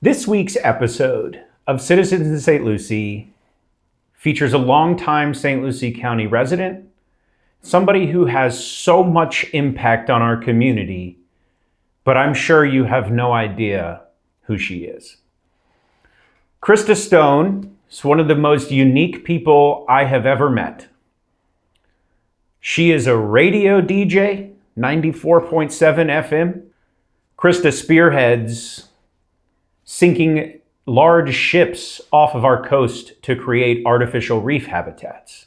This week's episode of Citizens in St. Lucie features a longtime St. Lucie County resident, somebody who has so much impact on our community, but I'm sure you have no idea who she is. Christa Stone is one of the most unique people I have ever met. She is a radio DJ, 94.7 FM. Christa spearheads sinking large ships off of our coast to create artificial reef habitats.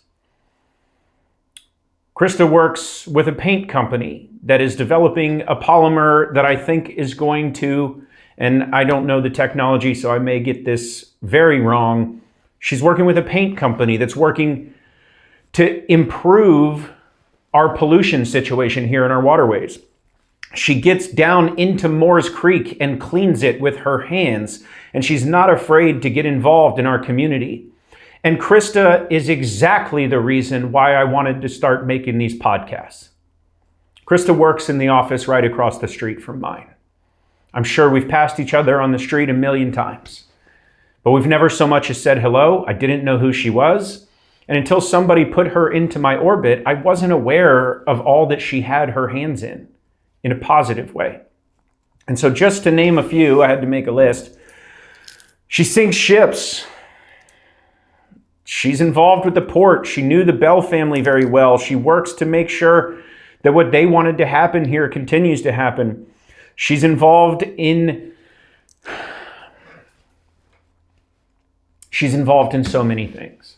Christa works with a paint company that is developing a polymer that I think is going to, and I don't know the technology, so I may get this very wrong. She's working with a paint company that's working to improve our pollution situation here in our waterways. She gets down into Moore's Creek and cleans it with her hands, and she's not afraid to get involved in our community. And Christa is exactly the reason why I wanted to start making these podcasts. Christa works in the office right across the street from mine. I'm sure we've passed each other on the street a million times, but we've never so much as said hello. I didn't know who she was. And until somebody put her into my orbit, I wasn't aware of all that she had her hands in a positive way. And so just to name a few, I had to make a list. She sinks ships. She's involved with the port. She knew the Bell family very well. She works to make sure that what they wanted to happen here continues to happen. She's involved in so many things.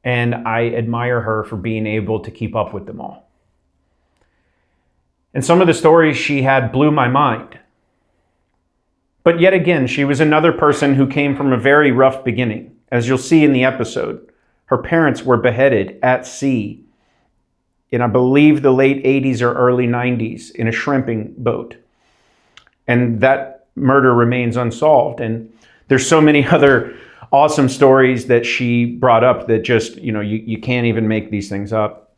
And I admire her for being able to keep up with them all. And some of the stories she had blew my mind. But yet again, she was another person who came from a very rough beginning. As you'll see in the episode, her parents were beheaded at sea in, I believe, the late 80s or early 90s in a shrimping boat. And that murder remains unsolved. And there's so many other awesome stories that she brought up that just, you can't even make these things up.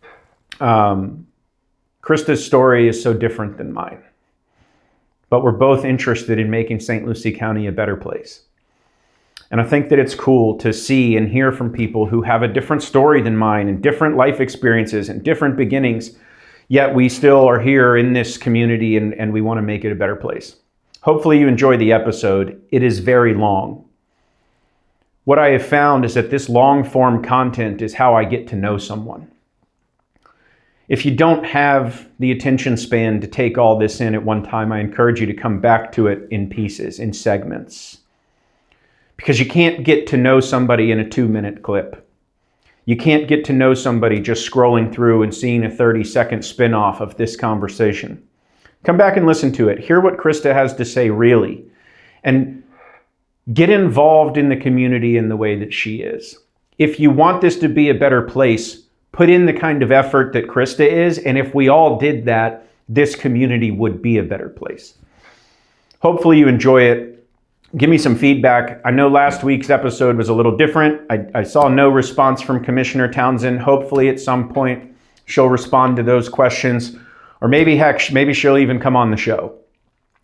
Christa's story is so different than mine, but we're both interested in making St. Lucie County a better place. And I think that it's cool to see and hear from people who have a different story than mine and different life experiences and different beginnings, yet we still are here in this community and we want to make it a better place. Hopefully you enjoy the episode. It is very long. What I have found is that this long form content is how I get to know someone. If you don't have the attention span to take all this in at one time, I encourage you to come back to it in pieces, in segments. Because you can't get to know somebody in a 2-minute clip. You can't get to know somebody just scrolling through and seeing a 30-second spin-off of this conversation. Come back and listen to it. Hear what Christa has to say really. And get involved in the community in the way that she is. If you want this to be a better place, put in the kind of effort that Christa is, and if we all did that, this community would be a better place. Hopefully you enjoy it. Give me some feedback. I know last week's episode was a little different. I saw no response from Commissioner Townsend. Hopefully at some point she'll respond to those questions, or maybe she'll even come on the show.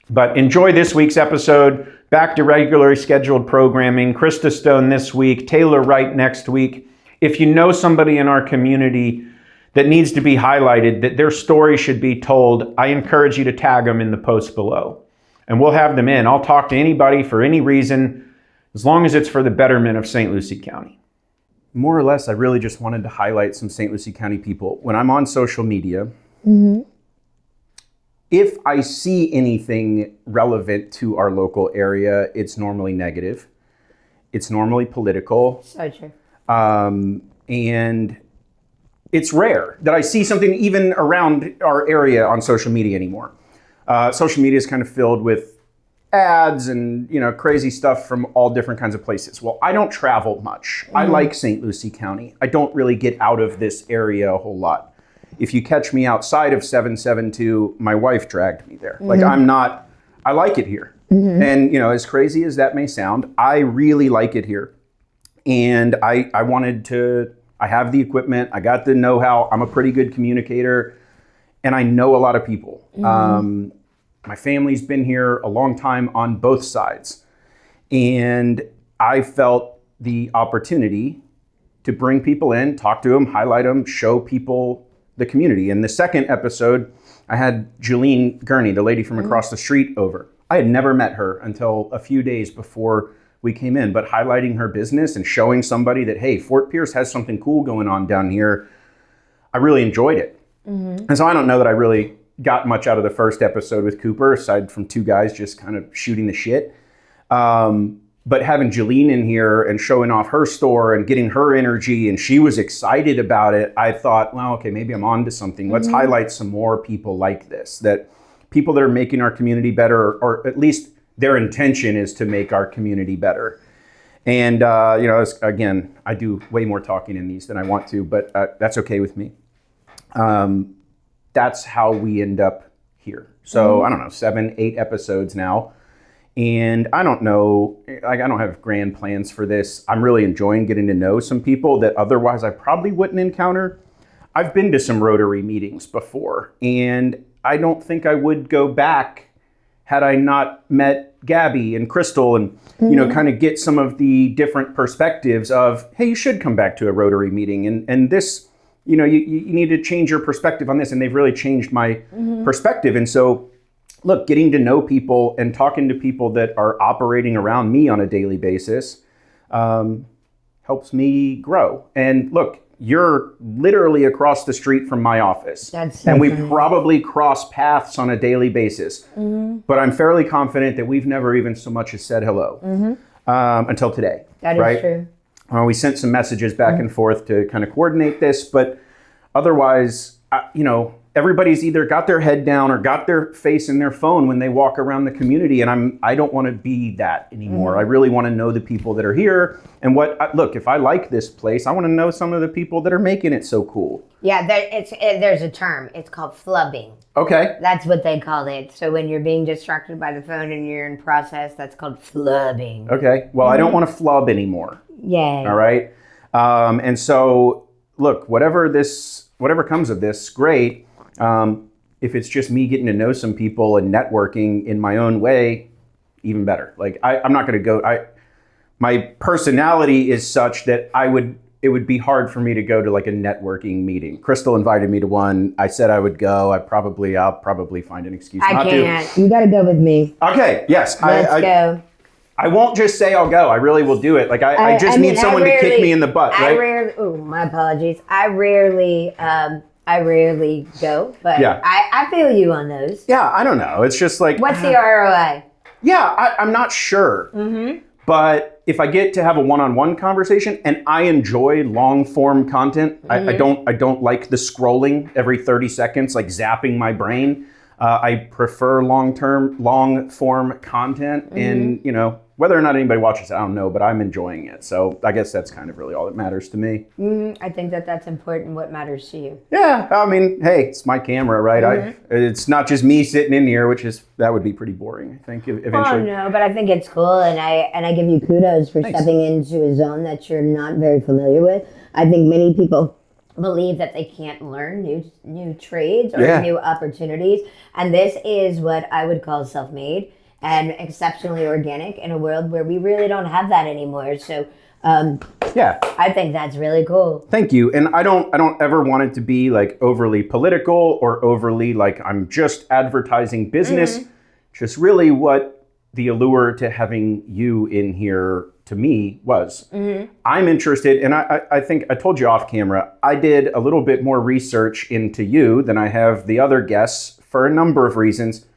But enjoy this week's episode. Back to regularly scheduled programming. Christa Stone this week, Taylor Wright next week. If you know somebody in our community that needs to be highlighted, that their story should be told, I encourage you to tag them in the post below. And we'll have them in. I'll talk to anybody for any reason, as long as it's for the betterment of St. Lucie County. More or less, I really just wanted to highlight some St. Lucie County people. When I'm on social media, if I see anything relevant to our local area, it's normally negative. It's normally political. So true. And it's rare that I see something even around our area on social media anymore. Social media is kind of filled with ads and, crazy stuff from all different kinds of places. Well, I don't travel much. I like St. Lucie County. I don't really get out of this area a whole lot. If you catch me outside of 772, my wife dragged me there. I like it here. And, as crazy as that may sound, I really like it here. And I have the equipment, I got the know-how, I'm a pretty good communicator, and I know a lot of people. My family's been here a long time on both sides. And I felt the opportunity to bring people in, talk to them, highlight them, show people the community. In the second episode, I had Julene Gurney, the lady from across the street, over. I had never met her until a few days before we came in, but highlighting her business and showing somebody that, hey, Fort Pierce has something cool going on down here, I really enjoyed it. And so I don't know that I really got much out of the first episode with Cooper, aside from two guys just kind of shooting the shit. But having Julene in here and showing off her store and getting her energy, and she was excited about it, I thought, well, okay, maybe I'm on to something. Let's highlight some more people like this, that people that are making our community better, or at least their intention is to make our community better. And, again, I do way more talking in these than I want to, but that's okay with me. That's how we end up here. So, I don't know, 7, 8 episodes now. And I don't know, I don't have grand plans for this. I'm really enjoying getting to know some people that otherwise I probably wouldn't encounter. I've been to some Rotary meetings before, and I don't think I would go back had I not met Gabby and Crystal and, kind of get some of the different perspectives of, hey, you should come back to a Rotary meeting. And this, you need to change your perspective on this. And they've really changed my perspective. And so, look, getting to know people and talking to people that are operating around me on a daily basis helps me grow. And look, you're literally across the street from my office. That's so and we probably cross paths on a daily basis. But I'm fairly confident that we've never even so much as said hello until today. That is true. We sent some messages back and forth to kind of coordinate this, but otherwise, everybody's either got their head down or got their face in their phone when they walk around the community, and I don't want to be that anymore. I really want to know the people that are here, and look, if I like this place, I want to know some of the people that are making it so cool. Yeah, there's a term. It's called flubbing. Okay. That's what they call it. So when you're being distracted by the phone and you're in process, that's called flubbing. Okay. Well, I don't want to flub anymore. Yay. All right. And so, look, whatever comes of this, great. If it's just me getting to know some people and networking in my own way, even better. Like I'm not going to go. My personality is such that it would be hard for me to go to like a networking meeting. Crystal invited me to one. I said I would go. I'll probably find an excuse not to. I can't. You got to go with me. Okay. Yes. Let's go. I won't just say I'll go. I really will do it. Like I just need someone to kick me in the butt. Right? My apologies. I rarely go, but yeah. I feel you on those. Yeah, I don't know. It's just like... What's the ROI? Yeah, I'm not sure. But if I get to have a one-on-one conversation, and I enjoy long-form content, I don't like the scrolling every 30 seconds, like zapping my brain. I prefer long-form content, and whether or not anybody watches it, I don't know, but I'm enjoying it. So I guess that's kind of really all that matters to me. I think that's important. What matters to you? Yeah, I mean, hey, it's my camera, right? It's not just me sitting in here, that would be pretty boring, I think, eventually. Oh no, but I think it's cool, and I give you kudos for stepping into a zone that you're not very familiar with. I think many people believe that they can't learn new trades or new opportunities, and this is what I would call self-made and exceptionally organic in a world where we really don't have that anymore. So I think that's really cool. Thank you. And I don't ever want it to be like overly political or overly like I'm just advertising business. Just really what the allure to having you in here to me was. I'm interested, and I think I told you off camera, I did a little bit more research into you than I have the other guests for a number of reasons.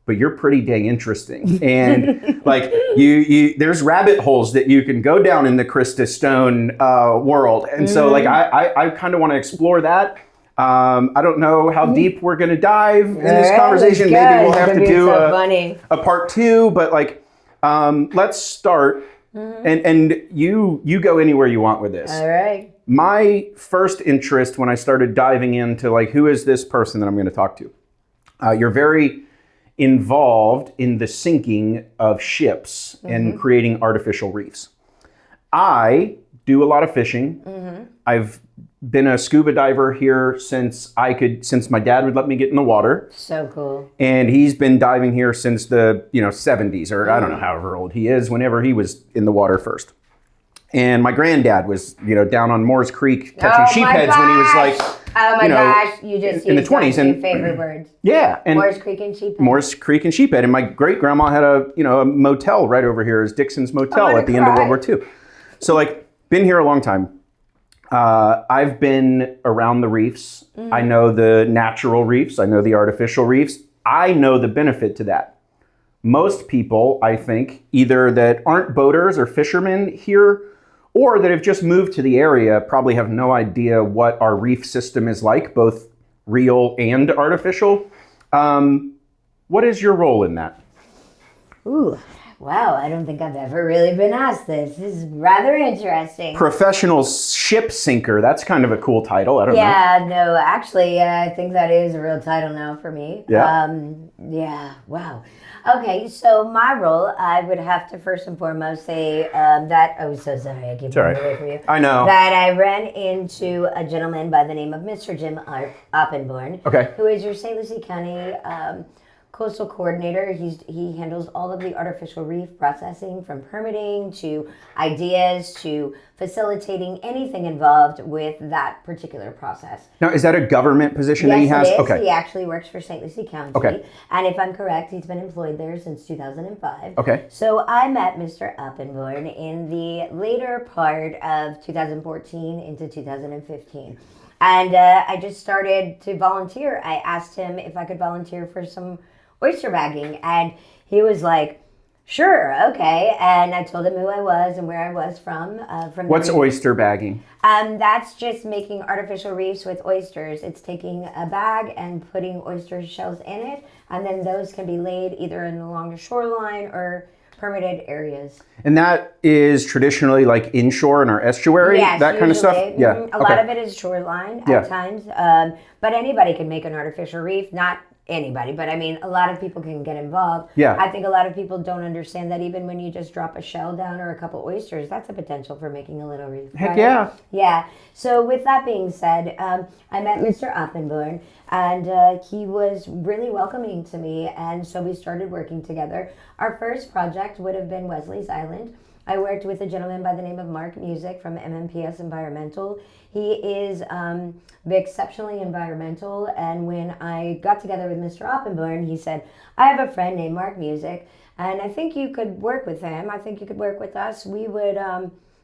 But you're pretty dang interesting. And like you there's rabbit holes that you can go down in the Christa Stone world. And so like I kind of want to explore that. I don't know how deep we're going to dive in this conversation. Maybe we'll have to do a part 2, but like let's start and you go anywhere you want with this. All right. My first interest when I started diving into like who is this person that I'm going to talk to? You're very involved in the sinking of ships and creating artificial reefs. I do a lot of fishing. I've been a scuba diver here since my dad would let me get in the water. So cool. And he's been diving here since the 70s, or I don't know however old he is, whenever he was in the water first. And my granddad was, down on Moore's Creek catching sheepheads when he was like, oh my gosh, you just in the 20s, two and favorite words. Yeah, and Moore's Creek and Sheephead. Moore's Creek and Sheephead, and my great grandma had a motel right over here, is Dixon's Motel at the end of World War II. So been here a long time. I've been around the reefs. I know the natural reefs. I know the artificial reefs. I know the benefit to that. Most people, I think, either that aren't boaters or fishermen here, or that have just moved to the area, probably have no idea what our reef system is like, both real and artificial. What is your role in that? Ooh, wow, I don't think I've ever really been asked this. This is rather interesting. Professional ship sinker. That's kind of a cool title. I don't know. Yeah, no, actually, I think that is a real title now for me. Yeah. Yeah, wow. Okay, so my role, I would have to first and foremost say that, oh, so sorry, I keep moving away from you. I know. That I ran into a gentleman by the name of Mr. Jim Oppenborn, Okay. who is your St. Lucie County coastal coordinator. He handles all of the artificial reef processing, from permitting to ideas to facilitating anything involved with that particular process. Now, is that a government position that he has? Yes, it is. Okay. He actually works for St. Lucie County. Okay. And if I'm correct, he's been employed there since 2005. Okay. So I met Mr. Oppenborn in the later part of 2014 into 2015. And I just started to volunteer. I asked him if I could volunteer for some oyster bagging, and he was like, sure, okay. And I told him who I was and where I was from. What's oyster bagging? That's just making artificial reefs with oysters. It's taking a bag and putting oyster shells in it, and then those can be laid either along the shoreline or permitted areas. And that is traditionally like inshore in our estuary, yes, that kind of stuff? usually. Yeah. A lot of it is shoreline at times, but anybody can make an artificial reef, not anybody, but I mean, a lot of people can get involved. Yeah. I think a lot of people don't understand that even when you just drop a shell down or a couple oysters, that's a potential for making a little reef. Heck right? yeah. Yeah. So with that being said, I met Mr. Oppenborn, and he was really welcoming to me, and so we started working together. Our first project would have been Wesley's Island. I worked with a gentleman by the name of Mark Music from MMPS Environmental. He is exceptionally environmental, and when I got together with Mr. Oppenborn, he said, I have a friend named Mark Music, and I think you could work with him. I think you could work with us. We would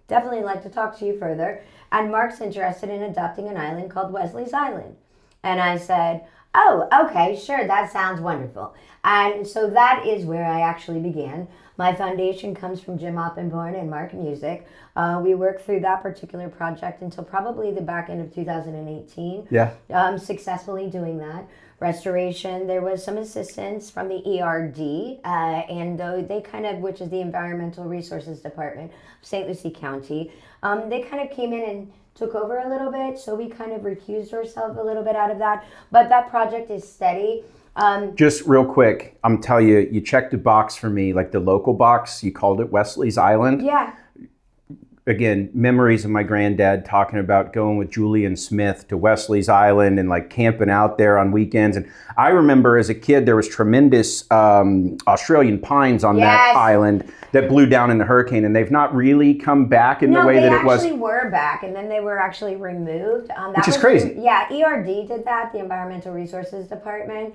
definitely like to talk to you further. And Mark's interested in adopting an island called Wesley's Island. And I said, oh, okay, sure, that sounds wonderful. And so that is where I actually began. My foundation comes from Jim Oppenborn and Mark Music. We worked through that particular project until probably the back end of 2018. Yeah. Successfully doing that. Restoration, there was some assistance from the ERD, and they kind of, which is the Environmental Resources Department of St. Lucie County, they kind of came in and took over a little bit, so we kind of recused ourselves a little bit out of that. But that project is steady. Just real quick, I'm telling you, you checked a box for me, like the local box. You called it Wesley's Island. Yeah. Again, memories of my granddad talking about going with Julian Smith to Wesley's Island and like camping out there on weekends. And I remember as a kid, there was tremendous Australian pines on that island that blew down in the hurricane, and they've not really come back in the way that it was. No, they actually were back, and then they were actually removed. Which is crazy. Yeah, ERD did that, the Environmental Resources Department.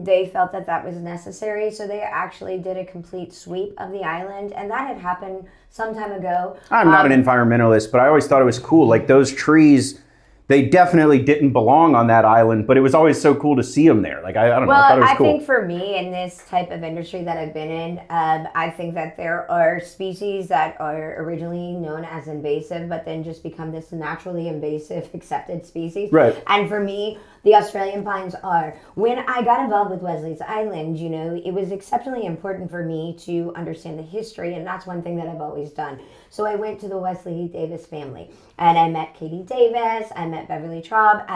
They felt that that was necessary, so they actually did a complete sweep of the island, and that had happened some time ago. I'm not an environmentalist, but I always thought it was cool. Like those trees, they definitely didn't belong on that island, but it was always so cool to see them there. Like, I don't know, I thought it was cool. Well, I think for me, in this type of industry that I've been in, I think that there are species that are originally known as invasive, but then just become this naturally invasive accepted species. Right. And for me, the Australian pines are. When I got involved with Wesley's Island, you know, it was exceptionally important for me to understand the history, and that's one thing that I've always done. So I went to the Wesley Davis family, and I met Katie Davis, I met Beverly Traub,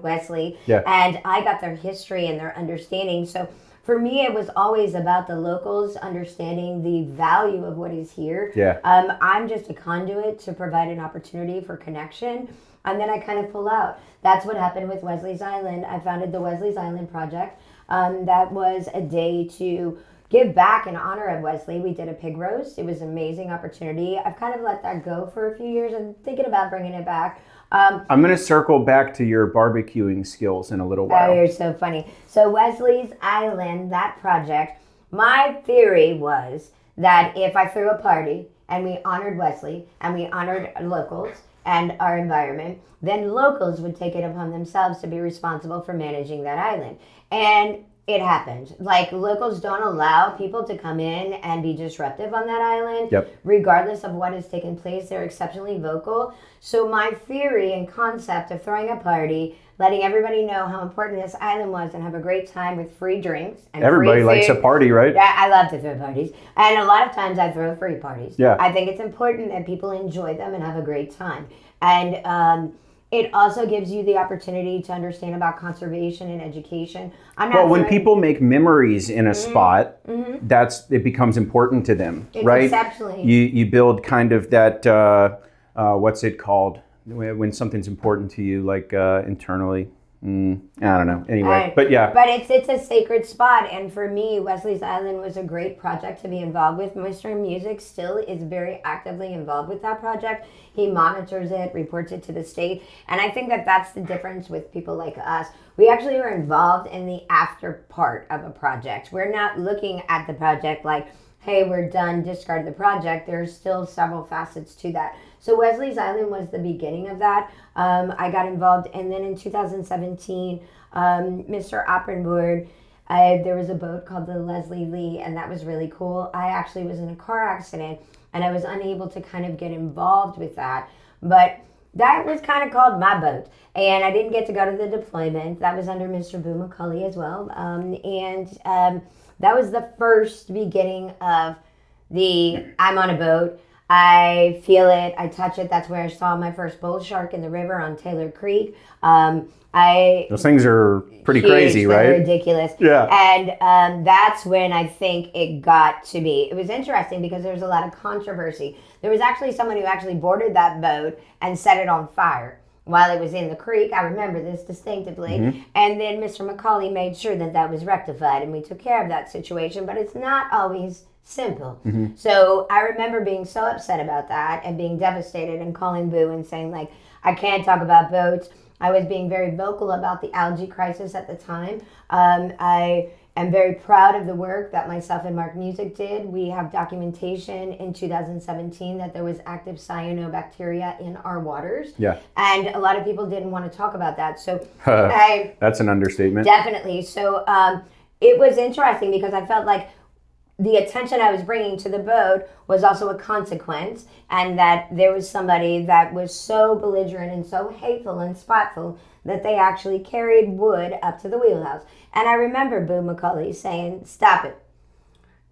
Wesley, and I got their history and their understanding. So for me, it was always about the locals understanding the value of what is here. Yeah. I'm just a conduit to provide an opportunity for connection. and then I kind of pull out. That's what happened with Wesley's Island. I founded the Wesley's Island Project. That was a day to give back in honor of Wesley. We did a pig roast. It was an amazing opportunity. I've kind of let that go for a few years. I'm thinking about bringing it back. I'm going to circle back to your barbecuing skills in a little while. Oh, you're so funny. So Wesley's Island, that project, my theory was that if I threw a party and we honored Wesley and we honored locals and our environment, then locals would take it upon themselves to be responsible for managing that island. And it happened. Like, locals don't allow people to come in and be disruptive on that island. Yep. Regardless of what has taken place, they're exceptionally vocal. So my theory and concept of throwing a party, letting everybody know how important this island was and have a great time with free drinks and everybody free likes food. a party, right? Yeah, I love to throw parties. And a lot of times I throw free parties. Yeah. I think it's important that people enjoy them and have a great time. And it also gives you the opportunity to understand about conservation and education. When people make memories in a spot, it becomes important to them, It's right? exceptionally. You build kind of that, what's it called? When something's important to you, like internally. I don't know. Anyway, Right. but yeah. But it's a sacred spot, and for me, Wesley's Island was a great project to be involved with. Mr. Music still is very actively involved with that project. He monitors it, reports it to the state, and I think that that's the difference with people like us. We actually are involved in the after part of a project. We're not looking at the project like, hey, we're done, discard the project. There's still several facets to that. So Wesley's Island was the beginning of that. I got involved, and then in 2017, Mr. Oppenboard, there was a boat called the Leslie Lee, and that was really cool. I actually was in a car accident, and I was unable to kind of get involved with that. But that was kind of called my boat, and I didn't get to go to the deployment. That was under Mr. Boo McCulley as well. That was the first beginning of the I'm on a boat. I feel it. I touch it. That's where I saw my first bull shark in the river on Taylor Creek. Those things are pretty huge, crazy, right? They're ridiculous. Yeah. And that's when I think it got to be. It was interesting because there was a lot of controversy. There was actually someone who actually boarded that boat and set it on fire while it was in the creek. I remember this distinctively. Mm-hmm. And then Mr. McCauley made sure that that was rectified, and we took care of that situation. But it's not always simple. Mm-hmm. So I remember being so upset about that and being devastated and calling Boo and saying, like, I can't talk about boats. I was being very vocal about the algae crisis at the time. I am very proud of the work that myself and Mark Music did. We have documentation in 2017 that there was active cyanobacteria in our waters. Yeah. And a lot of people didn't want to talk about that. So that's an understatement. Definitely. So it was interesting because I felt like the attention I was bringing to the boat was also a consequence, and that there was somebody that was so belligerent and so hateful and spiteful that they actually carried wood up to the wheelhouse. And I remember Boo McCulley saying, stop it.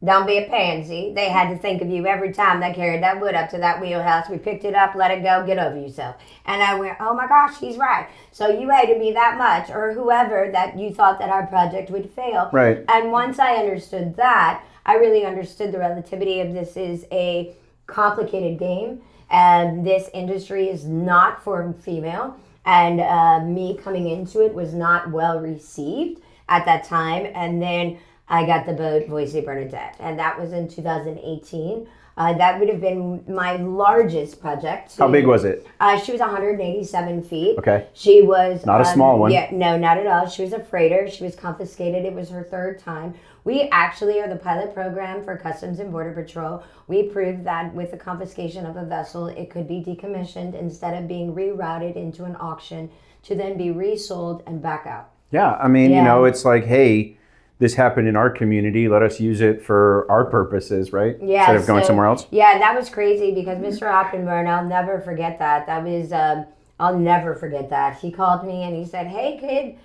Don't be a pansy. They had to think of you every time they carried that wood up to that wheelhouse. We picked it up, let it go, get over yourself. And I went, oh my gosh, he's right. So you hated me that much, or whoever, that you thought that our project would fail. Right. And once I understood that, I really understood the relativity of this is a complicated game, and this industry is not for female, and me coming into it was not well received at that time. And then I got the boat Voici Bernadette, and that was in 2018. That would have been my largest project. How big was it? She was 187 feet. Okay. She was... Not a small one. Yeah, no, not at all. She was a freighter. She was confiscated. It was her third time. We actually are the pilot program for Customs and Border Patrol. We proved that with the confiscation of a vessel, it could be decommissioned instead of being rerouted into an auction to then be resold and back out. Yeah, I mean, you know, it's like, hey, this happened in our community. Let us use it for our purposes, right? Yeah. Instead of going somewhere else. Yeah, that was crazy because Mr. Oppenburn, I'll never forget that. That was, I'll never forget that. He called me and he said, hey, kid.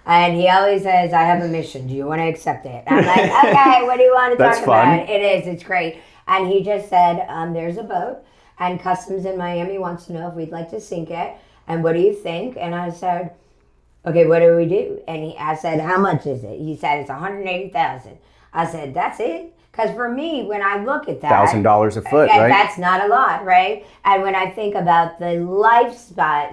And he always says, I have a mission. Do you want to accept it? I'm like, okay, what do you want to talk about? It is. It's great. And he just said, there's a boat, and Customs in Miami wants to know if we'd like to sink it. And what do you think? And I said, okay, what do we do? And I said, how much is it? He said, it's $180,000. I said, that's it? Because for me, when I look at that, $1,000 a foot, right? That's not a lot, right? And when I think about the life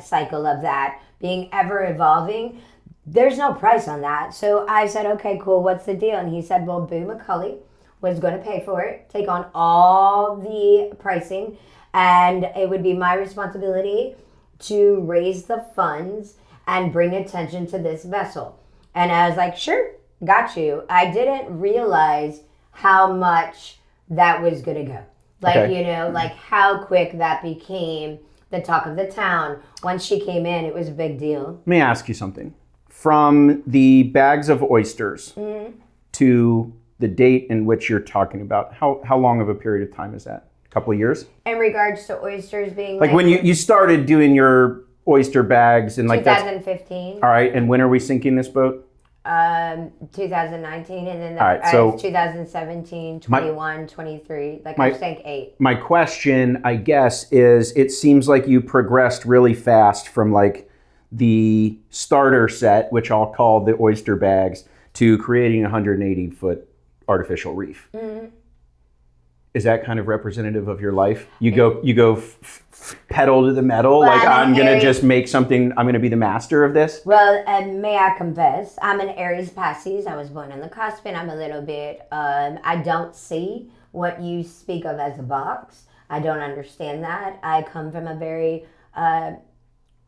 cycle of that being ever evolving, there's no price on that. So I said, okay, cool, what's the deal? And he said, well, Boo McCulley was going to pay for it, take on all the pricing, and it would be my responsibility to raise the funds and bring attention to this vessel. And I was like, sure, got you. I didn't realize how much that was going to go. Like, Okay. like how quick that became the talk of the town. Once she came in, it was a big deal. Let me ask you something. From the bags of oysters to the date in which you're talking about, how long of a period of time is that? A couple of years? In regards to oysters being Like when you started doing your oyster bags and like 2015. All right, and when are we sinking this boat? 2019, and then All right, so 2017, 21, 23. Like I sank 8. My question, I guess, is it seems like you progressed really fast from like the starter set, which I'll call the oyster bags, to creating a 180-foot artificial reef. Mm-hmm. Is that kind of representative of your life? You go pedal to the metal, well, like I'm going to just make something, I'm going to be the master of this? Well, may I confess, I'm an Aries Pisces. I was born on the cusp, and I'm a little bit, I don't see what you speak of as a box. I don't understand that. I come from a very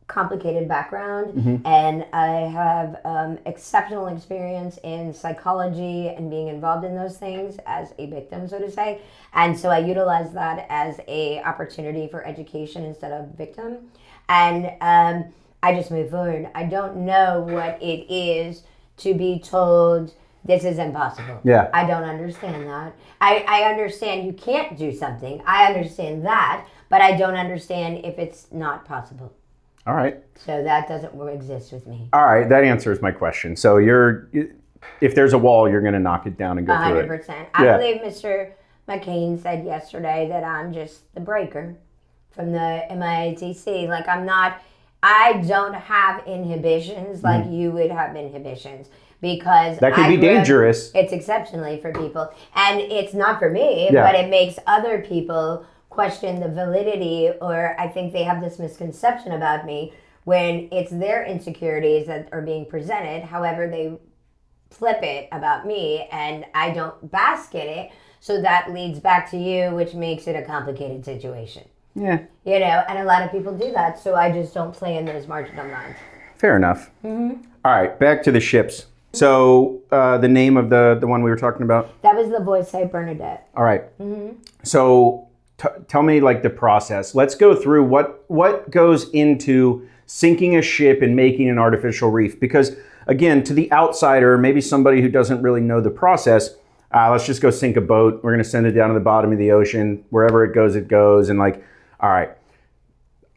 complicated background, and I have exceptional experience in psychology and being involved in those things as a victim, so to say. And so I utilize that as a opportunity for education instead of victim. And I just move forward. I don't know what it is to be told this is impossible. Yeah. I don't understand that. I understand you can't do something. I understand that, but I don't understand if it's not possible. All right. So that doesn't exist with me. All right, that answers my question. So if there's a wall, you're going to knock it down and go 100%. Through it. 100%. I believe Mr. McCain said yesterday that I'm just the breaker from the MIATC. Like I don't have inhibitions like you would have inhibitions, because that could be dangerous. It's exceptionally for people, and it's not for me, but it makes other people question the validity, or I think they have this misconception about me when it's their insecurities that are being presented. However, they flip it about me, and I don't bask in it. So that leads back to you, which makes it a complicated situation. Yeah. And a lot of people do that. So I just don't play in those marginal lines. Fair enough. Mm-hmm. All right, back to the ships. So the name of the one we were talking about? That was the Voice Saint Bernadette. All right. Mm-hmm. So tell me like the process. Let's go through what goes into sinking a ship and making an artificial reef. Because again, to the outsider, maybe somebody who doesn't really know the process, let's just go sink a boat. We're going to send it down to the bottom of the ocean. Wherever it goes, it goes. And like, all right,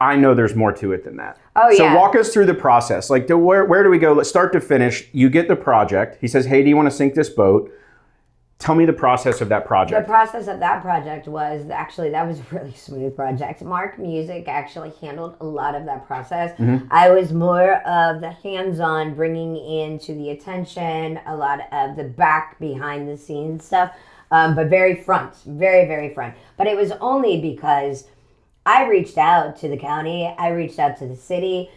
I know there's more to it than that. Oh, so walk us through the process. Like, where do we go? Let's start to finish. You get the project. He says, hey, do you want to sink this boat? Tell me the process of that project. The process of that project was actually, that was a really smooth project. Mark Music actually handled a lot of that process. Mm-hmm. I was more of the hands-on, bringing into the attention, a lot of the back behind the scenes stuff, but very front, very, very front. But it was only because I reached out to the county, I reached out to the city.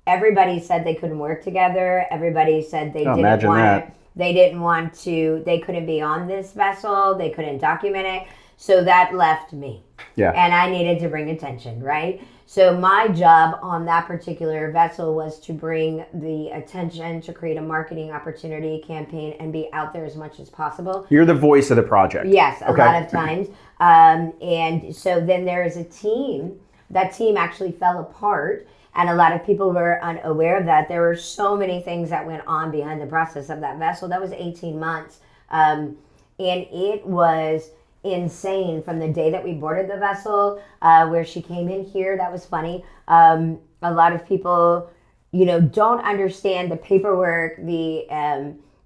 Everybody said they couldn't work together. Everybody said they didn't want it. They didn't want to, they couldn't be on this vessel. They couldn't document it. So that left me. Yeah. And I needed to bring attention, right? So my job on that particular vessel was to bring the attention, to create a marketing opportunity campaign, and be out there as much as possible. You're the voice of the project. Yes, a lot of times. And so then there is a team. That team actually fell apart. And a lot of people were unaware of that. There were so many things that went on behind the process of that vessel. That was 18 months. And it was insane from the day that we boarded the vessel, where she came in here. That was funny. A lot of people, don't understand the paperwork, the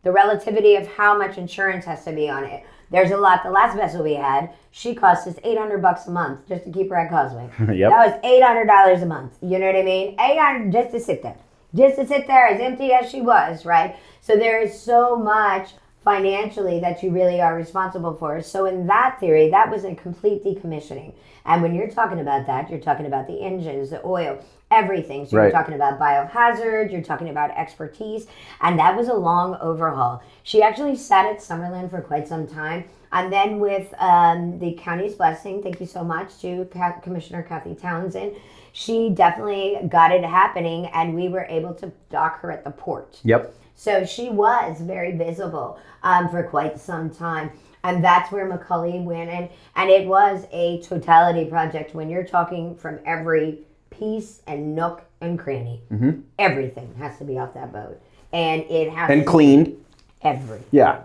relativity of how much insurance has to be on it. There's a lot. The last vessel we had, she cost us $800 a month just to keep her at Causeway. Yep. That was $800 a month. You know what I mean? $800 just to sit there as empty as she was, right? So there is so much financially that you really are responsible for. So in that theory, that was a complete decommissioning. And when you're talking about that, you're talking about the engines, the oil, everything. So you're talking about biohazard, you're talking about expertise, and that was a long overhaul. She actually sat at Summerlin for quite some time. And then with the county's blessing, thank you so much to Commissioner Kathy Townsend, she definitely got it happening, and we were able to dock her at the port. Yep. So she was very visible for quite some time. And that's where McCulley went in. And it was a totality project when you're talking from every piece and nook and cranny. Mm-hmm. Everything has to be off that boat. And it has and to cleaned. Be every. Yeah.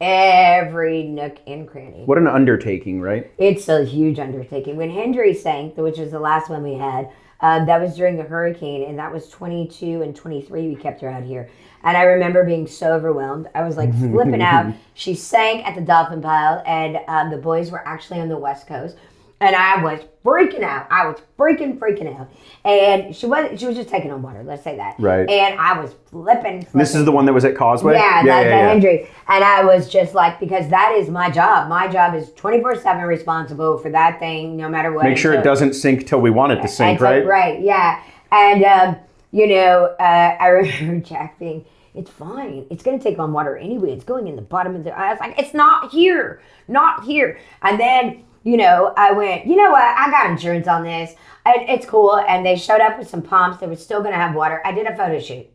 Every nook and cranny. What an undertaking, right? It's a huge undertaking. When Hendry sank, which was the last one we had, that was during the hurricane, and that was 22 and 23. We kept her out here. And I remember being so overwhelmed. I was like flipping out. She sank at the Dolphin Pile, and the boys were actually on the West Coast. And I was freaking out. I was freaking out. And she was just taking on water, let's say that. Right. And I was flipping. This is the one that was at Causeway? Yeah, the Hendry. And I was just like, because that is my job. My job is 24/7 responsible for that thing, no matter what. Make sure it doesn't sink till we want it to sink, right? Right, yeah. And, I remember Jack being, it's fine. It's going to take on water anyway. It's going in the bottom of the... I was like, it's not here. Not here. And then... I went, you know what? I got insurance on this. It's cool. And they showed up with some pumps that were still going to have water. I did a photo shoot.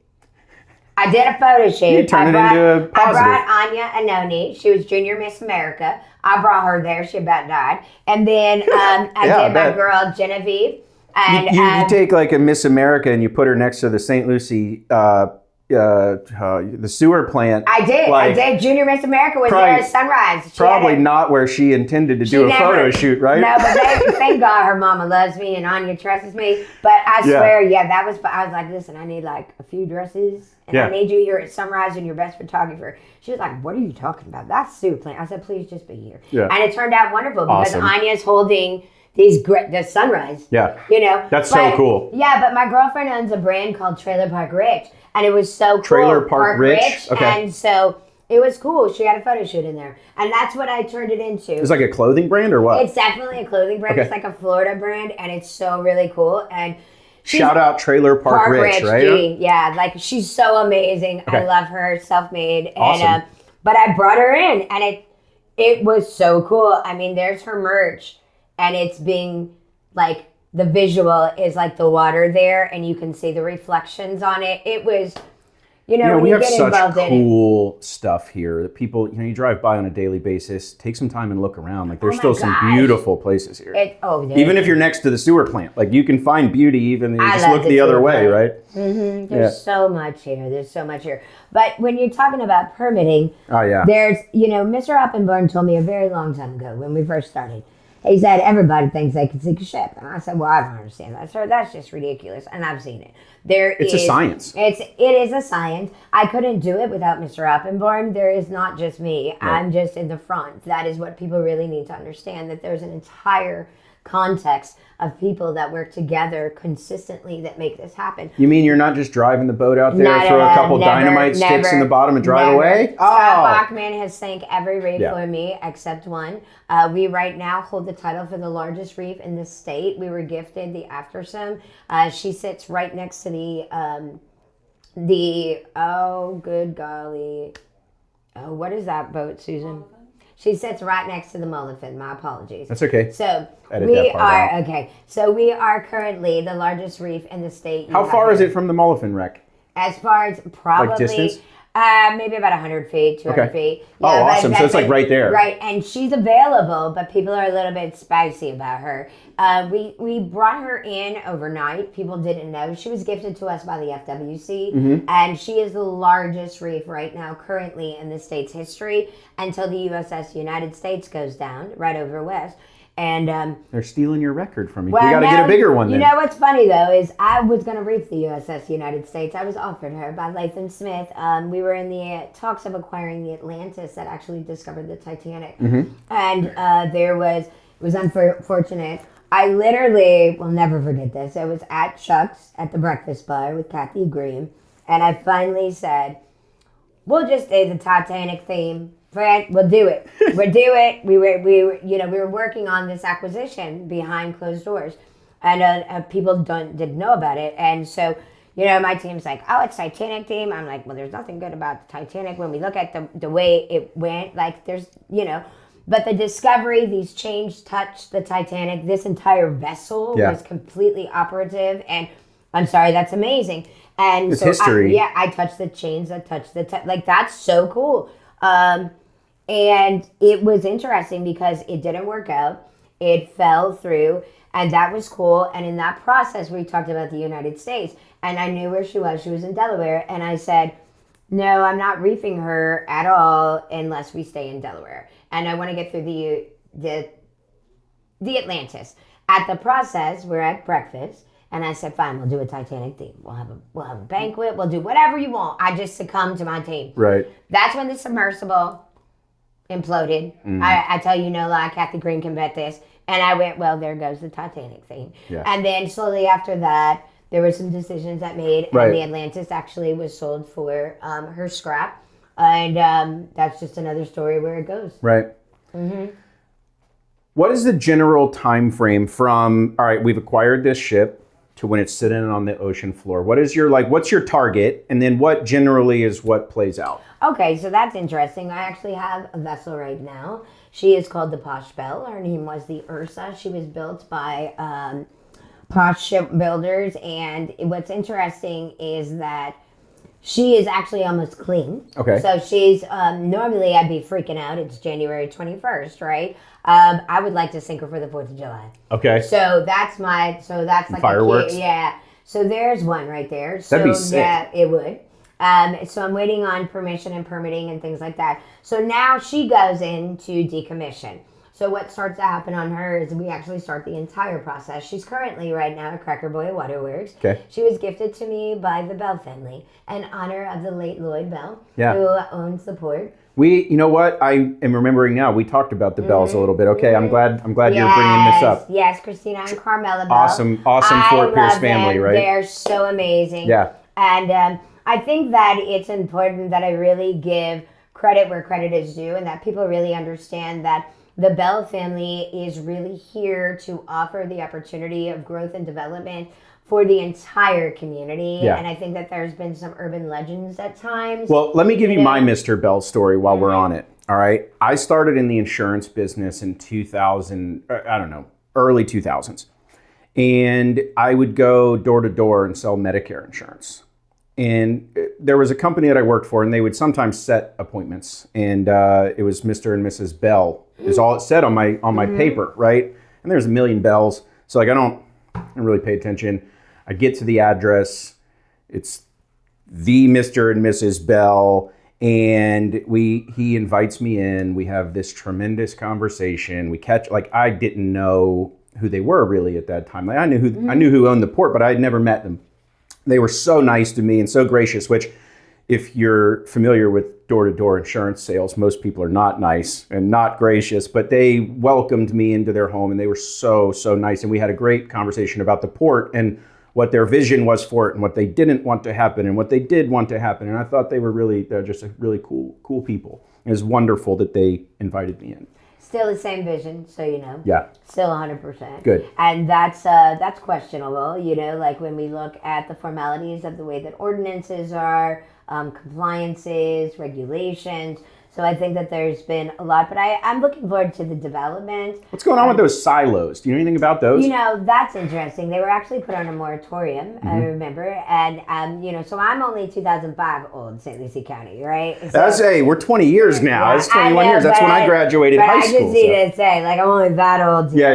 You turned it into a positive. I brought Anya Anoni. She was Junior Miss America. I brought her there. She about died. And then I did my girl Genevieve. And you take like a Miss America and you put her next to the St. Lucie the sewer plant. I did. Junior Miss America was there at sunrise. Probably not where she intended to do a photo shoot, right? No, but thank God her mama loves me and Anya trusts me. But I swear, I was like, listen, I need like a few dresses. And I need you here at sunrise and your best photographer. She was like, what are you talking about? That's sewer plant. I said, please just be here. Yeah. And it turned out wonderful because Anya's holding the sunrise. Yeah. That's so cool. Yeah, but my girlfriend owns a brand called Trailer Park Rich. And it was so cool. Trailer Park Rich? Okay. And so it was cool. She had a photo shoot in there. And that's what I turned it into. It's like a clothing brand or what? It's definitely a clothing brand. Okay. It's like a Florida brand. And it's so really cool. And shout out Trailer Park Rich, right? G. Yeah, like she's so amazing. Okay. I love her. Self-made. Awesome. And, but I brought her in. And it was so cool. I mean, there's her merch. And it's being like... The visual is like the water there, and you can see the reflections on it. It was, when we you have get such involved cool stuff here that people, you drive by on a daily basis, take some time and look around. Like there's still some beautiful places here. Even if you're next to the sewer plant, like you can find beauty even if you just look the other way, right? Mm-hmm. There's so much here. There's so much here. But when you're talking about permitting, there's, Mr. Oppenborn told me a very long time ago when we first started. He said, everybody thinks they can sink a ship. And I said, well, I don't understand that, sir. That's just ridiculous. And I've seen it. It's a science. It is a science. I couldn't do it without Mr. Oppenborn. There is not just me. Right. I'm just in the front. That is what people really need to understand, that there's an entire context of people that work together consistently that make this happen. You mean you're not just driving the boat out there, throw a couple dynamite sticks in the bottom and drive away? Scott Bachman has sank every reef for me except one. We right now hold the title for the largest reef in the state. We were gifted the Aftersome. She sits right next to good golly. Oh, what is that boat, Susan? She sits right next to the Mullifin. My apologies. That's okay. So we are currently the largest reef in the state. How far is it from the Mullifin wreck? As far as probably like distance? Maybe about 100 feet, 200 feet. Yeah, awesome. So it's like right there. Right, and she's available, but people are a little bit spicy about her. We brought her in overnight. People didn't know. She was gifted to us by the FWC, and she is the largest reef right now currently in the state's history until the USS United States goes down right over west. And they're stealing your record from you. We got to get a bigger one then. You know what's funny, though, is I was going to reef the USS United States. I was offered her by Latham Smith. We were in the talks of acquiring the Atlantis that actually discovered the Titanic. And it was unfortunate. I literally will never forget this. I was at Chuck's at the breakfast bar with Kathy Green, and I finally said, we'll just do the Titanic theme. Fred, we'll do it. We'll do it. We were working on this acquisition behind closed doors, and people didn't know about it. And so, my team's like, oh, it's Titanic theme. I'm like, well, there's nothing good about the Titanic when we look at the way it went. Like, there's, but the discovery, these changes touched the Titanic. This entire vessel was completely operative, and I'm sorry, that's amazing. And it's so history. I touched the chains that touched like, that's so cool. And it was interesting because it didn't work out. It fell through, and that was cool. And in that process, we talked about the United States, and I knew where she was. She was in Delaware, and I said, no, I'm not reefing her at all unless we stay in Delaware. And I want to get through the Atlantis. At the process, we're at breakfast, and I said, fine, we'll do a Titanic theme. We'll have a banquet. We'll do whatever you want. I just succumbed to my team. Right. That's when the submersible imploded. I tell you no lie, Kathy Green can bet this. And I went, well, there goes the Titanic theme. Yeah. And then slowly after that, there were some decisions that made, and the Atlantis actually was sold for her scrap. And that's just another story where it goes. Right. Mm-hmm. What is the general time frame from, all right, we've acquired this ship to when it's sitting on the ocean floor? What is what's your target? And then what generally is what plays out? Okay, so that's interesting. I actually have a vessel right now. She is called the Posh Belle. Her name was the Ursa. She was built by Posh shipbuilders. And what's interesting is that she is actually almost clean. Okay. So she's, normally I'd be freaking out. It's January 21st, right? I would like to sink her for the 4th of July. Okay. So that's like fireworks? Yeah. So there's one right there. That'd be sick. Yeah, it would. So I'm waiting on permission and permitting and things like that. So now she goes into decommission. So what starts to happen on her is we actually start the entire process. She's currently right now at Cracker Boy Waterworks. Okay. She was gifted to me by the Bell family in honor of the late Lloyd Bell, who owns the port. You know what? I am remembering now. We talked about the Bells a little bit. Okay, I'm glad you're bringing this up. Yes, Christina and Carmela Bell. Awesome Fort Pierce family, right? They're so amazing. Yeah. And I think that it's important that I really give credit where credit is due, and that people really understand that the Bell family is really here to offer the opportunity of growth and development for the entire community. Yeah. And I think that there's been some urban legends at times. Well, let me give you my Mr. Bell story while we're on it. All right. I started in the insurance business in 2000, early 2000s. And I would go door to door and sell Medicare insurance. And there was a company that I worked for, and they would sometimes set appointments. And it was Mr. and Mrs. Bell is all it said on my paper, right? And there's a million Bells. So I don't really pay attention. I get to the address. It's the Mr. and Mrs. Bell. And he invites me in. We have this tremendous conversation. I didn't know who they were really at that time. I knew who owned the port, but I had never met them. They were so nice to me and so gracious, which if you're familiar with door-to-door insurance sales, most people are not nice and not gracious, but they welcomed me into their home and they were so, so nice. And we had a great conversation about the port and what their vision was for it and what they didn't want to happen and what they did want to happen. And I thought they're just a really cool people. It was wonderful that they invited me in. Still the same vision, so you know. Yeah. Still 100%. Good. And that's questionable, like when we look at the formalities of the way that ordinances are, compliances, regulations. So I think that there's been a lot, but I'm looking forward to the development. What's going on with those silos? Do you know anything about those? That's interesting. They were actually put on a moratorium, I remember. And, so I'm only 2005 old, St. Lucie County, right? So, we're 20 years now. Yeah, that's 21 years. That's when I graduated high school. I just need to say, I'm only that old. Yeah.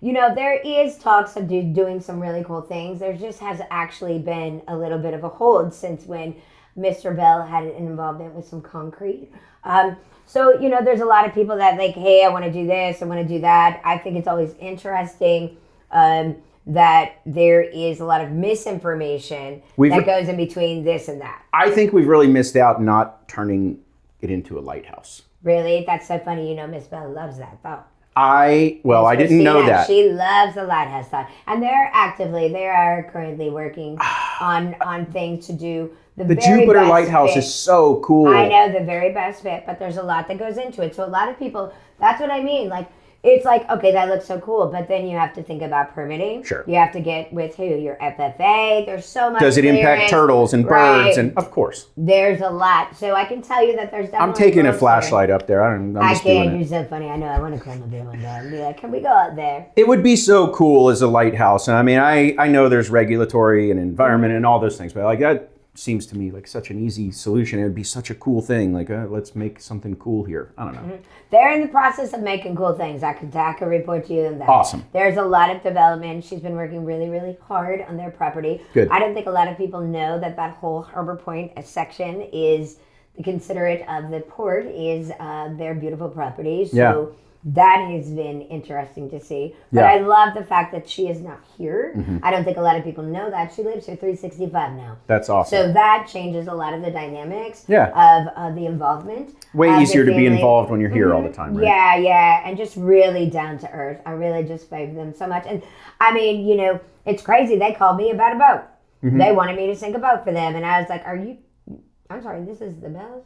There is talks of doing some really cool things. There just has actually been a little bit of a hold since when Mr. Bell had an involvement with some concrete. There's a lot of people that hey, I want to do this, I want to do that. I think it's always interesting that there is a lot of misinformation that goes in between this and that. I think we've really missed out not turning it into a lighthouse. Really? That's so funny. Miss Bell loves that thought. I didn't know that. She loves the lighthouse thought. And they are currently working on things to do The Jupiter Lighthouse is so cool. I know, the very best fit, but there's a lot that goes into it. So a lot of people, that's what I mean. Like, it's like, okay, that looks so cool, but then you have to think about permitting. Sure. You have to get with who? Your FFA. There's so much. Does it impact turtles and birds? And of course. There's a lot. So I can tell you that there's definitely. I'm taking a flashlight up there. I'm just doing it. You're so funny. I know. I want to climb up there one day and be like, can we go out there? It would be so cool as a lighthouse. And I mean, I know there's regulatory and environment and all those things, but like that seems to me like such an easy solution. It would be such a cool thing. Like, let's make something cool here. I don't know. They're in the process of making cool things. I could report to you on that. Awesome. There's a lot of development. She's been working really, really hard on their property. Good. I don't think a lot of people know that whole Harbor Point section is the considerate of the port is their beautiful properties. So that has been interesting to see. But I love the fact that she is not here. I don't think a lot of people know that. She lives here 365 now. That's awesome. So that changes a lot of the dynamics of the involvement. Way easier to be involved when you're here all the time, right? Yeah. And just really down to earth. I really just favor them so much. And I mean, you know, it's crazy. They called me about a boat. They wanted me to sink a boat for them. And I was like, I'm sorry, this is the best?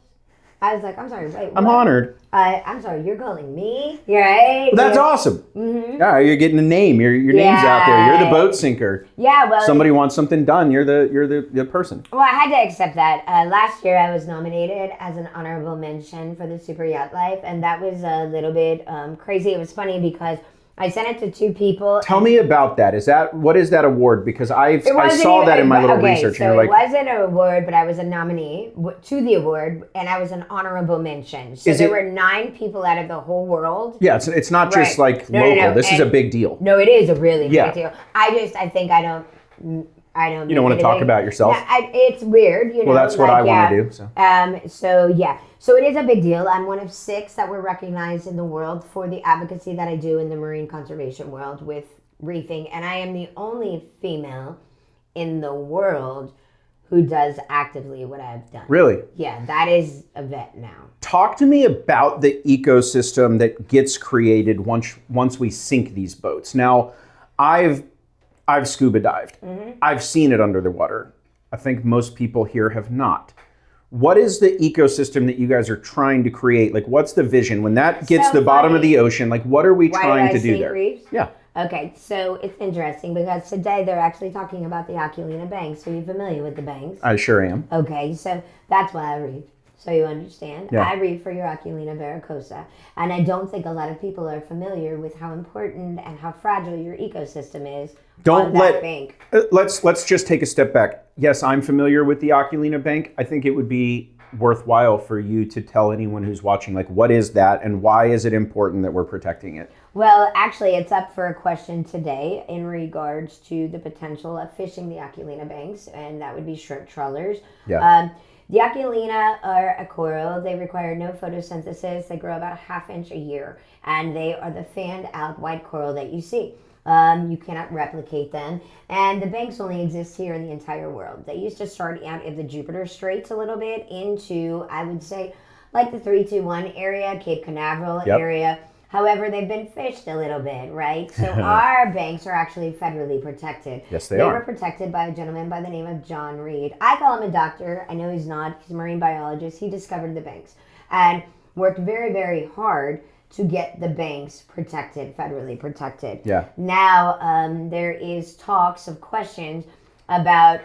I was like, I'm sorry, wait, what? I'm honored. I'm sorry, you're calling me? Right? Well, that's awesome. Yeah, you're getting a name. Your name's out there. You're the boat sinker. Yeah, well. Somebody wants something done. You're the person. Well, I had to accept that. Last year, I was nominated as an honorable mention for the Super Yacht Life, and that was a little bit crazy. It was funny because I sent it to 2 people. Tell me about that. What is that award? Because I saw that in my little research. So it wasn't an award, but I was a nominee to the award, and I was an honorable mention. So there were 9 people out of the whole world. Yeah, it's not just like local. No. This is a big deal. No, it is a really big deal. I think I don't. You don't want to talk about yourself? It's weird, you know. Well, that's what I want to do. So it is a big deal. I'm one of 6 that were recognized in the world for the advocacy that I do in the marine conservation world with reefing. And I am the only female in the world who does actively what I've done. Really? Yeah, that is a vet now. Talk to me about the ecosystem that gets created once we sink these boats. Now, I've scuba dived. I've seen it under the water. I think most people here have not. What is the ecosystem that you guys are trying to create? Like, what's the vision? When that gets to the bottom of the ocean, like, what are we trying to do there? Reefs? Yeah. Okay, so it's interesting because today they're actually talking about the Aculina Banks. Are you familiar with the banks? I sure am. Okay, so that's why I reef. So you understand? Yeah. I reef for your Aculina varicosa. And I don't think a lot of people are familiar with how important and how fragile your ecosystem is on that bank. Let's just take a step back. Yes, I'm familiar with the Aculina Bank. I think it would be worthwhile for you to tell anyone who's watching, like, what is that and why is it important that we're protecting it? Well, actually, it's up for a question today in regards to the potential of fishing the Aculina Banks, and that would be shrimp trawlers. Yeah. The Aculina are a coral. They require no photosynthesis. They grow about a ½ inch a year, and they are the fanned out white coral that you see. You cannot replicate them. And the banks only exist here in the entire world. They used to start out in the Jupiter Straits a little bit into, I would say, like the 321 area, Cape Canaveral area. However, they've been fished a little bit, right? So our banks are actually federally protected. Yes, they are. They were protected by a gentleman by the name of John Reed. I call him a doctor. I know he's not. He's a marine biologist. He discovered the banks and worked very, very hard to get the banks protected, federally protected. Yeah. Now, there is talks of questions about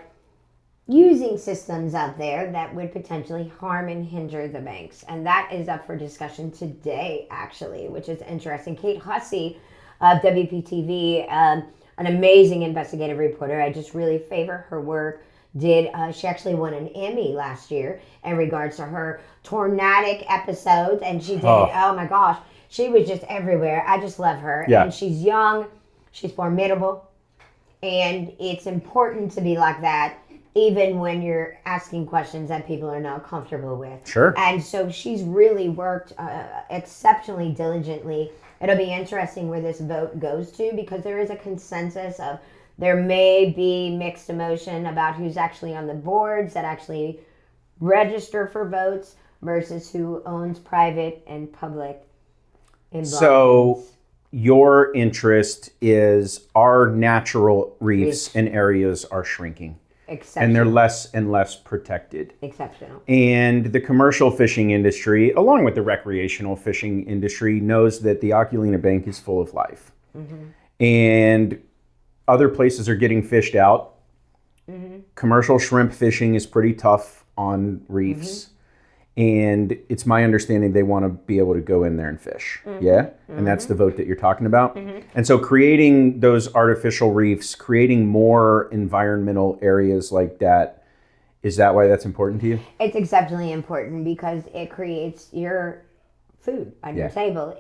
using systems out there that would potentially harm and hinder the banks. And that is up for discussion today, actually, which is interesting. Kate Hussey of WPTV, an amazing investigative reporter. I just really favor her work. She actually won an Emmy last year in regards to her tornadic episodes. And she did, oh my gosh, she was just everywhere. I just love her. Yeah. And she's young, she's formidable. And it's important to be like that, even when you're asking questions that people are not comfortable with. Sure. And so she's really worked exceptionally diligently. It'll be interesting where this vote goes to, because there is a consensus of there may be mixed emotion about who's actually on the boards that actually register for votes versus who owns private and public involvement. So your interest is our natural reefs and areas are shrinking. Exceptional. And they're less and less protected. Exceptional. And the commercial fishing industry, along with the recreational fishing industry, knows that the Oculina Bank is full of life. And other places are getting fished out. Commercial shrimp fishing is pretty tough on reefs. And it's my understanding they want to be able to go in there and fish. Yeah? And that's the vote that you're talking about. And so creating those artificial reefs, creating more environmental areas like that, is that why that's important to you? It's exceptionally important because it creates your food on your table.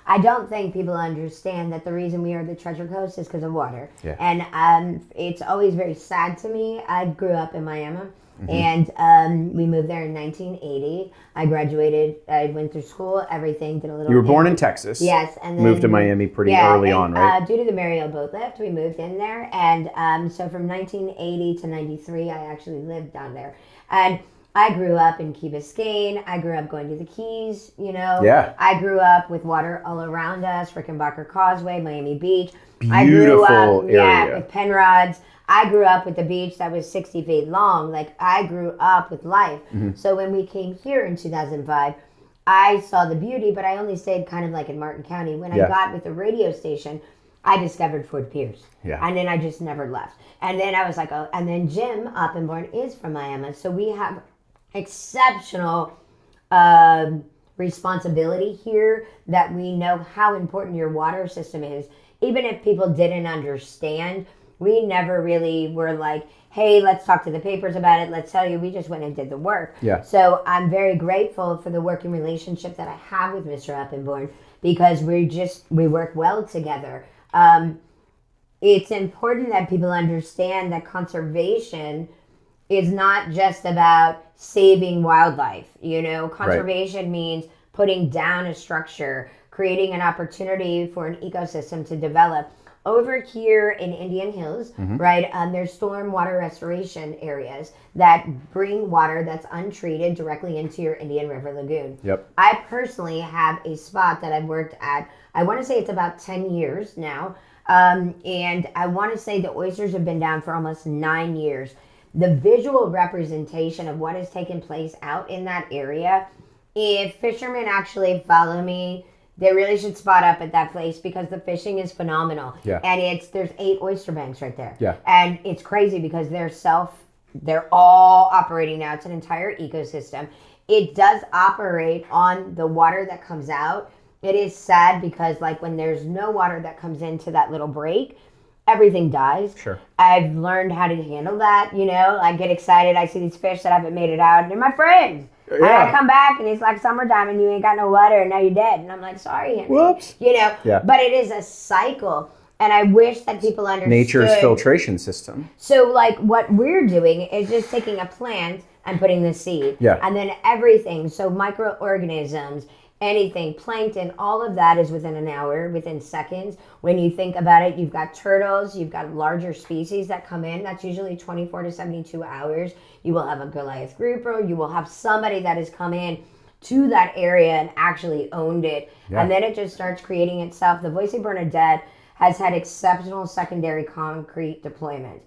I don't think people understand that the reason we are the Treasure Coast is because of water. And it's always very sad to me. I grew up in Miami. And we moved there in 1980. I graduated. I went through school, everything. Did a little. You were born in Texas. Yes, and then moved to Miami pretty early on, right? Due to the Mariel boat lift, we moved in there, and so from 1980 to 93, I actually lived down there, and I grew up in Key Biscayne. I grew up going to the Keys. You know. Yeah. I grew up with water all around us. Rickenbacker Causeway, Miami Beach. Beautiful I grew up, area. Yeah, with Penrods. I grew up with a beach that was 60 feet long. Like, I grew up with life. So when we came here in 2005, I saw the beauty, but I only stayed kind of like in Martin County. When I got with the radio station, I discovered Fort Pierce. And then I just never left. And then I was like, oh, and then Jim Oppenborn is from Miami. So we have exceptional responsibility here that we know how important your water system is. Even if people didn't understand, we never really were like, hey, let's talk to the papers about it. Let's tell you. We just went and did the work. So I'm very grateful for the working relationship that I have with Mr. Oppenborn because we work well together. It's important that people understand that conservation is not just about saving wildlife. You know, conservation means putting down a structure, creating an opportunity for an ecosystem to develop. Over here in Indian Hills, right, there's stormwater restoration areas that bring water that's untreated directly into your Indian River Lagoon. I personally have a spot that I've worked at, I want to say it's about 10 years now, and I want to say the oysters have been down for almost 9 years. The visual representation of what has taken place out in that area, if fishermen actually follow me, they really should spot up at that place because the fishing is phenomenal. And there's 8 oyster banks right there. And it's crazy because they're all operating now. It's an entire ecosystem. It does operate on the water that comes out. It is sad because like when there's no water that comes into that little break, everything dies. I've learned how to handle that, you know. I get excited. I see these fish that haven't made it out. And they're my friends. And I come back and it's like summertime and you ain't got no water and now you're dead. And I'm like, sorry, Henry. Whoops. You know, but it is a cycle. And I wish that people understood. Nature's filtration system. So like what we're doing is just taking a plant and putting the seed. And then everything. So microorganisms, anything, plankton, all of that is within an hour, within seconds. When you think about it, you've got turtles, you've got larger species that come in. That's usually 24 to 72 hours. You will have a Goliath grouper. You will have somebody that has come in to that area and actually owned it. And then it just starts creating itself. The Boise Bernadette has had exceptional secondary concrete deployment.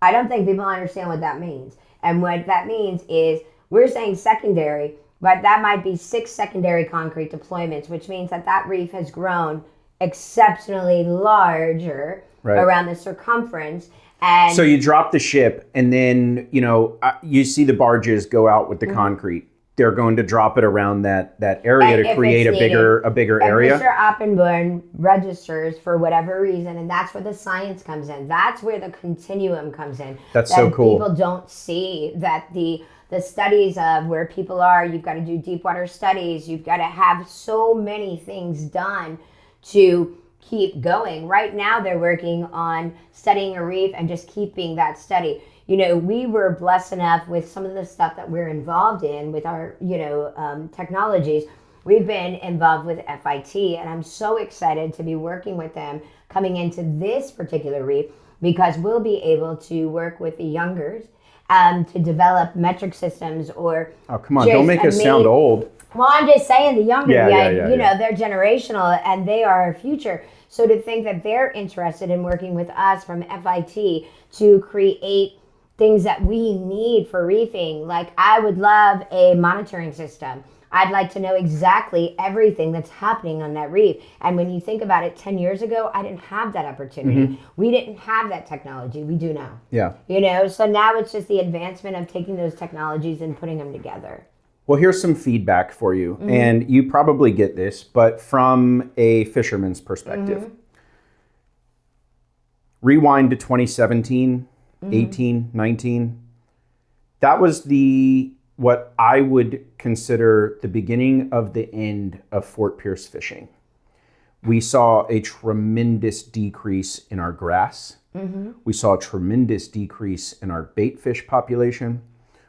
I don't think people understand what that means. And what that means is we're saying secondary, but that might be 6 secondary concrete deployments, which means that reef has grown exceptionally larger around the circumference. And so you drop the ship and then, you know, you see the barges go out with the concrete. They're going to drop it around that area to create a bigger area. Mr. Oppenborn registers for whatever reason, and that's where the science comes in. That's where the continuum comes in. That's so cool. People don't see that the studies of where people are, you've got to do deep water studies, you've got to have so many things done to keep going. Right now they're working on studying a reef and just keeping that study. You know, we were blessed enough with some of the stuff that we're involved in with our, technologies. We've been involved with FIT, and I'm so excited to be working with them coming into this particular reef because we'll be able to work with the youngers to develop metric systems or... Oh, come on, don't make us sound old. Well, I'm just saying the younger, they're generational and they are our future. So to think that they're interested in working with us from FIT to create things that we need for reefing. Like, I would love a monitoring system. I'd like to know exactly everything that's happening on that reef. And when you think about it, 10 years ago, I didn't have that opportunity. We didn't have that technology. We do now. Yeah. You know, so now it's just the advancement of taking those technologies and putting them together. Well, here's some feedback for you. And you probably get this, but from a fisherman's perspective. Rewind to 2017, 18, 19. That was what I would consider the beginning of the end of Fort Pierce fishing. We saw a tremendous decrease in our grass. We saw a tremendous decrease in our bait fish population.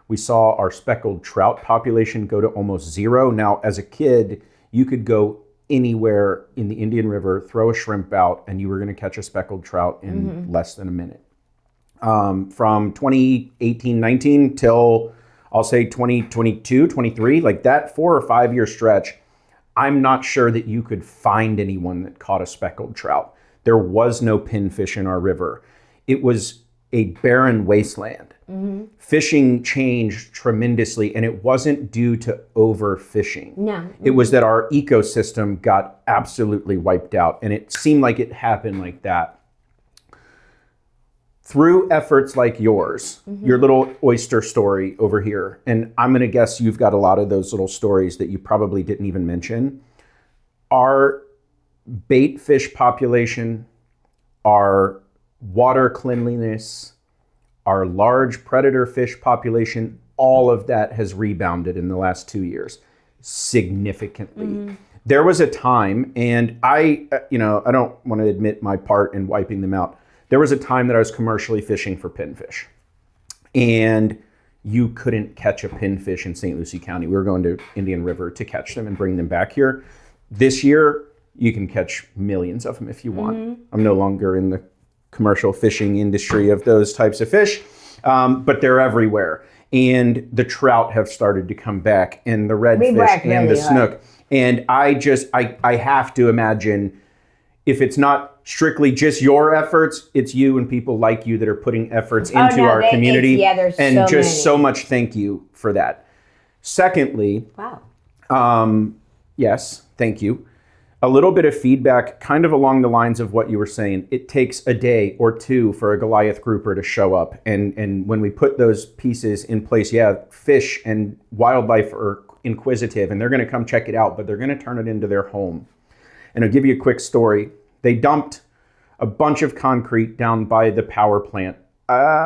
We saw our speckled trout population go to almost zero. Now, as a kid, you could go anywhere in the Indian River, throw a shrimp out, and you were going to catch a speckled trout in less than a minute. From 2018, 19 till I'll say 2022, 23, like that 4 or 5 year stretch, I'm not sure that you could find anyone that caught a speckled trout. There was no pinfish in our river. It was a barren wasteland. Fishing changed tremendously, and it wasn't due to overfishing. No. It was that our ecosystem got absolutely wiped out, and it seemed like it happened like that. Through efforts like yours, your little oyster story over here, and I'm going to guess you've got a lot of those little stories that you probably didn't even mention. Our bait fish population, our water cleanliness, our large predator fish population, all of that has rebounded in the last 2 years significantly. There was a time, and I don't want to admit my part in wiping them out. There was a time that I was commercially fishing for pinfish, and you couldn't catch a pinfish in St. Lucie County. We were going to Indian River to catch them and bring them back here. This year, you can catch millions of them if you want. I'm no longer in the commercial fishing industry of those types of fish, but they're everywhere. And the trout have started to come back, and the redfish and the snook. And I have to imagine, if it's not strictly just your efforts, it's you and people like you that are putting efforts into our community. And so much thank you for that. Secondly, yes, thank you. A little bit of feedback kind of along the lines of what you were saying. It takes a day or two for a Goliath grouper to show up. And when we put those pieces in place, fish and wildlife are inquisitive and they're going to come check it out, but they're going to turn it into their home. And I'll give you a quick story. They dumped a bunch of concrete down by the power plant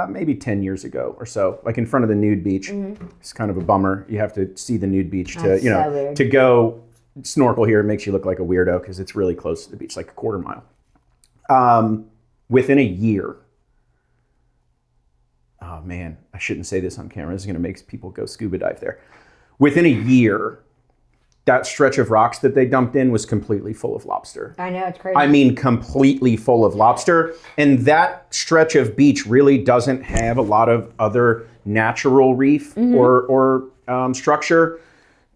maybe 10 years ago or so, like in front of the nude beach. It's kind of a bummer. You have to see the nude beach to go snorkel here. It makes you look like a weirdo because it's really close to the beach, like a quarter mile. Within a year, oh man, I shouldn't say this on camera. This is going to make people go scuba dive there. Within a year, that stretch of rocks that they dumped in was completely full of lobster. I know, it's crazy. I mean, completely full of lobster. And that stretch of beach really doesn't have a lot of other natural reef or structure.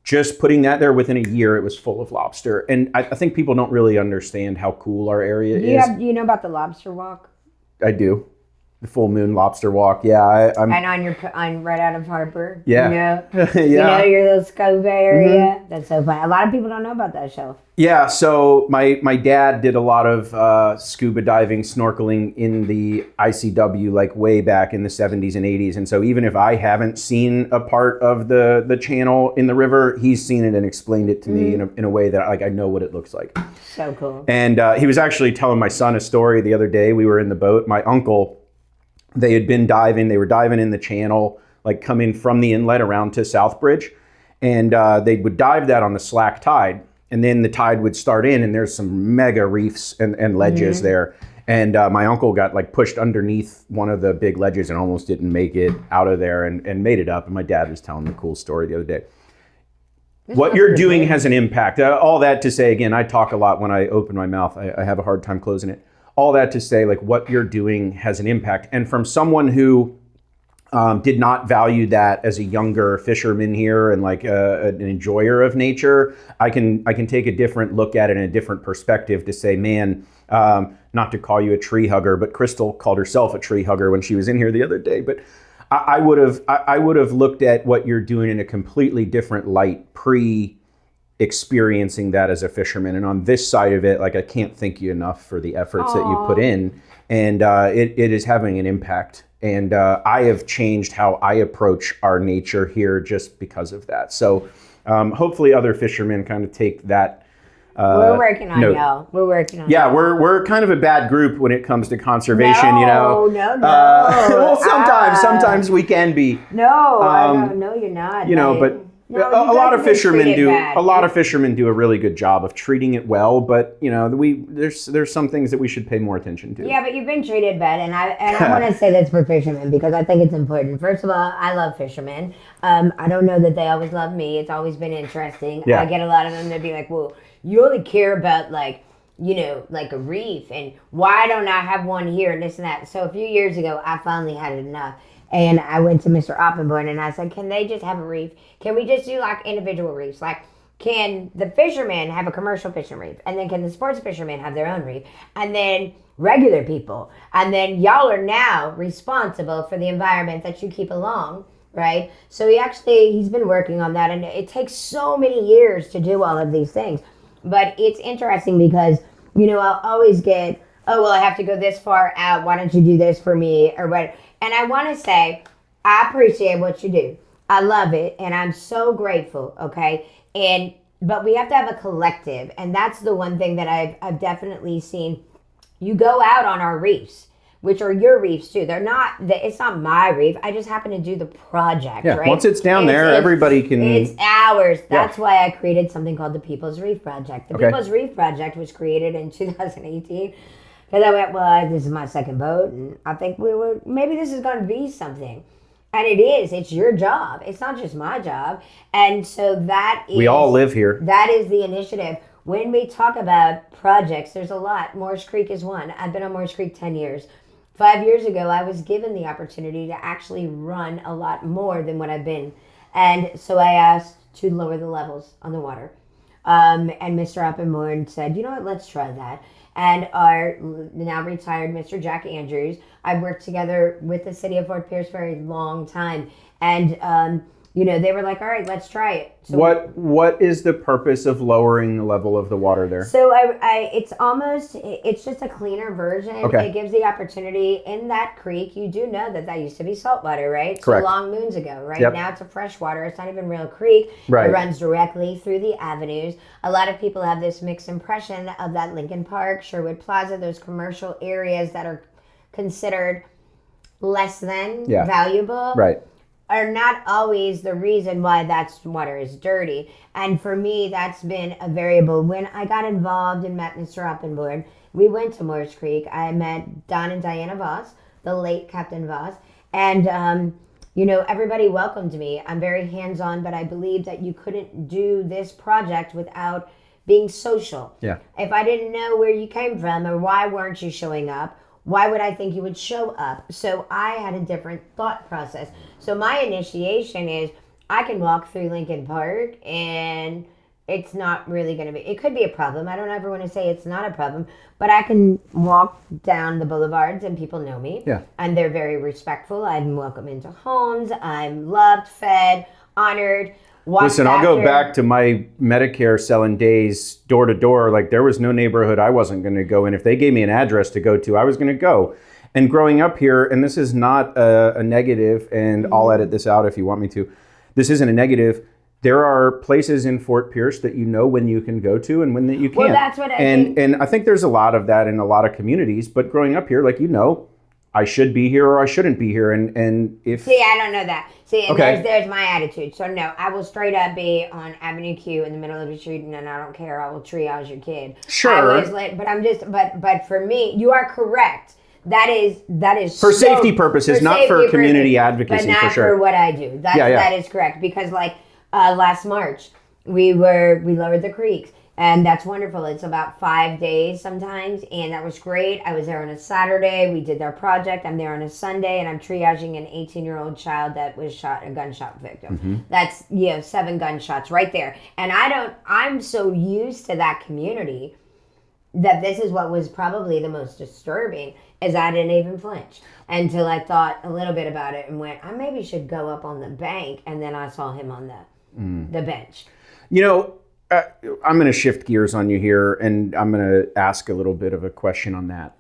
Just putting that there within a year, it was full of lobster. And I think people don't really understand how cool our area is. Do you know about the lobster walk? I do. The full moon lobster walk. Yeah. And on right out of Harbor. Yeah. You know your little scuba area. That's so fun. A lot of people don't know about that shelf. Yeah. So my dad did a lot of scuba diving, snorkeling in the ICW, like way back in the 70s and 80s. And so even if I haven't seen a part of the channel in the river, he's seen it and explained it to me in a way that I know what it looks like. So cool. And he was actually telling my son a story the other day. We were in the boat. My uncle, they had been diving. They were diving in the channel, like coming from the inlet around to Southbridge. And they would dive that on the slack tide. And then the tide would start in, and there's some mega reefs and ledges there. And my uncle got like pushed underneath one of the big ledges and almost didn't make it out of there and made it up. And my dad was telling the cool story the other day. What you're doing has an impact. All that to say, again, I talk a lot when I open my mouth. I have a hard time closing it. All that to say, like, what you're doing has an impact. And from someone who did not value that as a younger fisherman here and like an enjoyer of nature, I can take a different look at it and a different perspective to say, man, not to call you a tree hugger, but Crystal called herself a tree hugger when she was in here the other day. But I would have looked at what you're doing in a completely different light experiencing that as a fisherman. And on this side of it, like, I can't thank you enough for the efforts that you put in, and it is having an impact. And I have changed how I approach our nature here just because of that. So hopefully other fishermen kind of take that. We're working on y'all. We're working on. Yeah, we're kind of a bad group when it comes to conservation. No. Well, sometimes we can be. No, you're not. But a lot of fishermen do. A lot of fishermen do a really good job of treating it well. But there's some things that we should pay more attention to. Yeah, but you've been treated bad, and I want to say this for fishermen because I think it's important. First of all, I love fishermen. I don't know that they always love me. It's always been interesting. Yeah. I get a lot of them that be like, well, you only care about like a reef, and why don't I have one here and this and that. So a few years ago, I finally had it enough. And I went to Mr. Oppenborn and I said, can they just have a reef? Can we just do like individual reefs? Like, can the fishermen have a commercial fishing reef? And then can the sports fishermen have their own reef? And then regular people. And then y'all are now responsible for the environment that you keep along, right? So he's been working on that. And it takes so many years to do all of these things. But it's interesting because, I'll always get, oh, well, I have to go this far out. Why don't you do this for me? Or what? And I want to say, I appreciate what you do. I love it. And I'm so grateful. Okay. But we have to have a collective. And that's the one thing that I've definitely seen. You go out on our reefs, which are your reefs too. It's not my reef. I just happen to do the project, right? Once it's down there, everybody can. It's ours. That's why I created something called the People's Reef Project. The People's Reef Project was created in 2018. Because I went, well, this is my second boat, and I think maybe this is going to be something. And it is. It's your job. It's not just my job. And so we all live here. That is the initiative. When we talk about projects, there's a lot. Morris Creek is one. I've been on Morris Creek 10 years. 5 years ago, I was given the opportunity to actually run a lot more than what I've been. And so I asked to lower the levels on the water. And Mr. Oppenborn said, you know what, let's try that. And our now retired Mr. Jack Andrews, I've worked together with the city of Fort Pierce for a long time. And, they were like, all right, let's try it. So what is the purpose of lowering the level of the water there? So it's just a cleaner version. Okay. It gives the opportunity in that creek. You do know that used to be saltwater, right? Correct. So long moons ago, right? Yep. Now it's a freshwater. It's not even real creek. Right. It runs directly through the avenues. A lot of people have this mixed impression of that Lincoln Park, Sherwood Plaza, those commercial areas that are considered less than valuable. Right. Are not always the reason why that water is dirty. And for me, that's been a variable. When I got involved and met Mr. Oppenborn, we went to Morris Creek. I met Don and Diana Voss, the late Captain Voss. And, everybody welcomed me. I'm very hands-on, but I believe that you couldn't do this project without being social. Yeah. If I didn't know where you came from or why weren't you showing up, why would I think you would show up? So I had a different thought process. So my initiation is I can walk through Lincoln Park and it's not really going to be, it could be a problem. I don't ever want to say it's not a problem, but I can walk down the boulevards and people know me. Yeah. And they're very respectful. I'm welcome into homes. I'm loved, fed, honored. Listen, I'll go back to my Medicare selling days door to door. Like, there was no neighborhood I wasn't going to go in. If they gave me an address to go to, I was going to go. And growing up here, and this is not a negative, and I'll edit this out if you want me to. This isn't a negative. There are places in Fort Pierce that when you can go to and when that you can't. Well, that's what I think. And I think there's a lot of that in a lot of communities. But growing up here, I should be here or I shouldn't be here. And if... See, I don't know that. See, and okay. there's my attitude. So no, I will straight up be on Avenue Q in the middle of the street, and then I don't care. I will triage your kid. Sure. But for me, you are correct. That is for safety purposes, not for community advocacy, but not for sure. For what I do. That is correct, because last March we lowered the creeks. And that's wonderful. It's about 5 days sometimes, and that was great. I was there on a Saturday. We did their project. I'm there on a Sunday, and I'm triaging an 18-year-old child that was a gunshot victim. Mm-hmm. That's 7 gunshots right there. And I'm so used to that community that this is what was probably the most disturbing, is I didn't even flinch until I thought a little bit about it and went, I maybe should go up on the bank, and then I saw him on the bench. You know, I'm going to shift gears on you here, and I'm going to ask a little bit of a question on that.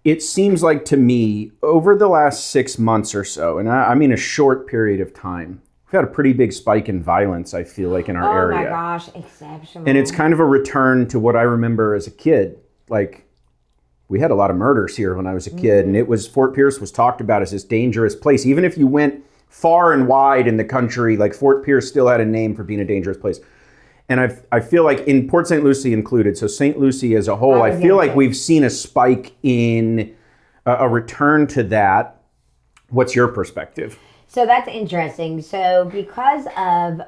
It seems like to me, over the last 6 months or so, and I mean a short period of time, we've had a pretty big spike in violence, I feel like, in our area. Oh my gosh, exceptional. And it's kind of a return to what I remember as a kid. Like, we had a lot of murders here when I was a kid, and it was, Fort Pierce was talked about as this dangerous place. Even if you went far and wide in the country, like Fort Pierce still had a name for being a dangerous place. And I feel like in Port St. Lucie included, so St. Lucie as a whole, I feel like we've seen a spike in a return to that. What's your perspective? So that's interesting. So because of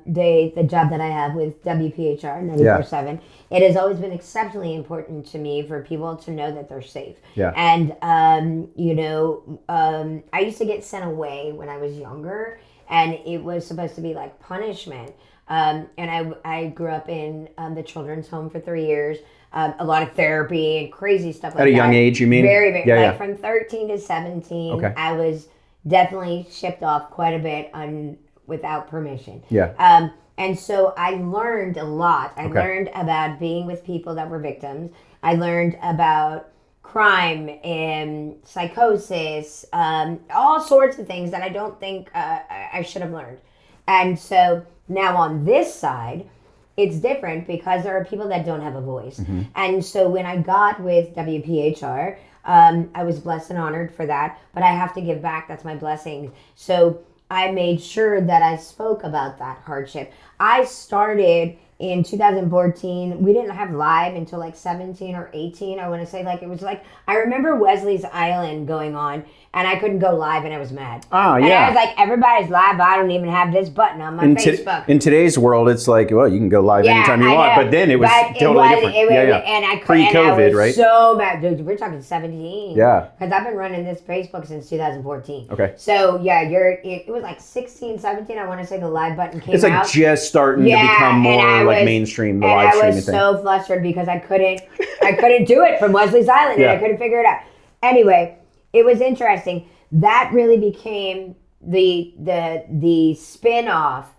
the job that I have with WPHR 94.7, it has always been exceptionally important to me for people to know that they're safe. Yeah. And, I used to get sent away when I was younger, and it was supposed to be like punishment. And I grew up in the children's home for 3 years. A lot of therapy and crazy stuff like that. At a young age, you mean? Very, very. From 13 to 17, I was definitely shipped off quite a bit without permission. Yeah. And so I learned a lot. I learned about being with people that were victims. I learned about crime and psychosis, all sorts of things that I don't think I should have learned. And so now on this side, it's different because there are people that don't have a voice. And so when I got with WPHR, I was blessed and honored for that, but I have to give back. That's my blessing. So I made sure that I spoke about that hardship. I started in 2014. We didn't have live until like 17 or 18. I want to say, like, it was like, I remember Wesley's Island going on, and I couldn't go live, and I was mad. Oh, yeah. And I was like, everybody's live, but I don't even have this button on my Facebook. In today's world, it's like, well, you can go live anytime you want. But then it was totally different. And Pre-COVID, right? So bad. Dude, we're talking 17. Yeah. Because I've been running this Facebook since 2014. Okay. So, yeah, it was like 16, 17, I want to say the live button came out. It's like just starting to become more like mainstream, the live streaming thing. And I was so flustered because I couldn't do it from Wesley's Island, and I couldn't figure it out. Anyway, it was interesting. That really became the spin-off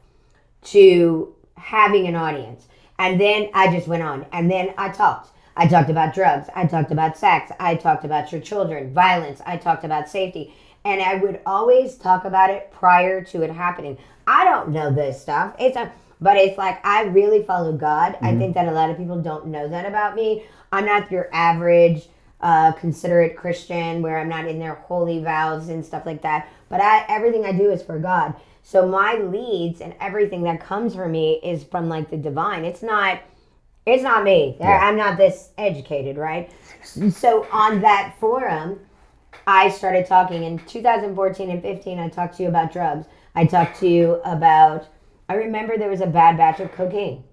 to having an audience. And then I just went on. And then I talked. I talked about drugs. I talked about sex. I talked about your children, violence. I talked about safety. And I would always talk about it prior to it happening. I don't know this stuff. But it's like, I really follow God. I think that a lot of people don't know that about me. I'm not your average considerate Christian where I'm not in their holy vows and stuff like that. But everything I do is for God. So my leads and everything that comes from me is from like the divine. It's not me. Yeah. I'm not this educated, right? So on that forum, I started talking in 2014 and 15. I talked to you about drugs. I talked to you about, I remember there was a bad batch of cocaine.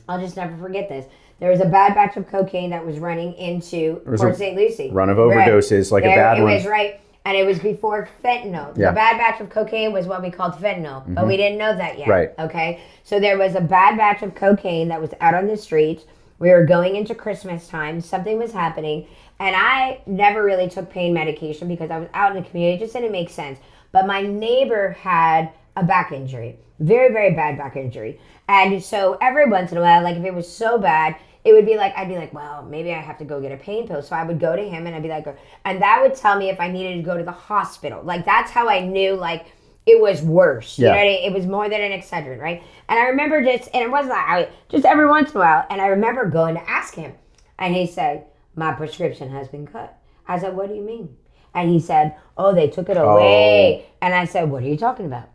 I'll just never forget this. There was a bad batch of cocaine that was running into Port St. Lucie. Run of overdoses, like a bad one. It was right. And it was before fentanyl. Yeah. The bad batch of cocaine was what we called fentanyl, but we didn't know that yet. Right. Okay. So there was a bad batch of cocaine that was out on the streets. We were going into Christmas time. Something was happening. And I never really took pain medication because I was out in the community. It just didn't make sense. But my neighbor had a back injury. Very, very bad back injury. And so every once in a while, like if it was so bad, it would be like, I'd be like, well, maybe I have to go get a pain pill. So I would go to him and I'd be like, and that would tell me if I needed to go to the hospital. Like that's how I knew like it was worse. You know what I mean? It was more than an Excedrin, right? And I remember and it wasn't like, just every once in a while. And I remember going to ask him. And he said, my prescription has been cut. I said, what do you mean? And he said, oh, they took it away. And I said, what are you talking about?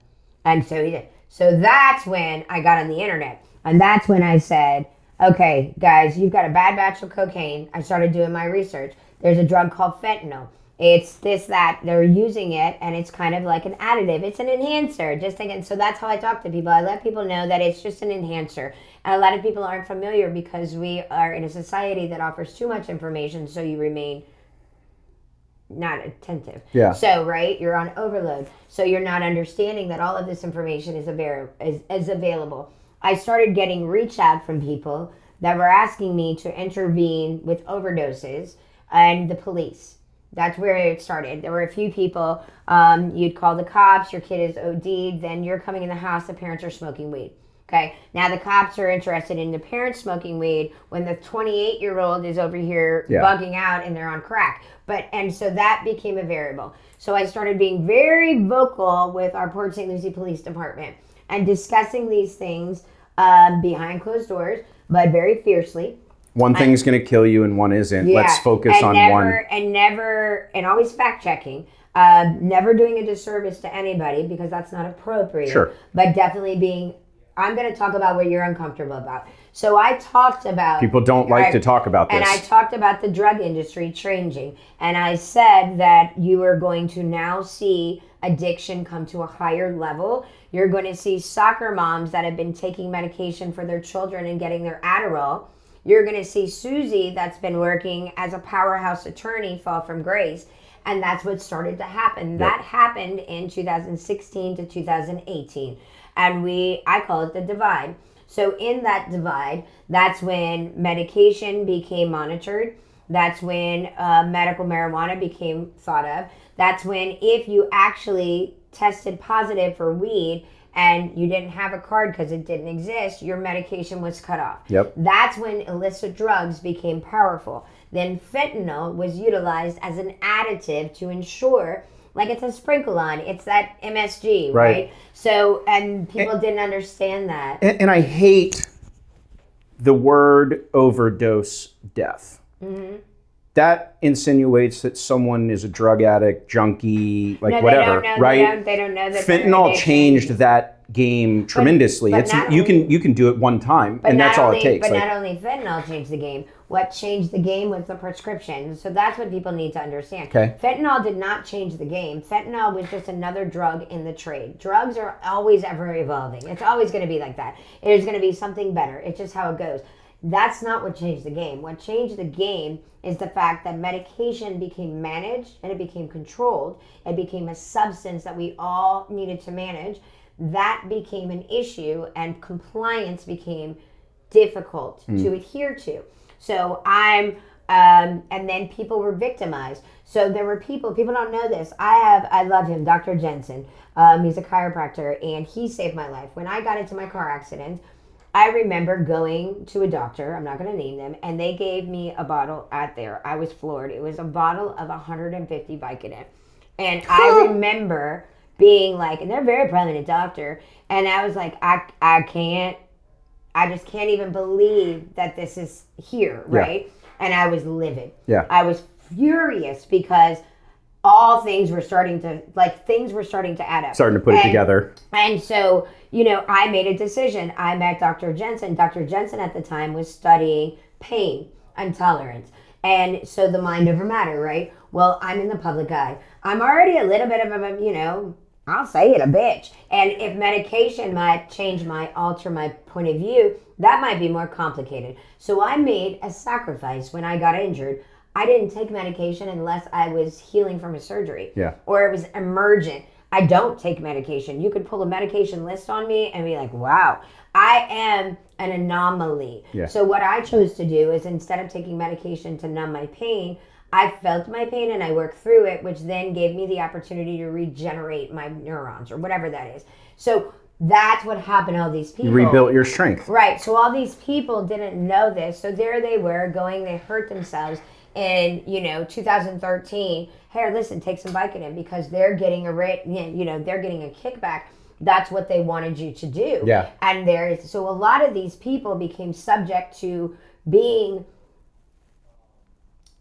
And so he did. So that's when I got on the internet. And that's when I said, okay, guys, you've got a bad batch of cocaine. I started doing my research. There's a drug called fentanyl. It's this, that. They're using it, and it's kind of like an additive. It's an enhancer. Just thinking. So that's how I talk to people. I let people know that it's just an enhancer. And a lot of people aren't familiar because we are in a society that offers too much information, so you remain not attentive. Yeah. So, right, you're on overload. So you're not understanding that all of this information is available. I started getting reach out from people that were asking me to intervene with overdoses and the police. That's where it started. There were a few people. You'd call the cops, your kid is OD'd, then you're coming in the house, the parents are smoking weed. Okay, now the cops are interested in the parents smoking weed when the 28-year-old is over here bugging out and they're on crack. And so that became a variable. So I started being very vocal with our Port St. Lucie Police Department and discussing these things behind closed doors, but very fiercely. One thing's going to kill you and one isn't. Let's focus on one. And always fact checking. Never doing a disservice to anybody because that's not appropriate. Sure. But definitely I'm going to talk about what you're uncomfortable about. So I talked about... People don't like to talk about this. And I talked about the drug industry changing. And I said that you are going to now see addiction come to a higher level. You're going to see soccer moms that have been taking medication for their children and getting their Adderall. You're going to see Susie that's been working as a powerhouse attorney fall from grace. And that's what started to happen. Yep. That happened in 2016 to 2018. And I call it the divide. So in that divide, that's when medication became monitored. That's when medical marijuana became thought of. That's when if you actually tested positive for weed and you didn't have a card because it didn't exist, your medication was cut off. Yep. That's when illicit drugs became powerful. Then fentanyl was utilized as an additive to ensure, like it's a sprinkle on, it's that MSG, right? So, and people didn't understand that. And I hate the word overdose death. Mm-hmm. That insinuates that someone is a drug addict, junkie, like whatever, right? They don't know that fentanyl changed that game tremendously. You can do it one time, and that's all it takes. But not only fentanyl changed the game. What changed the game was the prescription. So that's what people need to understand. Okay. Fentanyl did not change the game. Fentanyl was just another drug in the trade. Drugs are always ever evolving. It's always going to be like that. There's going to be something better. It's just how it goes. That's not what changed the game. What changed the game is the fact that medication became managed and it became controlled. It became a substance that we all needed to manage. That became an issue and compliance became difficult to adhere to. So and then people were victimized. So there were people don't know this. I love him, Dr. Jensen. He's a chiropractor and he saved my life. When I got into my car accident, I remember going to a doctor, I'm not going to name them, and they gave me a bottle out there. I was floored. It was a bottle of 150 Vicodin. And I remember being like, and they're a very prominent doctor, and I was like, I just can't even believe that this is here, right? Yeah. And I was livid. Yeah. I was furious because all things were starting to add up. Starting to put it together. And so, I made a decision. I met Dr. Jensen. Dr. Jensen at the time was studying pain and tolerance. And so the mind over matter, right? Well, I'm in the public eye. I'm already a little bit of a, I'll say it, a bitch. And if medication might alter my point of view, that might be more complicated. So I made a sacrifice when I got injured. I didn't take medication unless I was healing from a surgery. Yeah. Or it was emergent. I don't take medication. You could pull a medication list on me and be like, wow, I am an anomaly. Yeah. So what I chose to do is instead of taking medication to numb my pain, I felt my pain and I worked through it, which then gave me the opportunity to regenerate my neurons or whatever that is. So that's what happened to all these people. You rebuilt your strength. Right. So all these people didn't know this. So there they were they hurt themselves in, 2013. Hey, listen, take some Vicodin because they're getting they're getting a kickback. That's what they wanted you to do. Yeah. And so a lot of these people became subject to being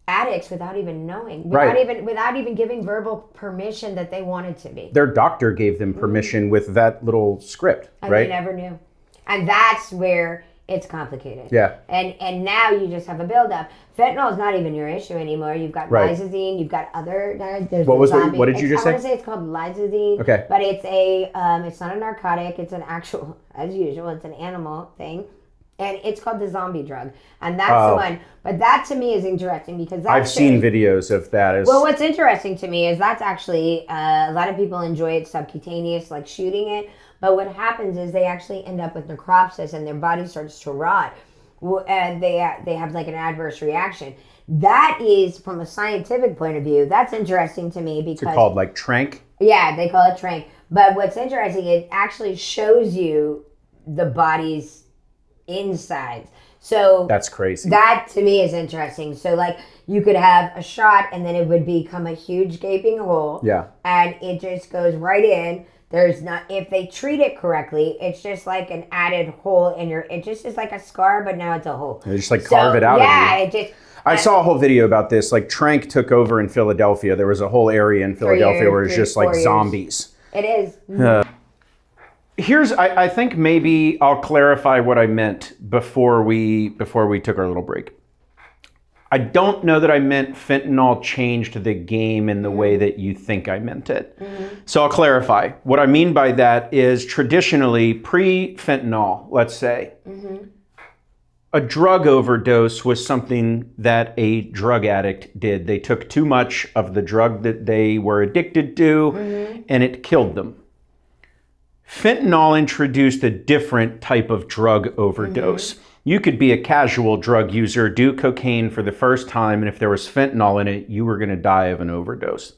addicts without even knowing, without even giving verbal permission that they wanted to be. Their doctor gave them permission with that little script, and right? They never knew. And that's where it's complicated. Yeah. And now you just have a buildup. Fentanyl is not even your issue anymore. You've got lysazine, you've got other. What did you just say? I want to say it's called lysazine. Okay. But it's it's not a narcotic. It's an actual, as usual, it's an animal thing. And it's called the zombie drug. And that's the one. But that to me is interesting because I've seen videos of that. Well, what's interesting to me is that's actually, a lot of people enjoy it subcutaneous, like shooting it. But what happens is they actually end up with necropsis and their body starts to rot. and they have like an adverse reaction. That is, from a scientific point of view, that's interesting to me because It's called like trank. Yeah, they call it trank. But what's interesting, it actually shows you the body's insides. So That's crazy. that to me is interesting. So like you could have a shot and then it would become a huge gaping hole. Yeah. And it just goes right in. There's not, if they treat it correctly, it's just like an added hole in your, it just is like a scar, but now it's a hole. They just like carve it out of you. Yeah, it just. I saw a whole video about this. Like trank took over in Philadelphia. There was a whole area in Philadelphia where it's just like zombies. It is. I think maybe I'll clarify what I meant before we took our little break. I don't know that I meant fentanyl changed the game in the way that you think I meant it. So I'll clarify. What I mean by that is traditionally, pre-fentanyl, let's say, a drug overdose was something that a drug addict did. They took too much of the drug that they were addicted to, and it killed them. Fentanyl introduced a different type of drug overdose. You could be a casual drug user, do cocaine for the first time, and if there was fentanyl in it, you were going to die of an overdose.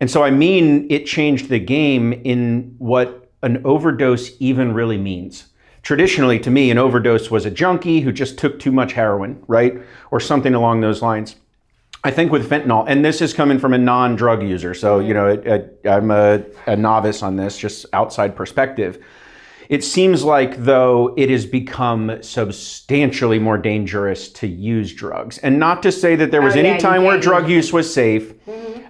And so I mean, it changed the game in what an overdose even really means. Traditionally, to me, an overdose was a junkie who just took too much heroin, right? Or something along those lines. I think with fentanyl, and this is coming from a non-drug user, so you know, I'm a novice on this, just outside perspective. It seems like, though, it has become substantially more dangerous to use drugs. And not to say that there was any time where drug use was safe,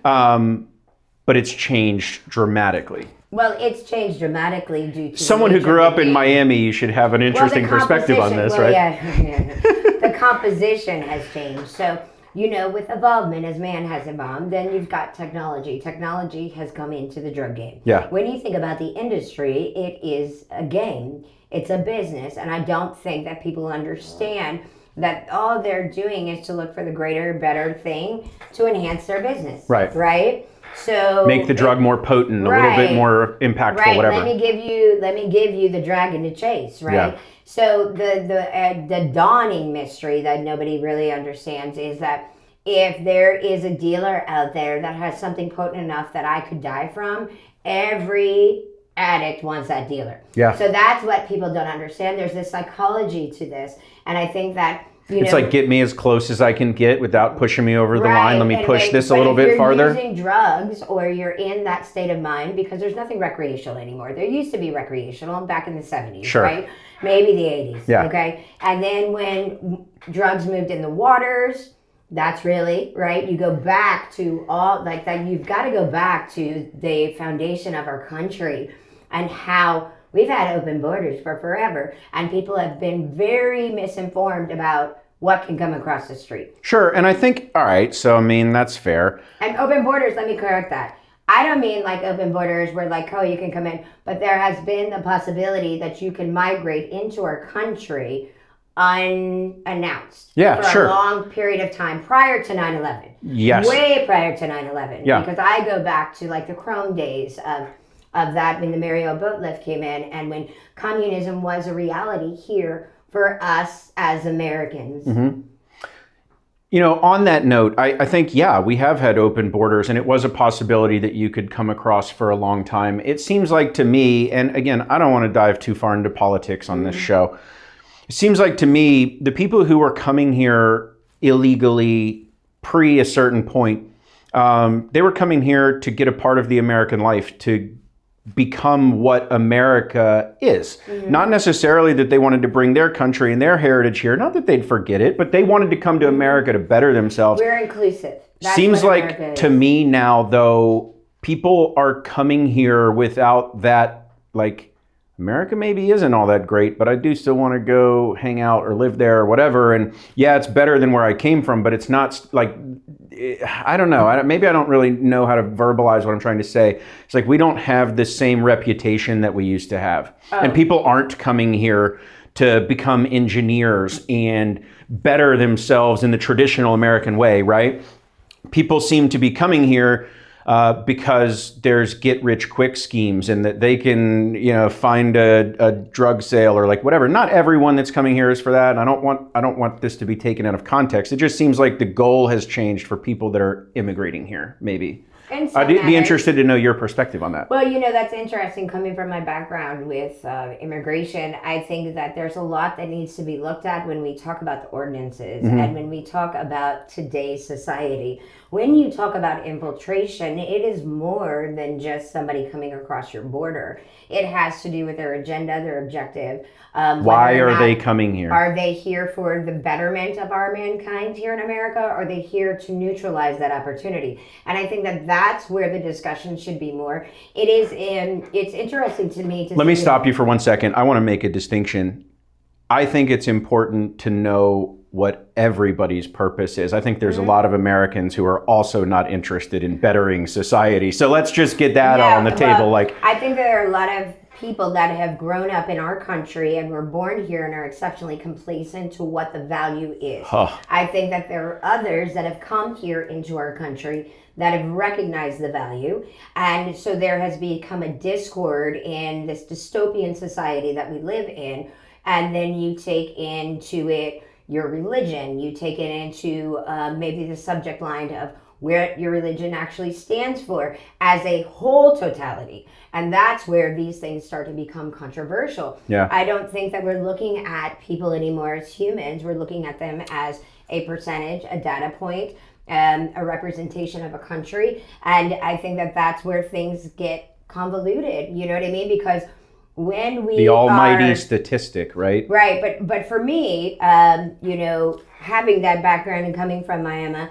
but it's changed dramatically. Well, it's changed dramatically due to someone who grew up in Miami. You should have an interesting perspective on this, right? Yeah. The composition has changed. So, you know, with evolvement, as man has evolved, then you've got technology. Technology has come into the drug game. Yeah. When you think about the industry, it is a game. It's a business. And I don't think that people understand that all they're doing is to look for the greater, better thing to enhance their business. Right. Right? So make the drug more potent, a little bit more impactful, whatever. Let me give you the dragon to chase, right? Yeah. So the dawning mystery that nobody really understands is that if there is a dealer out there that has something potent enough that I could die from, every addict wants that dealer. Yeah. So that's what people don't understand. There's this psychology to this, and I think that. It's like get me as close as I can get without pushing me over the line. Let me push this a little bit farther. If you're using drugs or you're in that state of mind, because there's nothing recreational anymore. There used to be recreational back in the 70s, right? Maybe the 80s, okay? And then when drugs moved in the waters, that's really, right? You go back to all, like that. You've got to go back to the foundation of our country and how we've had open borders for forever, and people have been very misinformed about what can come across the street. Sure, and I think, all right, so I mean, that's fair. And open borders, let me correct that. I don't mean like open borders where like, oh, you can come in, but there has been the possibility that you can migrate into our country unannounced for a long period of time prior to 9/11. Yes. Way prior to 9/11. Yeah. Because I go back to like the Chrome days of that when the Mariel boat lift came in and when communism was a reality here for us as Americans. Mm-hmm. You know, on that note, I think, we have had open borders, and it was a possibility that you could come across for a long time. It seems like to me, and again, I don't want to dive too far into politics on this show. It seems like to me, the people who were coming here illegally pre a certain point, they were coming here to get a part of the American life, to become what America is. Not necessarily that they wanted to bring their country and their heritage here, not that they'd forget it, but they wanted to come to America to better themselves. We're inclusive. That's Seems like to me now, though, people are coming here without that, like, America maybe isn't all that great, but I do still want to go hang out or live there or whatever. And yeah, it's better than where I came from, but it's not like, I don't know. Maybe I don't really know how to verbalize what I'm trying to say. It's like we don't have the same reputation that we used to have. And people aren't coming here to become engineers and better themselves in the traditional American way, right? People seem to be coming here because there's get-rich-quick schemes and that they can, find a drug sale or like whatever. Not everyone that's coming here is for that. And I don't want this to be taken out of context. It just seems like the goal has changed for people that are immigrating here, maybe. I'd be interested to know your perspective on that. Well, that's interesting coming from my background with immigration. I think that there's a lot that needs to be looked at when we talk about the ordinances and when we talk about today's society. When you talk about infiltration, it is more than just somebody coming across your border. It has to do with their agenda, their objective. Why are they coming here? Are they here for the betterment of our mankind here in America? Or are they here to neutralize that opportunity? And I think that that's where the discussion should be more. It's interesting to me to Let me stop you for 1 second. I want to make a distinction. I think it's important to know what everybody's purpose is. I think there's a lot of Americans who are also not interested in bettering society. So let's just get that on the table. I think there are a lot of people that have grown up in our country and were born here and are exceptionally complacent to what the value is. I think that there are others that have come here into our country that have recognized the value. And so there has become a discord in this dystopian society that we live in. And then you take into it your religion, you take it into maybe the subject line of where your religion actually stands for as a whole totality. And that's where these things start to become controversial. Yeah. I don't think that we're looking at people anymore as humans. We're looking at them as a percentage, a data point, a representation of a country. And I think that that's where things get convoluted. You know what I mean? Because when we the almighty statistic, right? Right, but for me, having that background and coming from Miami,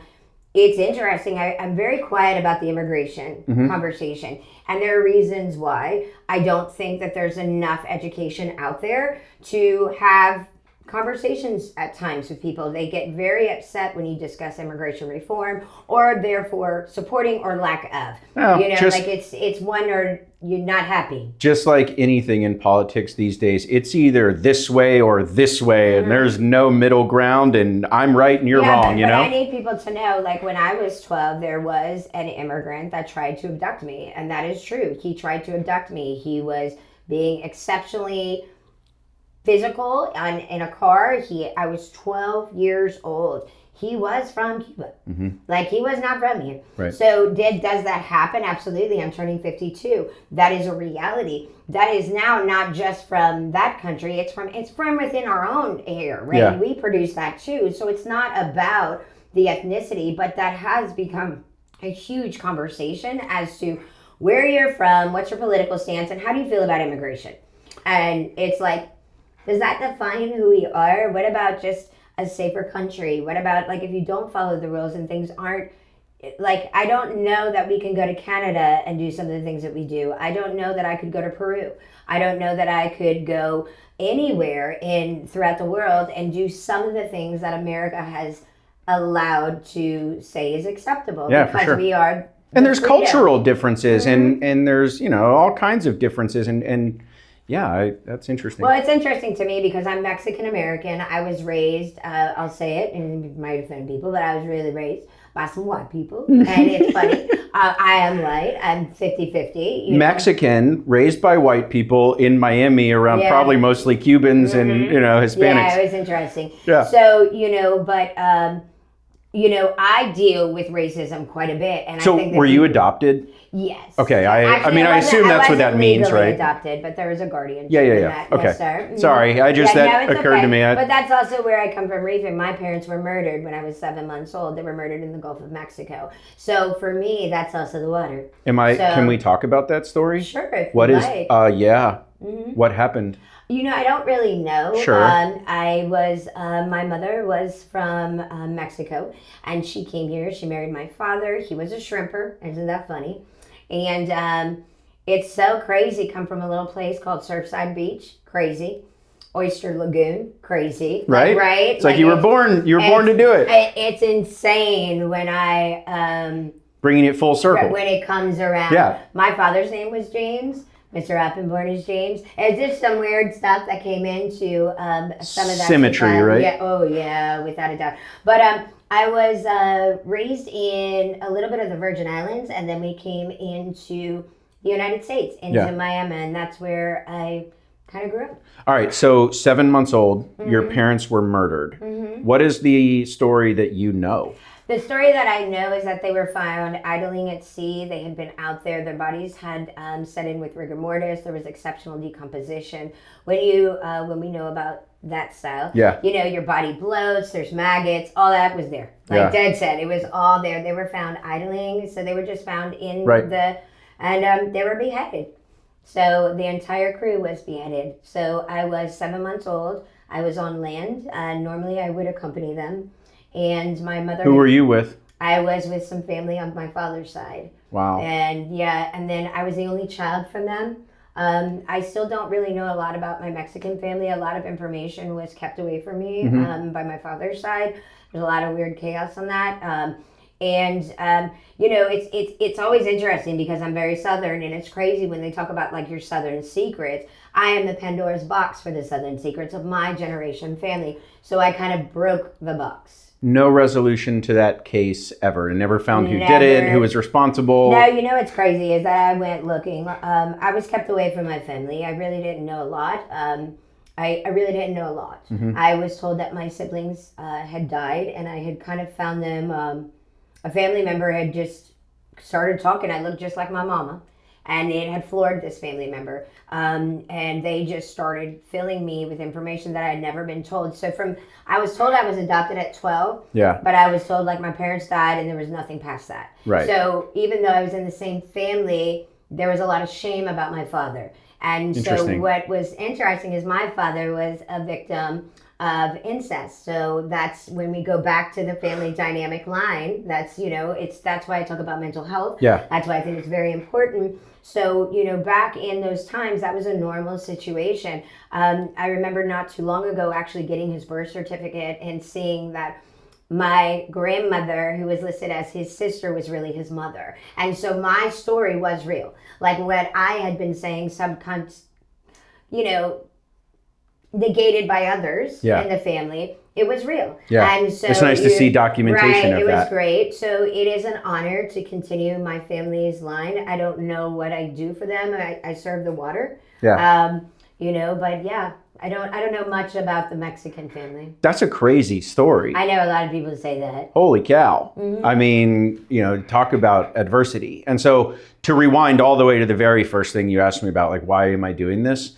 it's interesting. I'm very quiet about the immigration conversation, and there are reasons why. I don't think that there's enough education out there to have conversations at times with people. They get very upset when you discuss immigration reform or therefore supporting or lack of. It's one or you're not happy. Just like anything in politics these days, it's either this way or this way, and there's no middle ground, and I'm right and you're wrong, but I need people to know, like when I was 12, there was an immigrant that tried to abduct me, and that is true. He tried to abduct me. He was being exceptionally physical in a car. I was 12 years old. He was from Cuba. Like, he was not from here. Right. So does that happen? Absolutely. I'm turning 52. That is a reality. That is now not just from that country. It's from within our own air, right? Yeah. We produce that too. So it's not about the ethnicity, but that has become a huge conversation as to where you're from, what's your political stance, and how do you feel about immigration? And it's like, does that define who we are? What about just a safer country? What about, like, if you don't follow the rules and things aren't, like, I don't know that we can go to Canada and do some of the things that we do. I don't know that I could go to Peru. I don't know that I could go anywhere throughout the world and do some of the things that America has allowed to say is acceptable. Yeah, because for sure. we are. And there's cultural differences and there's, all kinds of differences and yeah, that's interesting. Well, it's interesting to me because I'm Mexican American. I was raised, I'll say it, and it might offend people, but I was really raised by some white people. And it's funny. I am white. I'm 50-50. Mexican, raised by white people in Miami around probably mostly Cubans and, Hispanics. Yeah, it was interesting. Yeah. So, I deal with racism quite a bit. And so I think were you adopted? Yes. Okay, I assume that's what that means, right? Adopted, but there was a guardianship. Yeah. Okay. Yes, sir. Sorry, that occurred to me. But that's also where I come from, reefing. My parents were murdered when I was 7 months old. They were murdered in the Gulf of Mexico. So for me, that's also the water. Can we talk about that story? Sure. If what you is? like. What happened? I don't really know. Sure. My mother was from Mexico, and she came here. She married my father. He was a shrimper. Isn't that funny? And it's so crazy. Come from a little place called Surfside Beach. Crazy. Oyster Lagoon. Crazy. Right. Right. It's like you were born to do it. It's insane when I bringing it full circle. when it comes around. Yeah. My father's name was James. Mr. Up and Born as James. It's just some weird stuff that came into some of that. Symmetry, right? Yeah. Oh, yeah, without a doubt. But I was raised in a little bit of the Virgin Islands, and then we came into the United States, into Miami, and that's where I kind of grew up. All right, so 7 months old, your parents were murdered. What is the story that you know? The story that I know is that they were found idling at sea. They had been out there. Their bodies had set in with rigor mortis. There was exceptional decomposition. When we know about that style, your body bloats, there's maggots, all that was there. Like Dad said, it was all there. They were found idling, so they were just found in and they were beheaded. So the entire crew was beheaded. So I was 7 months old. I was on land. Normally I would accompany them. And my mother... Who were you with? I was with some family on my father's side. Wow. And then I was the only child from them. I still don't really know a lot about my Mexican family. A lot of information was kept away from me by my father's side. There's a lot of weird chaos on that. It's always interesting because I'm very Southern, and it's crazy when they talk about like your Southern secrets. I am the Pandora's box for the Southern secrets of my generation family. So I kind of broke the box. No resolution to that case ever, and never found who did it, who was responsible. No, what's crazy is that I went looking. I was kept away from my family. I really didn't know a lot. I really didn't know a lot. I was told that my siblings had died, and I had kind of found them. A family member had just started talking. I looked just like my mama, and it had floored this family member. And they just started filling me with information that I had never been told. So I was told I was adopted at 12, but I was told like my parents died and there was nothing past that. Right. So even though I was in the same family, there was a lot of shame about my father. And so what was interesting is my father was a victim of incest. So that's when we go back to the family dynamic line. That's, that's why I talk about mental health. Yeah. That's why I think it's very important. So, back in those times, that was a normal situation. I remember not too long ago actually getting his birth certificate and seeing that my grandmother, who was listed as his sister, was really his mother. And so my story was real. Like what I had been saying, negated by others in the family, it was real. Yeah. And so it's nice to see documentation of that. It was great. So it is an honor to continue my family's line. I don't know what I do for them. I serve the water. Yeah. But yeah, I don't know much about the Mexican family. That's a crazy story. I know a lot of people say that. Holy cow. I mean, talk about adversity. And so to rewind all the way to the very first thing you asked me about, like, why am I doing this?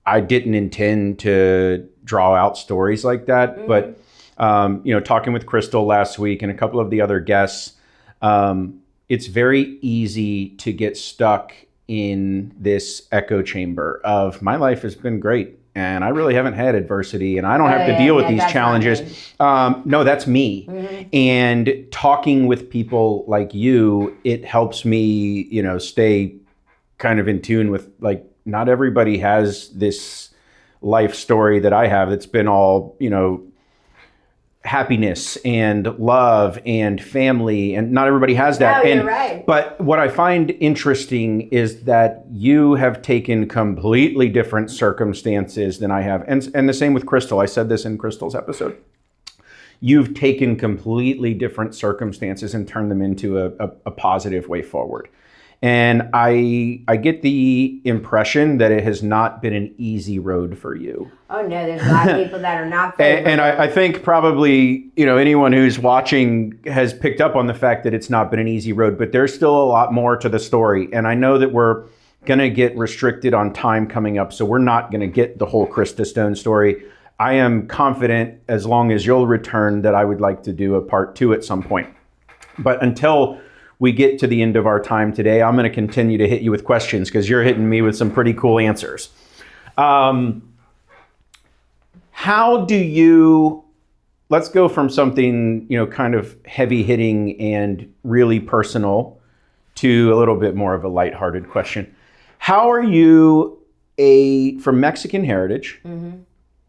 I didn't intend to draw out stories like that, but talking with Crystal last week and a couple of the other guests, it's very easy to get stuck in this echo chamber of my life has been great and I really haven't had adversity and I don't have to deal with these challenges. No, that's me. And talking with people like you, it helps me, stay kind of in tune with like, not everybody has this life story that I have that's been all, happiness and love and family, and not everybody has that. No, you're right. But what I find interesting is that you have taken completely different circumstances than I have. And the same with Crystal. I said this in Crystal's episode. You've taken completely different circumstances and turned them into a positive way forward. And I get the impression that it has not been an easy road for you. Oh no, there's a lot of people that are not. And I think probably, anyone who's watching has picked up on the fact that it's not been an easy road, but there's still a lot more to the story. And I know that we're going to get restricted on time coming up, so we're not going to get the whole Christa Stone story. I am confident, as long as you'll return, that I would like to do a part 2 at some point. But until we get to the end of our time today, I'm going to continue to hit you with questions because you're hitting me with some pretty cool answers. How do you, let's go from something, kind of heavy hitting and really personal to a little bit more of a lighthearted question. How are you from Mexican heritage,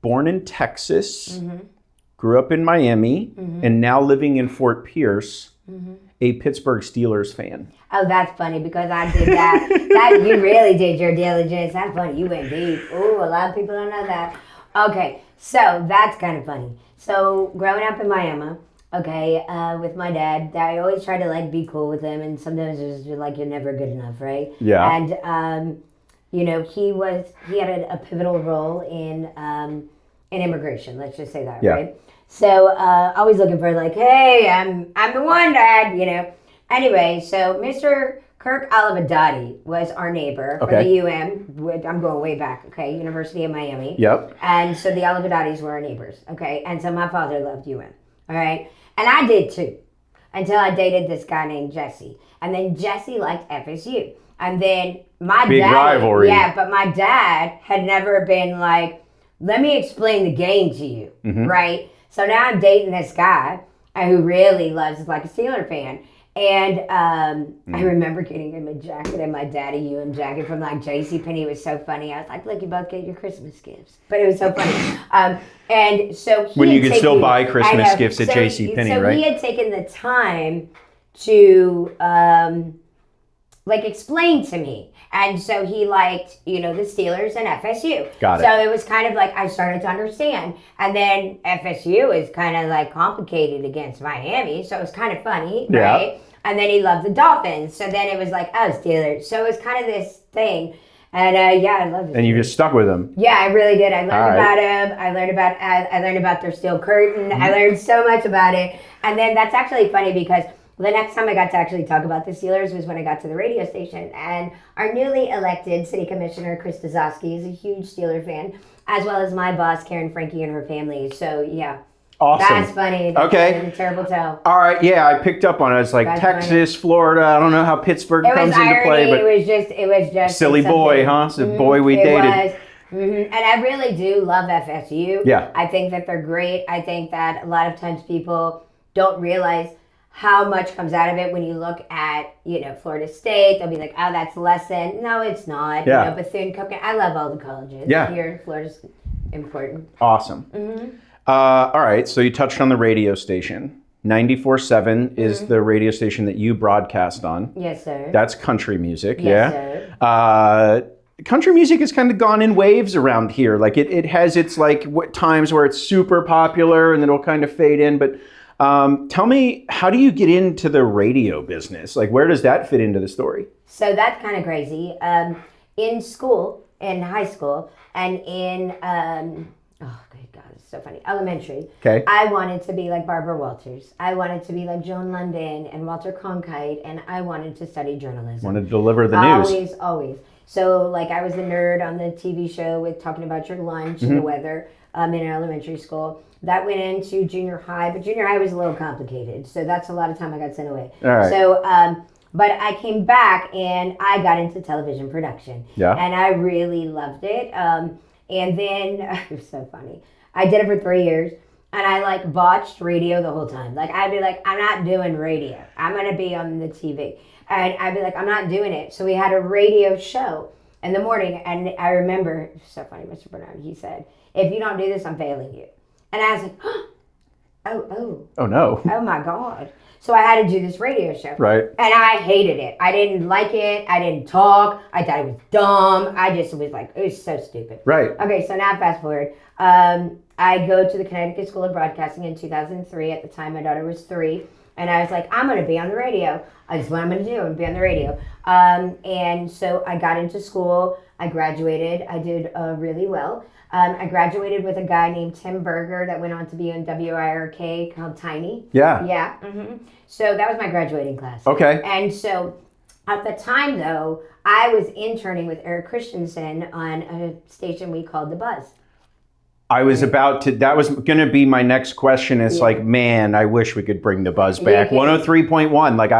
born in Texas, grew up in Miami, and now living in Fort Pierce? a Pittsburgh Steelers fan. Oh, that's funny because I did that. You really did your diligence. That's funny. You went deep. Ooh, a lot of people don't know that. Okay, so that's kind of funny. So growing up in Miami, okay, with my dad, I always tried to like be cool with him, and sometimes it was just like you're never good enough, right? Yeah. And you know, he had a pivotal role in immigration. Let's just say that, right? So always looking for like, hey, I'm the one, Dad. You know. Anyway, so Mr. Kirk Olivadotti was our neighbor for the UM. I'm going way back, okay? University of Miami. Yep. And so the Olivadottis were our neighbors, okay? And so my father loved UM, all right? And I did too, until I dated this guy named Jesse. And then Jesse liked FSU. And then my Big dad... rivalry. Yeah, but my dad had never been like, let me explain the game to you, right? So now I'm dating this guy who really loves, like a Steeler fan. And I remember getting him a jacket, and my daddy UM jacket from like JCPenney. It was so funny. I was like, look, you both get your Christmas gifts. But it was so funny. And so when you could still buy Christmas gifts at JCPenney, right? So he had taken the time to like explain to me. And so he liked, you know, the Steelers and FSU. Got it. So it was kind of like I started to understand. And then FSU is kind of like complicated against Miami. So it was kind of funny, right? And then he loved the Dolphins. So then it was like, oh, Steelers. So it was kind of this thing. And I loved it. And you just stuck with him. Yeah, I really did. I learned about him. I learned about their steel curtain. I learned so much about it. And then that's actually funny because the next time I got to actually talk about the Steelers was when I got to the radio station. And our newly elected city commissioner, Christa Stone, is a huge Steeler fan, as well as my boss, Karen Frankie, and her family. So, yeah. Awesome. That's funny. That's a terrible tell. All right, yeah, I picked up on it. It's like that's Texas, funny. Florida. I don't know how Pittsburgh comes into play, but it was just silly boy, huh? It's a boy we dated. It was. And I really do love FSU. Yeah. I think that they're great. I think that a lot of times people don't realize how much comes out of it when you look at, you know, Florida State. They'll be like, oh, that's less than. No, it's not. Yeah. You know, Bethune-Cookman. I love all the colleges. Yeah. Here, Florida's important. Awesome. All right, so you touched on the radio station. 94.7 is the radio station that you broadcast on. Yes, sir. That's country music, yes, sir. Country music has kind of gone in waves around here. Like it has its like times where it's super popular and then it'll kind of fade in. But tell me, how do you get into the radio business? Like, where does that fit into the story? So that's kind of crazy. In school, in high school, and in oh, good God, it's so funny. Elementary. Okay. I wanted to be like Barbara Walters. I wanted to be like Joan London and Walter Cronkite, and I wanted to study journalism. Wanted to deliver the news. Always. So, like, I was the nerd on the TV show with talking about your lunch and the weather in elementary school. That went into junior high, but junior high was a little complicated. So that's a lot of time I got sent away. All right. So, but I came back and I got into television production. Yeah. And I really loved it. And then, it was so funny. I did it for 3 years, and I, like, botched radio the whole time. Like, I'd be like, I'm not doing radio. I'm going to be on the TV. And I'd be like, I'm not doing it. So we had a radio show in the morning, and I remember, it was so funny, Mr. Bernard, he said, if you don't do this, I'm failing you. And I was like, oh no. Oh, my God. So I had to do this radio show. Right. And I hated it. I didn't like it. I didn't talk. I thought it was dumb. I just was like, it was so stupid. Right. Okay, so now fast forward. I go to the Connecticut School of Broadcasting in 2003. At the time, my daughter was 3. And I was like, I'm going to be on the radio. That's what I'm going to do. I'm going to be on the radio. And so I got into school. I graduated. I did really well. I graduated with a guy named Tim Berger that went on to be on WIRK called Tiny. Yeah. Yeah. So that was my graduating class. Okay. And so at the time, though, I was interning with Eric Christensen on a station we called The Buzz. I was about to, that was going to be my next question. It's like, man, I wish we could bring The Buzz back. 103.1, like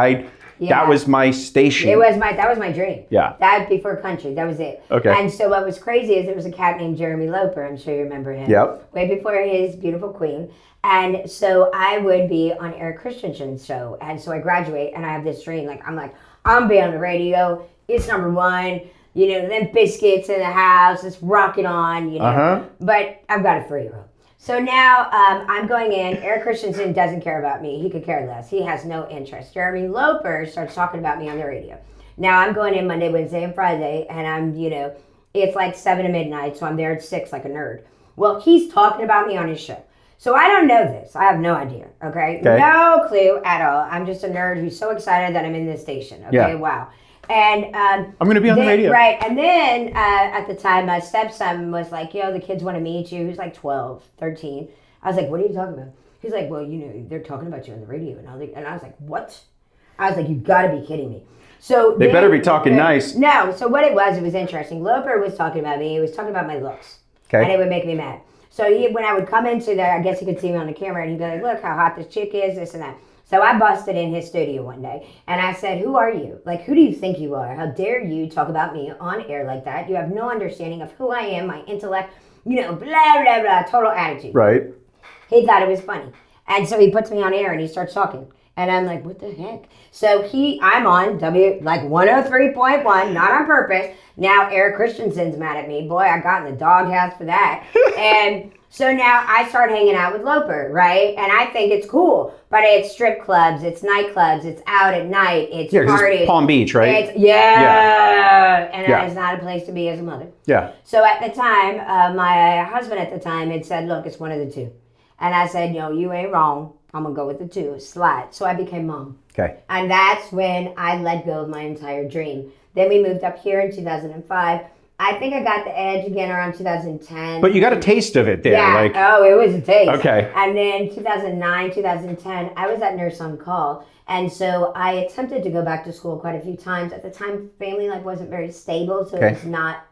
that was my station. That was my dream. Yeah. That before country, that was it. Okay. And so what was crazy is there was a cat named Jeremy Loper. I'm sure you remember him. Yep. Way before his beautiful queen. And so I would be on Eric Christensen's show. And so I graduate and I have this dream. Like, I'm be on the radio. It's number one. You know, then biscuits in the house. It's rocking on, you know. But I've got a 3-year-old. So now I'm going in. Eric Christensen doesn't care about me. He could care less. He has no interest. Jeremy Loper starts talking about me on the radio. Now I'm going in Monday, Wednesday, and Friday, and I'm, it's like 7 to midnight, so I'm there at 6 like a nerd. Well, he's talking about me on his show. So I don't know this. I have no idea, okay? No clue at all. I'm just a nerd who's so excited that I'm in this station, okay? Yeah. Wow. And I'm going to be on the radio. Right. And then at the time, my stepson was like, the kids want to meet you. He was like 12, 13. I was like, what are you talking about? He's like, well, they're talking about you on the radio. And I was like, what? I was like, you got to be kidding me. So they better be talking nice. No. So what it was interesting. Loper was talking about me. He was talking about my looks. Okay. And it would make me mad. So when I would come into there, I guess he could see me on the camera, and he'd be like, look how hot this chick is, this and that. So I busted in his studio one day, and I said, who are you? Like, who do you think you are? How dare you talk about me on air like that? You have no understanding of who I am, my intellect, blah, blah, blah, total attitude. Right. He thought it was funny. And so he puts me on air, and he starts talking. And I'm like, what the heck? So I'm on 103.1, not on purpose. Now Eric Christensen's mad at me. Boy, I got in the doghouse for that. And so now I start hanging out with Loper, right? And I think it's cool. But it's strip clubs, it's nightclubs, it's out at night, it's parties. It's Palm Beach, right? And that is not a place to be as a mother. Yeah. So at the time, my husband at the time had said, look, it's one of the two. And I said, no, you ain't wrong. I'm going to go with the 2, slide. So I became mom. Okay. And that's when I let go of my entire dream. Then we moved up here in 2005. I think I got the edge again around 2010. But you got a taste of it there. Yeah. It was a taste. Okay. And then 2009, 2010, I was at Nurse on Call. And so I attempted to go back to school quite a few times. At the time, family life wasn't very stable, so it was not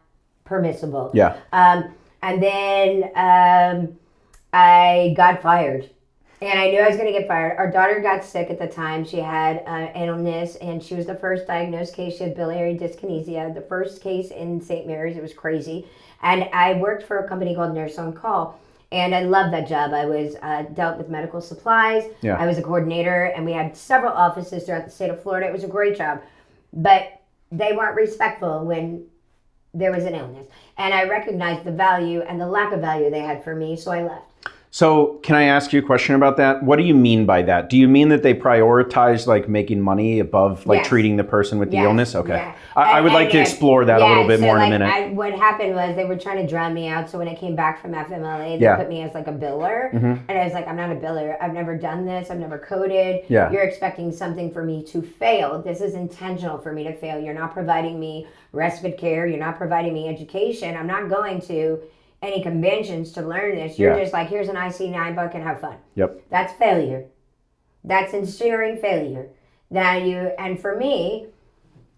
permissible. Yeah. And then I got fired. And I knew I was going to get fired. Our daughter got sick at the time. She had an illness, and she was the first diagnosed case. She had biliary dyskinesia, the first case in St. Mary's. It was crazy. And I worked for a company called Nurse on Call, and I loved that job. I was dealt with medical supplies. Yeah. I was a coordinator, and we had several offices throughout the state of Florida. It was a great job. But they weren't respectful when there was an illness. And I recognized the value and the lack of value they had for me, so I left. So can I ask you a question about that? What do you mean by that? Do you mean that they prioritize like making money above like treating the person with the illness? Okay. Yeah. I would like to explore that a little bit more in a minute. What happened was they were trying to drown me out. So when I came back from FMLA, they put me as like a biller. Mm-hmm. And I was like, I'm not a biller. I've never done this. I've never coded. Yeah. You're expecting something for me to fail. This is intentional for me to fail. You're not providing me respite care. You're not providing me education. I'm not going to any conventions to learn this. You're just like, here's an IC9 book and have fun. Yep. That's failure. That's ensuring failure. And for me,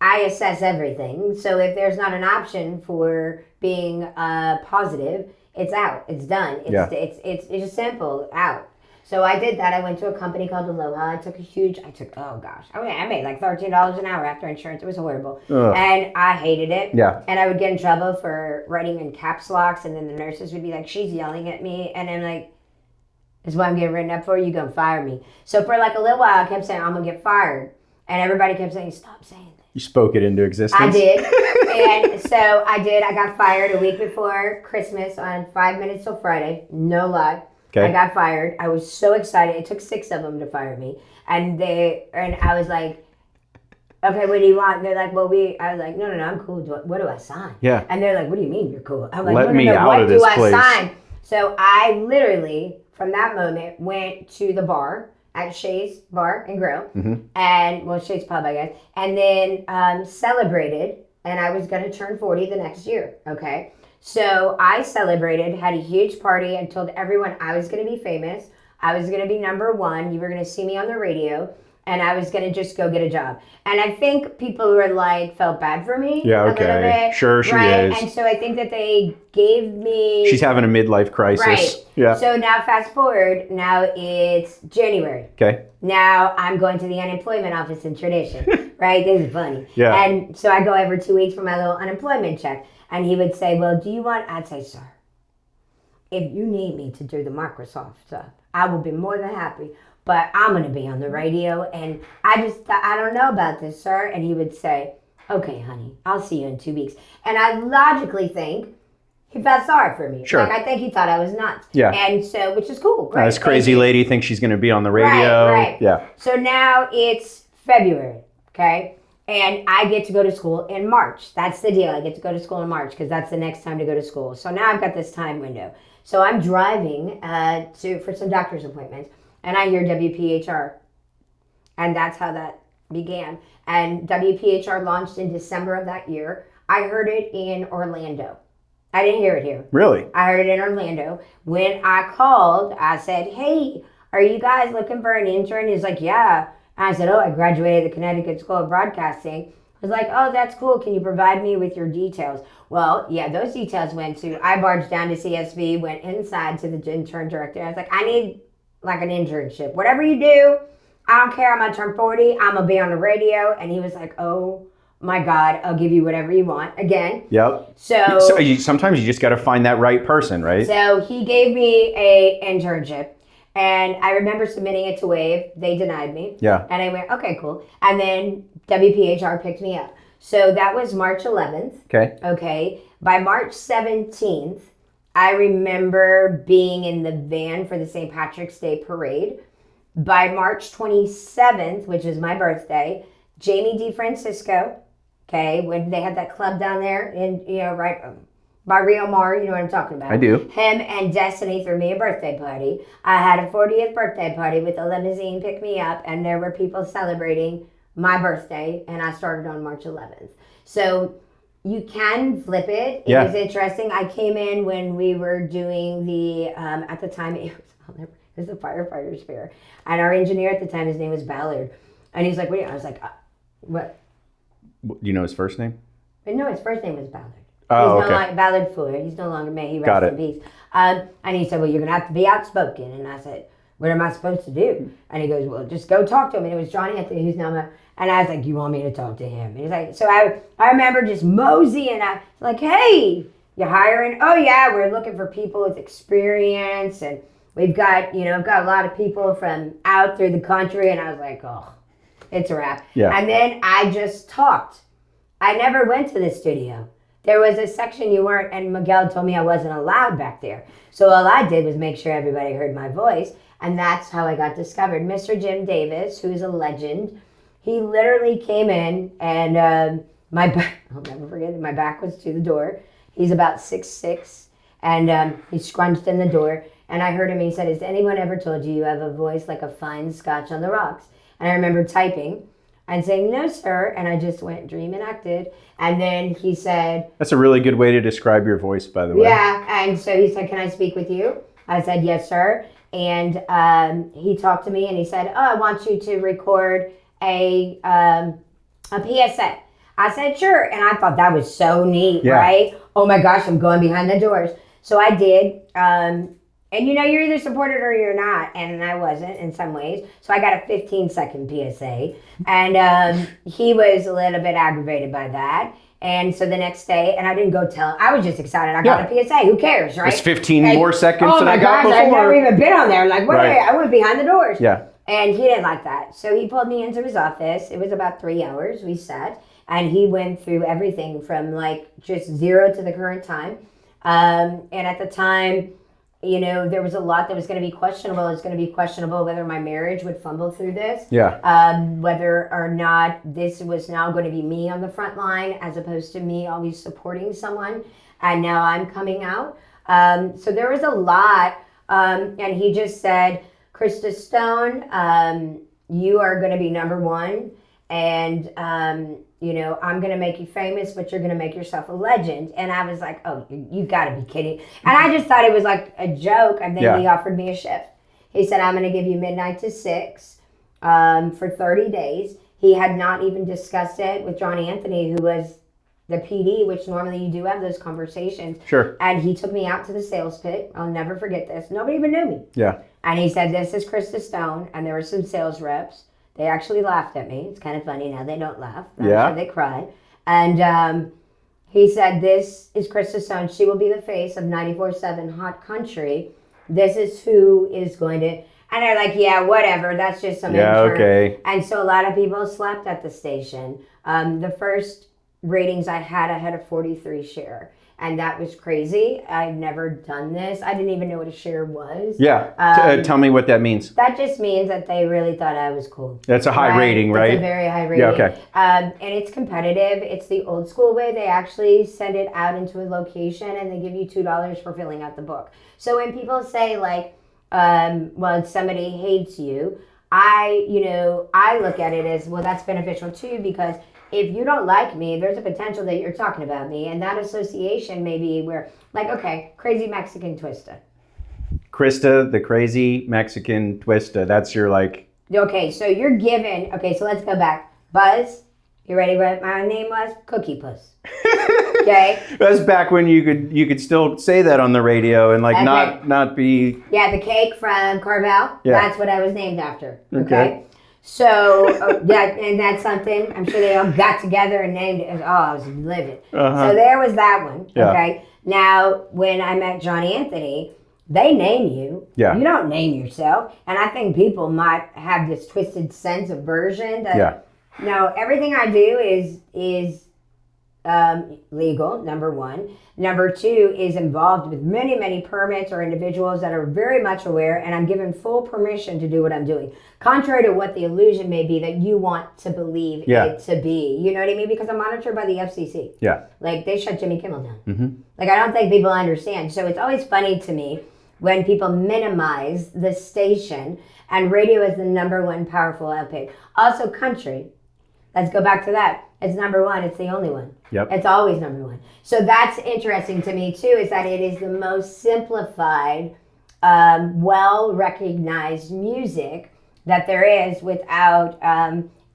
I assess everything. So if there's not an option for being positive, it's out. It's done. It's just simple, out. So I did that. I went to a company called Aloha. I made like $13 an hour after insurance. It was horrible. Ugh. And I hated it. Yeah. And I would get in trouble for writing in caps locks, and then the nurses would be like, she's yelling at me. And I'm like, this is what I'm getting written up for. You gonna fire me. So for like a little while, I kept saying, I'm gonna get fired. And everybody kept saying, stop saying this. You spoke it into existence. I did. And so I did. I got fired a week before Christmas on 5 minutes till Friday. No lie. Okay. I got fired. I was so excited. It took 6 of them to fire me. And I was like, okay, what do you want? And they're like, I was like, no, I'm cool. What do I sign? Yeah. And they're like, what do you mean you're cool? I'm like, Let me out of this place. What do I sign? So I literally, from that moment, went to the bar at Shay's Bar and Grill. Mm-hmm. Shay's Pub, I guess. And then celebrated. And I was going to turn 40 the next year. Okay. So I celebrated, had a huge party, and told everyone I was going to be famous. I was going to be number one. You were going to see me on the radio, and I was going to just go get a job. And I think people were like, felt bad for me. Yeah, okay. A little bit, sure, she is. And so I think that they gave me... She's having a midlife crisis. Right. Yeah. So now fast forward, now it's January. Okay. Now I'm going to the unemployment office in Tradition, right? This is funny. Yeah. And so I go every 2 weeks for my little unemployment check. And he would say, well, do you want... I'd say, sir, if you need me to do the Microsoft stuff, I will be more than happy. But I'm going to be on the radio, and I don't know about this, sir. And he would say, okay, honey, I'll see you in 2 weeks. And I logically think, he felt sorry for me. Sure. Like, I think he thought I was nuts. Yeah. And so, which is cool. Great. This crazy lady thinks she's going to be on the radio. Right. Yeah. So now it's February, okay? And I get to go to school in March. That's the deal. I get to go to school in March because that's the next time to go to school. So now I've got this time window. So I'm driving for some doctor's appointments, and I hear WPHR. And that's how that began. And WPHR launched in December of that year. I heard it in Orlando. I didn't hear it here. Really? I heard it in Orlando. When I called, I said, hey, are you guys looking for an intern? He's like, yeah. And I said, oh, I graduated the Connecticut School of Broadcasting. I was like, oh, that's cool. Can you provide me with your details? Well, yeah, those details went to, I barged down to CSB, went inside to the intern director. I was like, I need like an internship. Whatever you do, I don't care. I'm going to turn 40. I'm going to be on the radio. And he was like, oh my God, I'll give you whatever you want. Again. Yep. So sometimes you just got to find that right person, right? So he gave me a internship. And I remember submitting it to Wave. They denied me. Yeah. And I went, okay, cool. And then WPHR picked me up. So that was March 11th. Okay. Okay. By March 17th, I remember being in the van for the St. Patrick's Day parade. By March 27th, which is my birthday, Jamie DeFrancisco, okay, when they had that club down there in, right by Rio Mar, you know what I'm talking about. I do. Him and Destiny threw me a birthday party. I had a 40th birthday party with a limousine pick me up, and there were people celebrating my birthday, and I started on March 11th. So you can flip it. It was interesting. I came in when we were doing the, at the time, it was the firefighters fair. And our engineer at the time, his name was Ballard. And he's like, what? I was like, what? Do you know his first name? But no, his first name was Ballard. Oh, he's no okay. longer Ballard Fuller. He's no longer me. He Got rests in peace. And he said, well, you're going to have to be outspoken. And I said, what am I supposed to do? And he goes, well, just go talk to him. And it was Johnny Anthony, who's now my... And I was like, you want me to talk to him? And he's like, so I remember just moseying. I was like, hey, you hiring? Oh, yeah, we're looking for people with experience. And we've got, I've got a lot of people from out through the country. And I was like, oh, it's a wrap. Yeah. And then I just talked. I never went to the studio. There was a section you weren't, and Miguel told me I wasn't allowed back there. So all I did was make sure everybody heard my voice. And that's how I got discovered. Mr. Jim Davis, who's a legend, he literally came in and my back, I'll never forget it, my back was to the door. He's about 6'6", and he scrunched in the door. And I heard him, he said, has anyone ever told you you have a voice like a fine scotch on the rocks? And I remember typing and saying, no, sir. And I just went dream enacted. And then he said... That's a really good way to describe your voice, by the way. Yeah. And so he said, can I speak with you? I said, yes, sir. And he talked to me and he said, oh, I want you to record a PSA. I said, sure. And I thought that was so neat, right? Oh my gosh, I'm going behind the doors. So I did. And you're either supported or you're not. And I wasn't in some ways. So I got a 15-second PSA. And he was a little bit aggravated by that. And so the next day, and I didn't go tell, I was just excited. I got a PSA. Who cares, right? It's 15 more seconds than I got before. I've never even been on there. Like, wait, I went behind the doors. Yeah. And he didn't like that. So he pulled me into his office. It was about 3 hours. We sat. And he went through everything from like just 0 to the current time. And at the time, there was a lot that was going to be questionable. It's going to be questionable whether my marriage would fumble through this. Yeah. Whether or not this was now going to be me on the front line as opposed to me always supporting someone. And now I'm coming out. So there was a lot. And he just said, Christa Stone, you are going to be number one. And, I'm going to make you famous, but you're going to make yourself a legend. And I was like, oh, you got to be kidding. And I just thought it was like a joke. And then he offered me a shift. He said, I'm going to give you midnight to 6 for 30 days. He had not even discussed it with Johnny Anthony, who was the PD, which normally you do have those conversations. Sure. And he took me out to the sales pit. I'll never forget this. Nobody even knew me. Yeah. And he said, this is Christa Stone. And there were some sales reps. They actually laughed at me. It's kind of funny now. They don't laugh. I'm sure they cried. And he said, this is Christa Stone. She will be the face of 94.7 Hot Country. This is who is going to... And they're like, yeah, whatever. That's just some intern. Okay. And so a lot of people slept at the station. The first ratings I had a 43 share. And that was crazy. I'd never done this. I didn't even know what a share was. Yeah. Tell me what that means. That just means that they really thought I was cool. That's a high rating, right? It's a very high rating. Yeah, okay. And it's competitive. It's the old school way. They actually send it out into a location and they give you $2 for filling out the book. So when people say like, well, somebody hates you, I look at it as, well, that's beneficial too, because if you don't like me, there's a potential that you're talking about me. And that association may be where, like, okay, crazy Mexican twista. Christa, the crazy Mexican twista. That's your like... Okay, so you're given... Okay, so let's go back. Buzz, you ready what my name was? Cookie Puss. Okay? That's back when you could still say that on the radio and like not be... Yeah, the cake from Carvel. Yeah. That's what I was named after. Okay? So, and that's something, I'm sure they all got together and named it. I was livid. So there was that one, okay? Now, when I met John Anthony, they name you. Yeah. You don't name yourself. And I think people might have this twisted sense of version that, no, everything I do is legal, number one. Number two is involved with many, many permits or individuals that are very much aware, and I'm given full permission to do what I'm doing. Contrary to what the illusion may be that you want to believe it to be. You know what I mean? Because I'm monitored by the FCC. Yeah. Like, they shut Jimmy Kimmel down. Like, I don't think people understand. So it's always funny to me when people minimize the station, and radio is the number one powerful output. Also, country. Let's go back to that. It's number one. It's the only one. Yep. It's always number one. So that's interesting to me, too, is that it is the most simplified, well-recognized music that there is without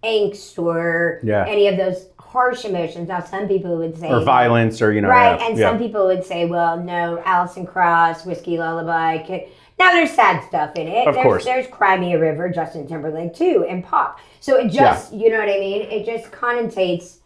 angst or any of those harsh emotions. Now, some people would say... Or violence or, Right, and some people would say, well, no, Alison Krauss, Whiskey Lullaby... Now, there's sad stuff in it. Of course. There's Cry Me a River, Justin Timberlake, too, and pop. So it just, you know what I mean? It just connotates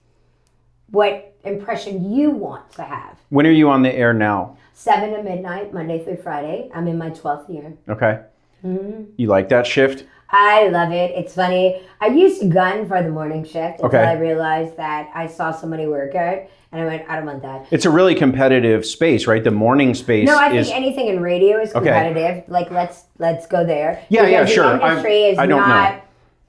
what impression you want to have. When are you on the air now? 7 to midnight, Monday through Friday. I'm in my 12th year. Okay. You like that shift? I love it. It's funny. I used to gun for the morning shift until I realized that I saw somebody work it, and I went, I don't want that. It's a really competitive space, right? The morning space. No, I think anything in radio is competitive. Like, let's go there. Yeah, sure. The industry is I don't know.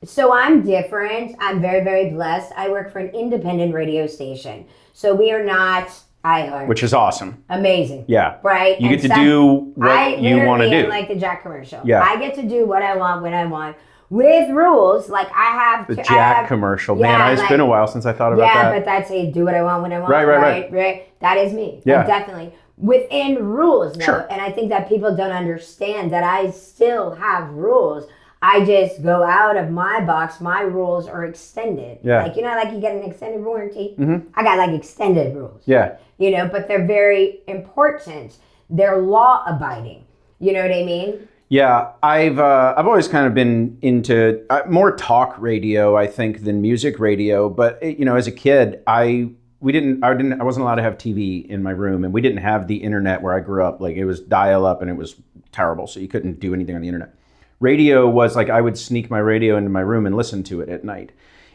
So I'm different. I'm very, very blessed. I work for an independent radio station. So we are not iHeart. Which is awesome. Amazing. Yeah. Right? You get to do what you want to do. Like the Jack commercial. Yeah. I get to do what I want when I want. With rules, like I have... The Jack commercial. Man, it's been a while since I thought about that. Yeah, but that's a do what I want when I want. Right. That is me. Yeah. Definitely. Within rules, though. Sure. And I think that people don't understand that I still have rules. I just go out of my box. My rules are extended. Yeah. Like, like you get an extended warranty. I got like extended rules. Yeah. But they're very important. They're law abiding. You know what I mean? Yeah, I've always kind of been into more talk radio, I think, than music radio. But as a kid, I wasn't allowed to have TV in my room, and we didn't have the internet where I grew up. Like, it was dial up, and it was terrible, so you couldn't do anything on the internet. Radio was like I would sneak my radio into my room and listen to it at night,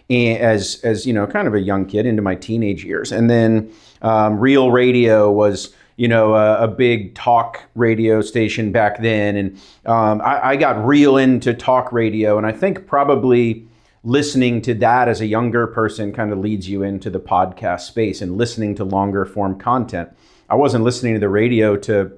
as kind of a young kid into my teenage years, and then real radio was. A big talk radio station back then. And I got real into talk radio. And I think probably listening to that as a younger person kind of leads you into the podcast space and listening to longer form content. I wasn't listening to the radio to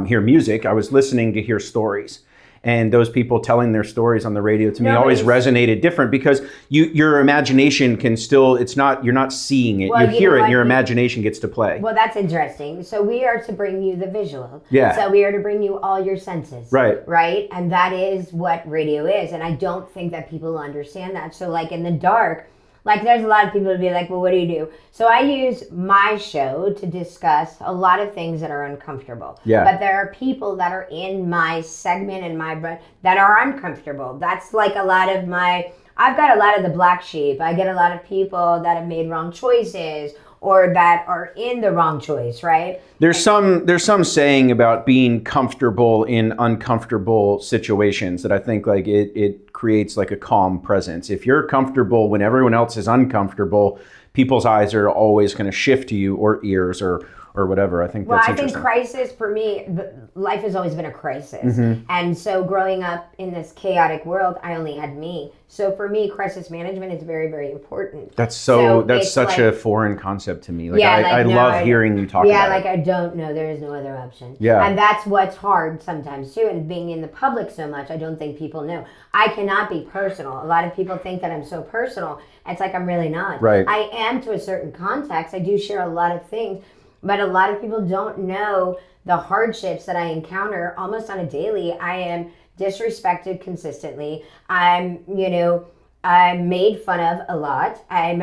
hear music. I was listening to hear stories. And those people telling their stories on the radio to me always resonated different because your imagination can still, you're not seeing it. You hear it and your imagination gets to play. Well, that's interesting. So we are to bring you the visual. Yeah. So we are to bring you all your senses. Right. Right? And that is what radio is. And I don't think that people understand that. So like in the dark, like there's a lot of people to be like, well, what do you do? So I use my show to discuss a lot of things that are uncomfortable. Yeah. But there are people that are in my segment and my brand that are uncomfortable. That's like a lot of I've got a lot of the black sheep. I get a lot of people that have made wrong choices or that are in the wrong choice, right? There's some saying about being comfortable in uncomfortable situations that I think like it creates like a calm presence. If you're comfortable when everyone else is uncomfortable, people's eyes are always going to shift to you, or ears, or or whatever. I think Well, that's I think interesting. crisis for me, life has always been a crisis. And so growing up in this chaotic world, I only had me. So for me, crisis management is very, very important. That's it's such like- a foreign concept to me. Like Yeah, I no, love hearing you talk Yeah, about like it. I don't know. There is no other option. Yeah. And that's what's hard sometimes too. And being in the public so much, I don't think people know. I cannot be personal. A lot of people think that I'm so personal. It's like I'm really not. Right. I am to a certain context. I do share a lot of things, but a lot of people don't know the hardships that I encounter almost on a daily. I am disrespected consistently. I'm made fun of a lot. I'm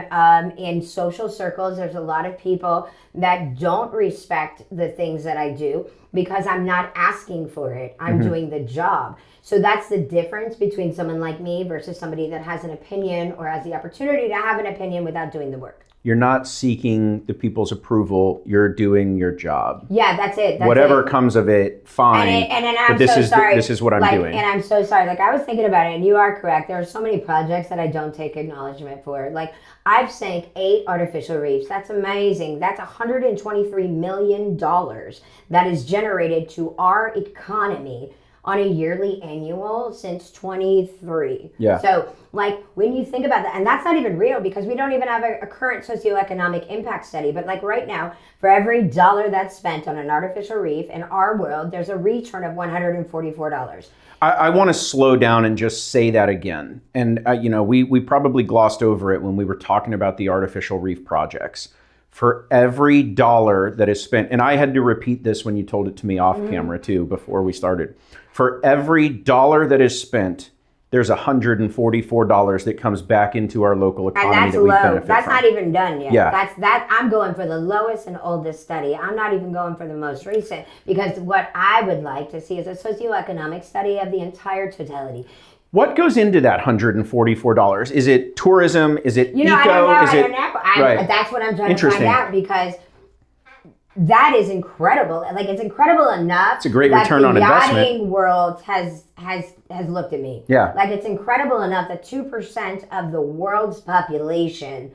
in social circles. There's a lot of people that don't respect the things that I do because I'm not asking for it. I'm doing the job. So that's the difference between someone like me versus somebody that has an opinion or has the opportunity to have an opinion without doing the work. You're not seeking the people's approval. You're doing your job. Yeah, that's it. That's Whatever it. comes of it, fine. And I'm but this so is sorry. this is what I'm doing. And I'm so sorry. Like I was thinking about it, and you are correct. There are so many projects that I don't take acknowledgement for. Like I've sank 8 artificial reefs. That's amazing. That's $123 million that is generated to our economy on a yearly annual since 23. Yeah. So like when you think about that, and that's not even real because we don't even have a current socioeconomic impact study, but like right now, for every dollar that's spent on an artificial reef in our world, there's a return of $144. I want to slow down and just say that again. And we probably glossed over it when we were talking about the artificial reef projects. For every dollar that is spent, and I had to repeat this when you told it to me off camera too before we started. For every dollar that is spent, there's $144 that comes back into our local economy And that's that we low. benefit That's from. not even done yet. Yeah. I'm going for the lowest and oldest study. I'm not even going for the most recent because what I would like to see is a socioeconomic study of the entire totality. What goes into that $144? Is it tourism? Is it eco? I don't know. Is I it don't know. right? That's what I'm trying to Interesting. find out because that is incredible. Like it's incredible enough. It's a great that return on the investment. yachting world has looked at me. Yeah. Like it's incredible enough that 2% of the world's population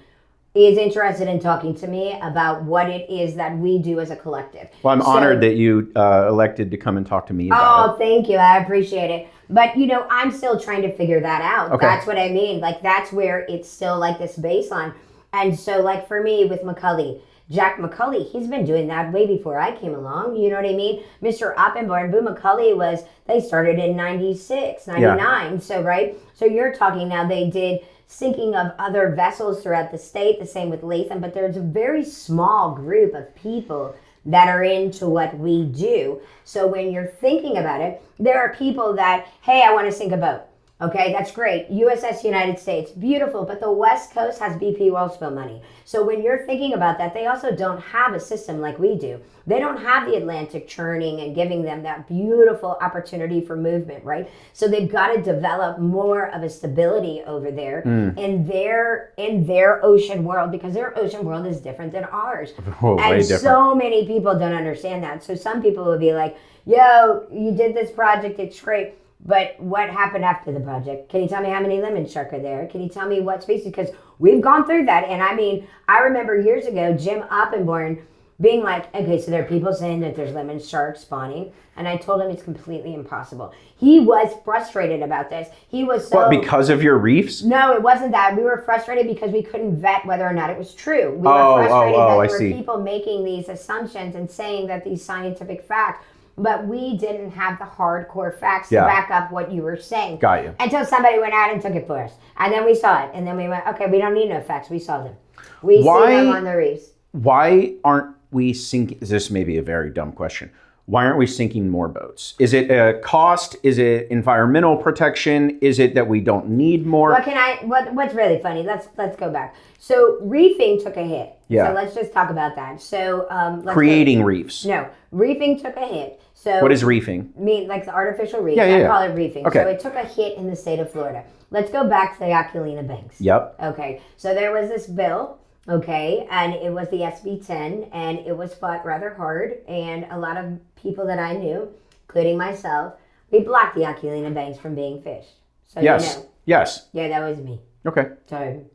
is interested in talking to me about what it is that we do as a collective. Well, I'm honored that you elected to come and talk to me about it. Oh, thank you. I appreciate it. But, I'm still trying to figure that out. Okay. That's what I mean. Like, that's where it's still like this baseline. And so, like, for me with McCulley, Jack McCulley, he's been doing that way before I came along. You know what I mean? Mr. Oppenborn, Boo McCulley they started in 96, 99. Yeah. So, right? So you're talking now they did sinking of other vessels throughout the state, the same with Latham, but there's a very small group of people that are into what we do. So when you're thinking about it, there are people that, hey, I want to sink a boat. Okay, that's great. USS United States, beautiful, but the West Coast has BP oil spill money. So when you're thinking about that, they also don't have a system like we do. They don't have the Atlantic churning and giving them that beautiful opportunity for movement, right? So they've got to develop more of a stability over there in their ocean world because their ocean world is different than ours. Oh, way and different. so many people don't understand that. So some people will be like, yo, you did this project, it's great. But what happened after the project? Can you tell me how many lemon shark are there? Can you tell me what species? Because we've gone through that. And I mean, I remember years ago, Jim Oppenborn being like, okay, so there are people saying that there's lemon shark spawning. And I told him it's completely impossible. He was frustrated about this. He was so... What, because of your reefs? No, it wasn't that. We were frustrated because we couldn't vet whether or not it was true. We were frustrated I that there see. were people making these assumptions and saying that these scientific facts, but we didn't have the hardcore facts to back up what you were saying. Got you. Until somebody went out and took it for us. And then we saw it. And then we went, okay, we don't need no facts. We saw them. We see them on the reefs. Why aren't we sinking? This may be a very dumb question. Why aren't we sinking more boats? Is it a cost? Is it environmental protection? Is it that we don't need more? What's really funny? Let's go back. So reefing took a hit. Yeah. So let's just talk about that. So Creating reefs. No, reefing took a hit. So What is reefing? Like the artificial reef. Yeah. I call it reefing. Okay. So it took a hit in the state of Florida. Let's go back to the Aculina Banks. Yep. Okay. So there was this bill. Okay, and it was the SB 10, and it was fought rather hard, and a lot of people that I knew, including myself, we blocked the Aculina Banks from being fished. So Yes. you know. Yes. Yeah, that was me. Okay. So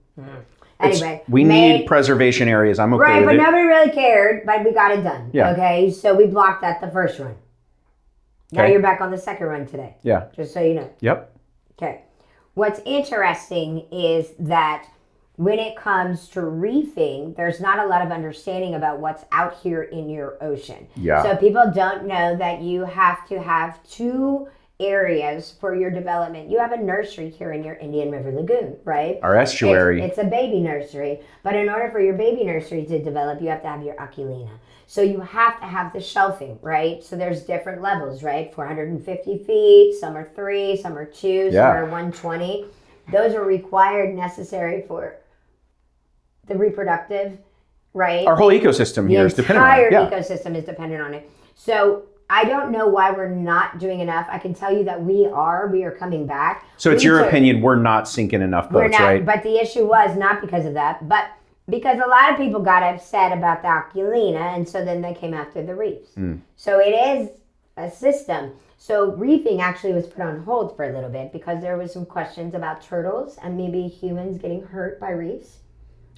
Anyway, we need preservation areas. I'm okay right, with but it. nobody really cared, but we got it done. Yeah. Okay, so we blocked that the first run. Now Okay. you're back on the second run today. Yeah. Just so you know. Yep. Okay. What's interesting is that when it comes to reefing, there's not a lot of understanding about what's out here in your ocean. Yeah. So people don't know that you have to have two areas for your development. You have a nursery here in your Indian River Lagoon, right? Our estuary. It's a baby nursery. But in order for your baby nursery to develop, you have to have your Aculina. So you have to have the shelving, right? So there's different levels, right? 450 feet, some are 3, some are 2, some are 120. Those are required, necessary for the reproductive, right? Our whole ecosystem here is dependent on it. The entire ecosystem is dependent on it. So I don't know why we're not doing enough. I can tell you that we are coming back. So it's your opinion we're not sinking enough boats, right? But the issue was not because of that, but because a lot of people got upset about the Aculina, and so then they came after the reefs. So it is a system. So reefing actually was put on hold for a little bit because there was some questions about turtles and maybe humans getting hurt by reefs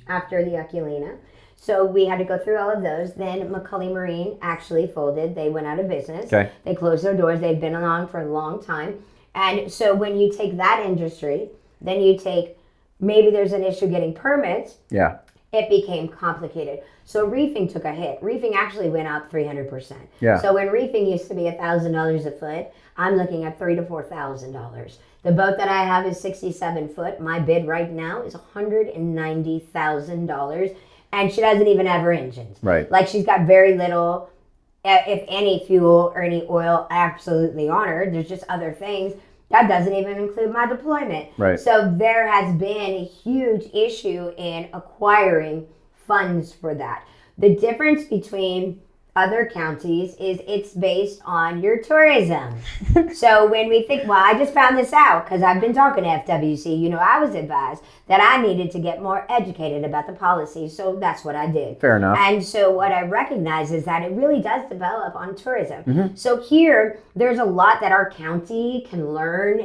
after the Aculina. So we had to go through all of those. Then McCully Marine actually folded. They went out of business. Okay. They closed their doors. They'd been along for a long time. And so when you take that industry, then you take, maybe there's an issue getting permits. Yeah. It became complicated. So reefing took a hit. Reefing actually went up 300%. Yeah. So when reefing used to be $1,000 a foot, I'm looking at $3,000 to $4,000. The boat that I have is 67 foot. My bid right now is $190,000, and she doesn't even have her engines. Right. Like she's got very little, if any fuel or any oil absolutely on her. There's just other things. That doesn't even include my deployment. Right. So there has been a huge issue in acquiring funds for that. The difference between other counties is it's based on your tourism. So when we think, well, I just found this out because I've been talking to FWC, you know, I was advised that I needed to get more educated about the policy. So that's what I did. Fair enough. And so what I recognize is that it really does develop on tourism. So here, there's a lot that our county can learn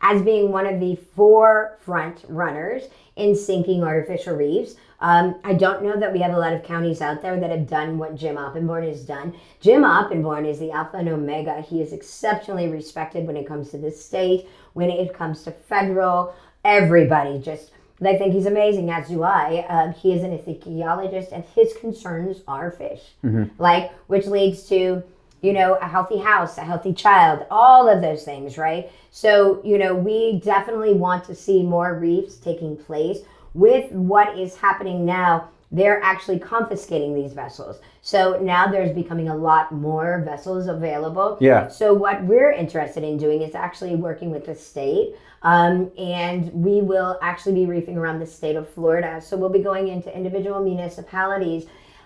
as being one of the forefront runners in sinking artificial reefs. I don't know that we have a lot of counties out there that have done what Jim Oppenborn has done. Jim Oppenborn is the alpha and omega. He is exceptionally respected when it comes to the state, when it comes to federal, everybody just, they think he's amazing, as do I. He is an ichthyologist, and his concerns are fish, like, which leads to, you know, a healthy house, a healthy child, all of those things, right? So, you know, we definitely want to see more reefs taking place. With what is happening now, they're actually confiscating these vessels. So now there's becoming a lot more vessels available. Yeah. So what we're interested in doing is actually working with the state, and we will actually be reefing around the state of Florida. So we'll be going into individual municipalities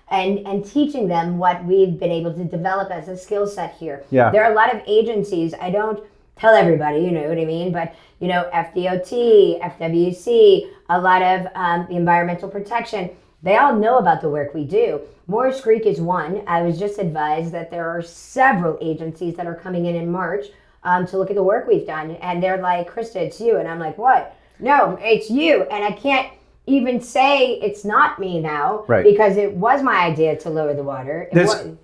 and teaching them what we've been able to develop as a skill set here. Yeah. There are a lot of agencies, I don't tell everybody, you know what I mean, but you know, FDOT, FWC, a lot of the environmental protection, they all know about the work we do. Morris Creek is one. I was just advised that there are several agencies that are coming in March to look at the work we've done. And they're like, Christa, it's you. And I'm like, what? No, it's you. And I can't even say it's not me now, right, because it was my idea to lower the water.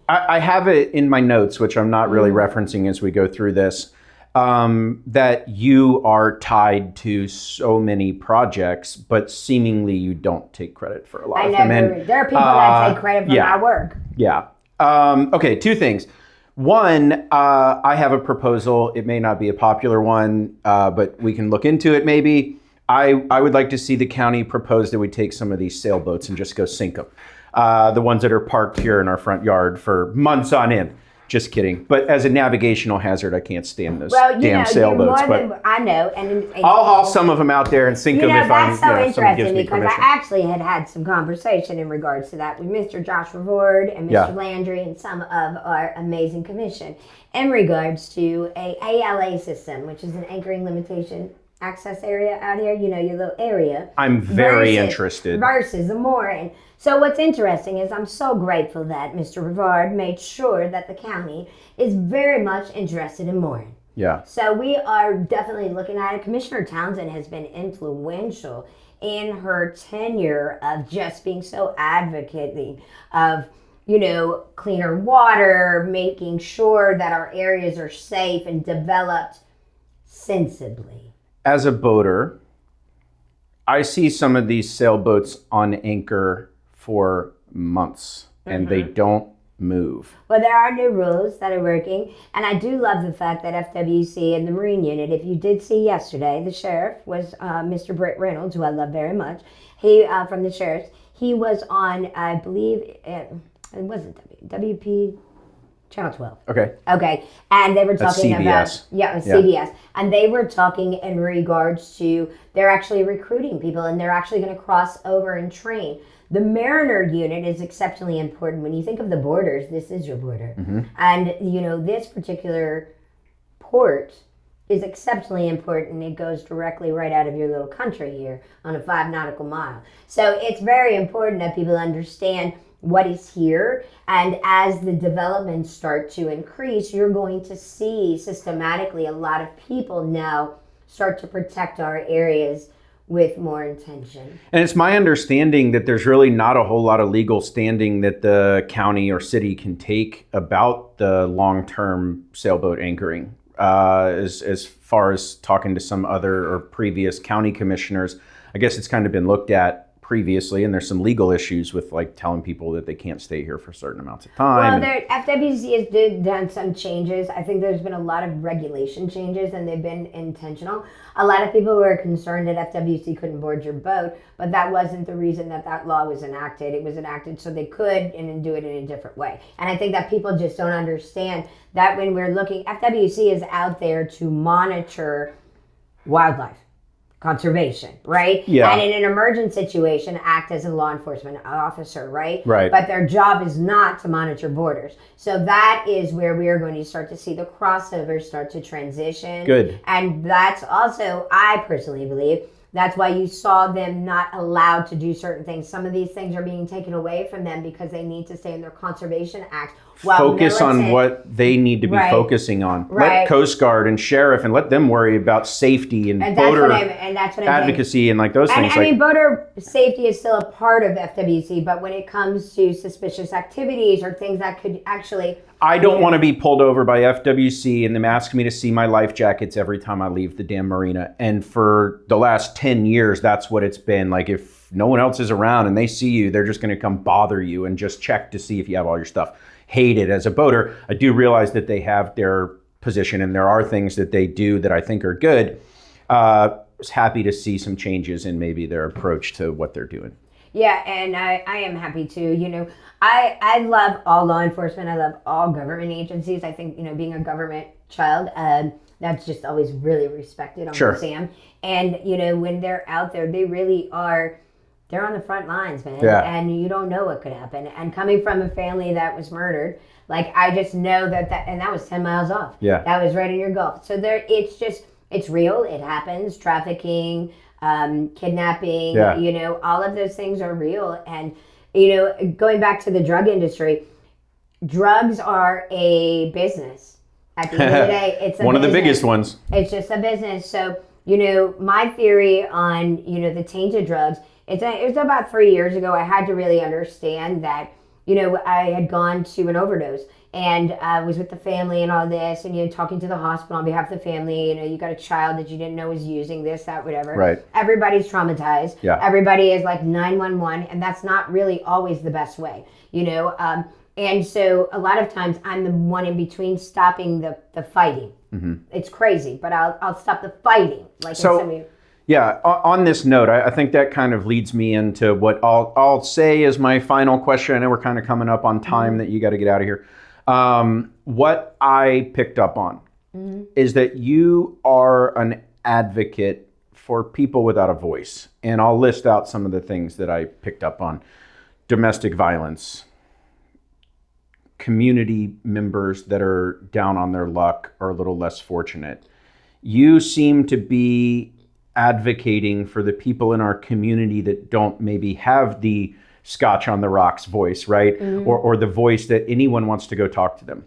I have it in my notes, which I'm not really referencing as we go through this, that you are tied to so many projects, but seemingly you don't take credit for a lot of them. And, there are people that take credit for my work. Yeah. Okay, two things. One, I have a proposal. It may not be a popular one, but we can look into it maybe. I would like to see the county propose that we take some of these sailboats and just go sink them. The ones that are parked here in our front yard for months on end. Just kidding. But as a navigational hazard, I can't stand those damn sailboats. But I know. And I'll haul some of them out there and sink them if that's so someone gives interesting, me because permission. I actually had some conversation in regards to that with Mr. Josh Revord and Mr. Landry and some of our amazing commission in regards to a ALA system, which is an anchoring limitation access area out here, you know, your little area. I'm very interested. Versus the mooring. So what's interesting is I'm so grateful that Mr. Rivard made sure that the county is very much interested in mooring. Yeah. So we are definitely looking at it. Commissioner Townsend has been influential in her tenure of just being so advocating of, cleaner water, making sure that our areas are safe and developed sensibly. As a boater, I see some of these sailboats on anchor for months and they don't move. Well, there are new rules that are working, and I do love the fact that FWC and the Marine Unit, if you did see yesterday, the sheriff was Mr. Britt Reynolds, who I love very much. He, from the sheriff's, he was on, I believe, it wasn't WP Channel 12. Okay. And they were talking about CBS. And they were talking in regards to they're actually recruiting people and they're actually going to cross over and train. The Mariner unit is exceptionally important. When you think of the borders, this is your border. And, this particular port is exceptionally important. It goes directly right out of your little country here on a 5 nautical mile. So it's very important that people understand what is here. And as the developments start to increase, you're going to see systematically a lot of people now start to protect our areas with more intention. And it's my understanding that there's really not a whole lot of legal standing that the county or city can take about the long-term sailboat anchoring. As far as talking to some other or previous county commissioners, I guess it's kind of been looked at previously, and there's some legal issues with like telling people that they can't stay here for certain amounts of time. Well, FWC has done some changes. I think there's been a lot of regulation changes, and they've been intentional. A lot of people were concerned that FWC couldn't board your boat, but that wasn't the reason that law was enacted. It was enacted so they could and do it in a different way. And I think that people just don't understand that when we're looking, FWC is out there to monitor wildlife conservation, right? Yeah. And in an emergent situation, act as a law enforcement officer, right? Right. But their job is not to monitor borders. So that is where we are going to start to see the crossovers start to transition. Good. And that's also, I personally believe, that's why you saw them not allowed to do certain things. Some of these things are being taken away from them because they need to stay in their Conservation Act. Focus on what they need to be focusing on. Let Coast Guard and Sheriff and let them worry about safety and boater advocacy and like those things. I mean, boater safety is still a part of FWC, but when it comes to suspicious activities or things that could actually... I don't want to be pulled over by FWC and them asking me to see my life jackets every time I leave the damn marina. And for the last 10 years, that's what it's been. Like if no one else is around and they see you, they're just going to come bother you and just check to see if you have all your stuff. Hate it as a boater. I do realize that they have their position and there are things that they do that I think are good. I was happy to see some changes in maybe their approach to what they're doing. Yeah, and I am happy too. I love all law enforcement. I love all government agencies. I think, being a government child, that's just always really respected on Sam. And, when they're out there, they really are... They're on the front lines, man, and you don't know what could happen. And coming from a family that was murdered, like I just know that and that was 10 miles off. Yeah, that was right in your Gulf. So it's real. It happens. Trafficking, kidnapping. All of those things are real. And going back to the drug industry, drugs are a business. At the end of the day, it's one of the biggest ones. It's just a business. So my theory on the tainted drugs. It was about 3 years ago. I had to really understand that, I had gone to an overdose and I was with the family and all this and, talking to the hospital on behalf of the family. You got a child that you didn't know was using this, that, whatever. Right. Everybody's traumatized. Yeah. Everybody is like 911 and that's not really always the best way, And so a lot of times I'm the one in between stopping the fighting. Mm-hmm. It's crazy, but I'll stop the fighting. Yeah, on this note, I think that kind of leads me into what I'll say is my final question. I know we're kind of coming up on time that you got to get out of here. What I picked up on is that you are an advocate for people without a voice. And I'll list out some of the things that I picked up on. Domestic violence, community members that are down on their luck or a little less fortunate. You seem to be advocating for the people in our community that don't maybe have the Scotch on the rocks voice, right? Or the voice that anyone wants to go talk to them.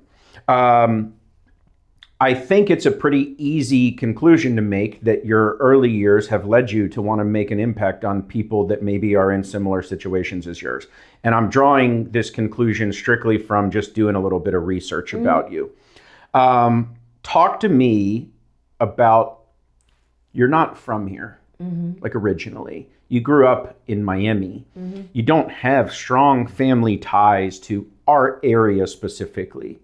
I think it's a pretty easy conclusion to make that your early years have led you to want to make an impact on people that maybe are in similar situations as yours. And I'm drawing this conclusion strictly from just doing a little bit of research about you. Talk to me about, you're not from here, like originally. You grew up in Miami. You don't have strong family ties to our area specifically.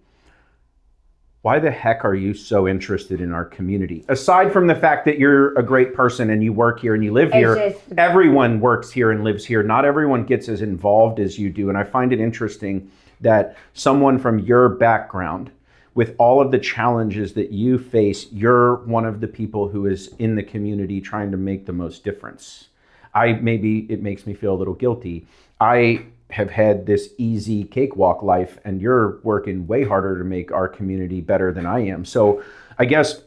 Why the heck are you so interested in our community? Aside from the fact that you're a great person and you work here and you live here, everyone works here and lives here. Not everyone gets as involved as you do. And I find it interesting that someone from your background, with all of the challenges that you face, you're one of the people who is in the community trying to make the most difference. Maybe it makes me feel a little guilty. I have had this easy cakewalk life, and you're working way harder to make our community better than I am. So I guess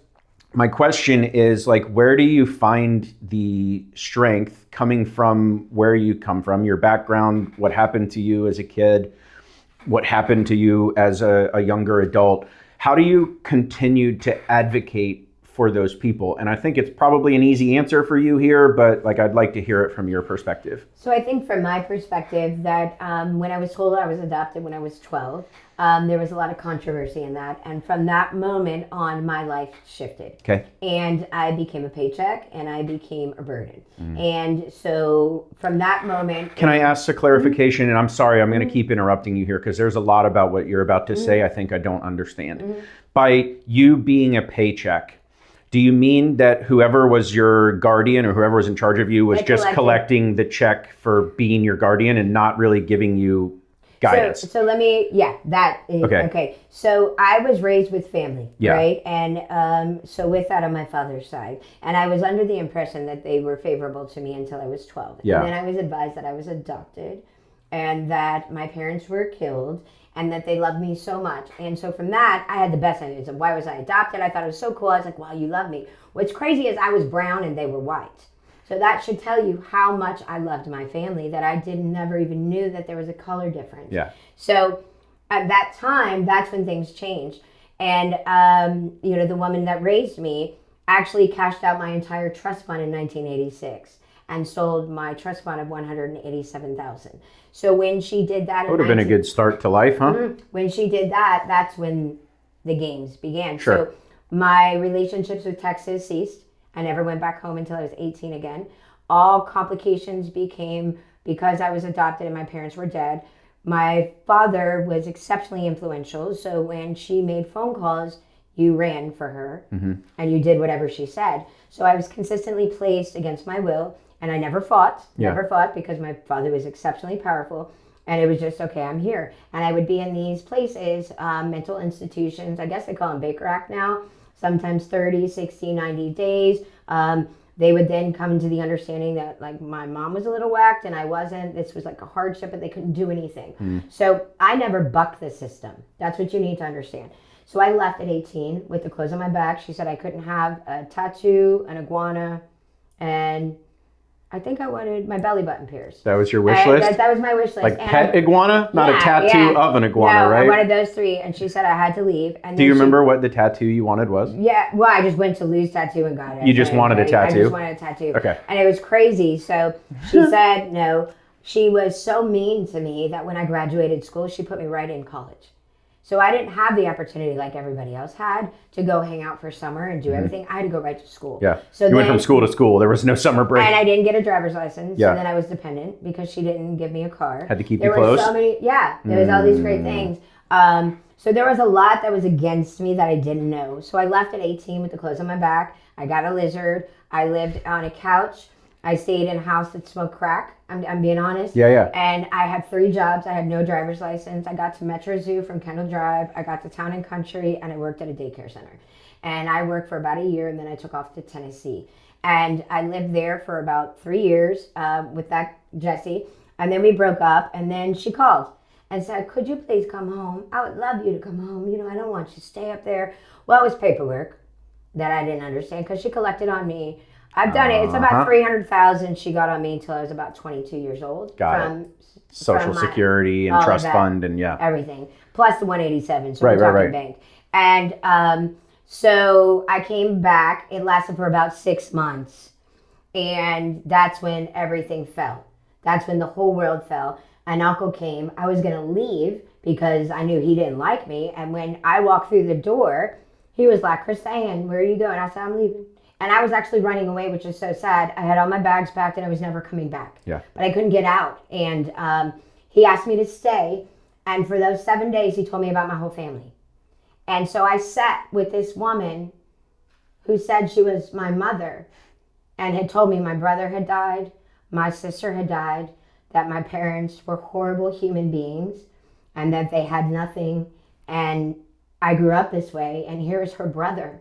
my question is, like, where do you find the strength coming from where you come from, your background, what happened to you as a kid, what happened to you as a younger adult? How do you continue to advocate for those people? And I think it's probably an easy answer for you here, but like, I'd like to hear it from your perspective. So I think from my perspective that when I was told I was adopted when I was 12, there was a lot of controversy in that. And from that moment on, my life shifted. Okay. And I became a paycheck and I became a burden. And so from that moment... Can I ask a clarification? And I'm sorry, I'm going to keep interrupting you here because there's a lot about what you're about to say I think I don't understand. By you being a paycheck, do you mean that whoever was your guardian or whoever was in charge of you was just collecting the check for being your guardian and not really giving you guidance? So let me, okay. So I was raised with family, right? And so with that on my father's side. And I was under the impression that they were favorable to me until I was 12. Yeah. And then I was advised that I was adopted and that my parents were killed and that they loved me so much. And so from that, I had the best ideas of why was I adopted. I thought it was so cool. I was like, wow, you love me. What's crazy is I was brown and they were white. So that should tell you how much I loved my family, that I never even knew that there was a color difference. Yeah. So at that time, that's when things changed. And, the woman that raised me actually cashed out my entire trust fund in 1986 and sold my trust fund of $187,000. So when she did that, would have been a good start to life, huh? When she did that, that's when the games began. Sure. So my relationships with Texas ceased. I never went back home until I was 18 again. All complications became because I was adopted and my parents were dead. My father was exceptionally influential. So when she made phone calls, you ran for her and you did whatever she said. So I was consistently placed against my will. And I never fought because my father was exceptionally powerful. And it was just, okay, I'm here. And I would be in these places, mental institutions, I guess they call them Baker Act now, sometimes 30, 60, 90 days. They would then come to the understanding that like my mom was a little whacked and I wasn't. This was like a hardship, but they couldn't do anything. So I never bucked the system. That's what you need to understand. So I left at 18 with the clothes on my back. She said I couldn't have a tattoo, an iguana, and I think I wanted my belly button pierced. That was your wish list? That was my wish list. Like pet iguana? Not a tattoo of an iguana, right? I wanted those three, and she said I had to leave. And do you remember what the tattoo you wanted was? Yeah, well, I just went to Lou's Tattoo and got it. You just wanted a tattoo? I just wanted a tattoo. Okay. And it was crazy. So she said no. She was so mean to me that when I graduated school, she put me right in college. So I didn't have the opportunity like everybody else had to go hang out for summer and do everything. I had to go right to school. Yeah. So you went from school to school. There was no summer break. And I didn't get a driver's license. Yeah. So then I was dependent because she didn't give me a car. Had to keep you close. There were so many, there was all these great things. So there was a lot that was against me that I didn't know. So I left at 18 with the clothes on my back. I got a lizard. I lived on a couch. I stayed in a house that smoked crack. I'm being honest. Yeah. And I had 3 jobs. I had no driver's license. I got to Metro Zoo from Kendall Drive. I got to Town and Country, and I worked at a daycare center. And I worked for about a year, and then I took off to Tennessee. And I lived there for about 3 years with that Jessie. And then we broke up, and then she called and said, could you please come home? I would love you to come home. I don't want you to stay up there. Well, it was paperwork that I didn't understand because she collected on me. I've done it. It's about $300,000 she got on me until I was about 22 years old. Got it. Social Security and trust fund and everything. Plus the 187, so we're talking bank. And So I came back. It lasted for about 6 months. And that's when everything fell. That's when the whole world fell. An uncle came. I was going to leave because I knew he didn't like me. And when I walked through the door, he was like, Christa, where are you going? I said, I'm leaving. And I was actually running away, which is so sad. I had all my bags packed and I was never coming back. Yeah. But I couldn't get out. And he asked me to stay. And for those 7 days, he told me about my whole family. And so I sat with this woman who said she was my mother and had told me my brother had died, my sister had died, that my parents were horrible human beings and that they had nothing. And I grew up this way. And here's her brother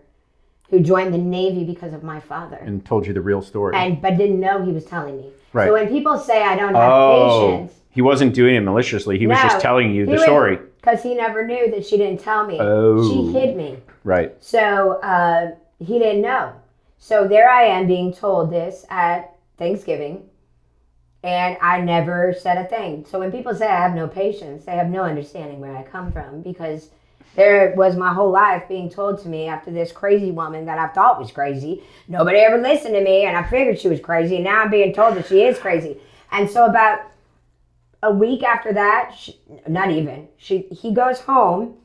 who joined the Navy because of my father. And told you the real story. But didn't know he was telling me. Right. So when people say I don't have patience. He wasn't doing it maliciously. He was just telling you the story. Because he never knew that she didn't tell me. Oh. She hid me. Right. So he didn't know. So there I am being told this at Thanksgiving. And I never said a thing. So when people say I have no patience, they have no understanding where I come from. Because there was my whole life being told to me after this crazy woman that I thought was crazy. Nobody ever listened to me, and I figured she was crazy. And now I'm being told that she is crazy. And so about a week after that, he goes home,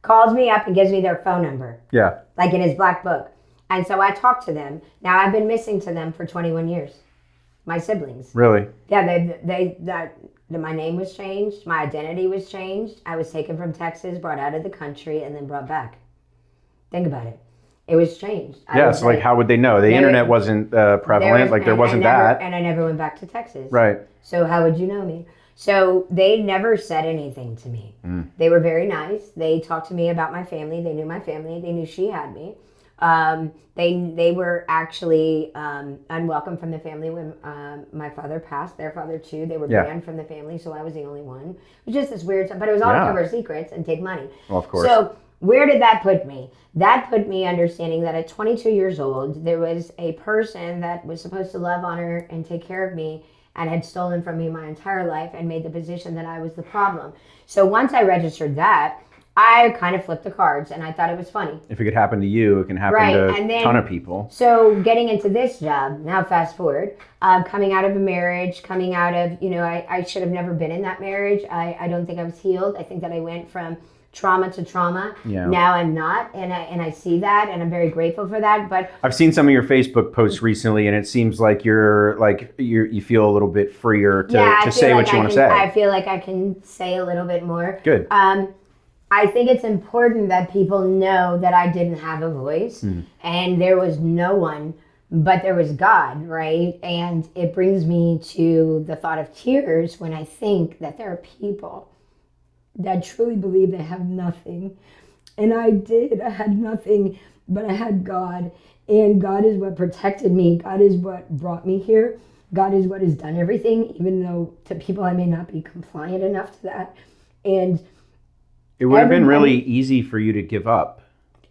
calls me up, and gives me their phone number. Yeah. Like in his black book. And so I talked to them. Now I've been missing to them for 21 years. My siblings. Really? Yeah, my name was changed. My identity was changed. I was taken from Texas, brought out of the country, and then brought back. Think about it. It was changed. Yes, like how would they know? The internet wasn't prevalent. There wasn't that. And I never went back to Texas. Right. So how would you know me? So they never said anything to me. They were very nice. They talked to me about my family. They knew my family. They knew she had me. They were actually unwelcome from the family when my father passed. Their father too. They were banned from the family, so I was the only one. It was just this weird stuff, but it was all to cover secrets and take money. Well, of course. So where did that put me? That put me understanding that at 22 years old, there was a person that was supposed to love, honor, and take care of me and had stolen from me my entire life and made the position that I was the problem. So once I registered that, I kind of flipped the cards, and I thought it was funny. If it could happen to you, it can happen to a ton of people. So getting into this job, now fast forward, coming out of a marriage, coming out of, I should have never been in that marriage. I don't think I was healed. I think that I went from trauma to trauma. Yeah. Now I'm not, and I see that, and I'm very grateful for that. But I've seen some of your Facebook posts recently, and it seems like you feel a little bit freer to say what you want to say. I feel like I can say a little bit more. Good. I think it's important that people know that I didn't have a voice, and there was no one, but there was God, right? And it brings me to the thought of tears when I think that there are people that truly believe they have nothing. And I had nothing, but I had God. And God is what protected me. God is what brought me here. God is what has done everything, even though to people I may not be compliant enough to that. And it would have been really easy for you to give up.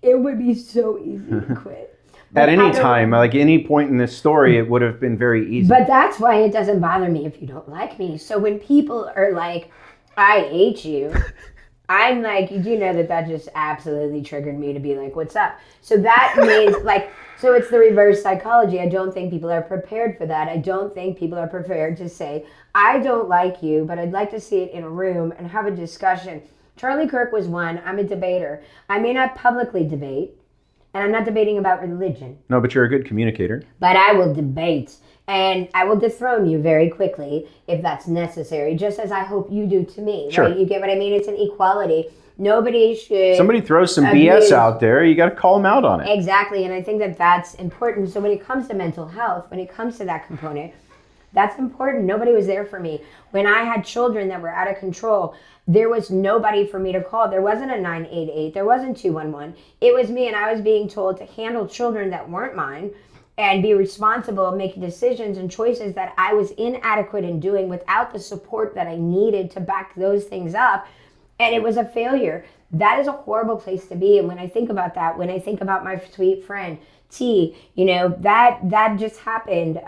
It would be so easy to quit. At any time, like any point in this story, it would have been very easy. But that's why it doesn't bother me if you don't like me. So when people are like, I hate you, I'm like, you know that just absolutely triggered me to be like, what's up? So that means so it's the reverse psychology. I don't think people are prepared for that. I don't think people are prepared to say, I don't like you, but I'd like to see it in a room and have a discussion. Charlie Kirk was one. I'm a debater. I may not publicly debate, and I'm not debating about religion. No, but you're a good communicator. But I will debate, and I will dethrone you very quickly if that's necessary, just as I hope you do to me. Sure. Right? You get what I mean? It's an equality. Nobody should... Somebody throws some BS out there, you got to call them out on it. Exactly, and I think that that's important. So when it comes to mental health, when it comes to that component, that's important. Nobody was there for me. When I had children that were out of control, there was nobody for me to call. There wasn't a 988. There wasn't 211. It was me, and I was being told to handle children that weren't mine and be responsible, making decisions and choices that I was inadequate in doing without the support that I needed to back those things up. And it was a failure. That is a horrible place to be. And when I think about that, when I think about my sweet friend, T, that just happened.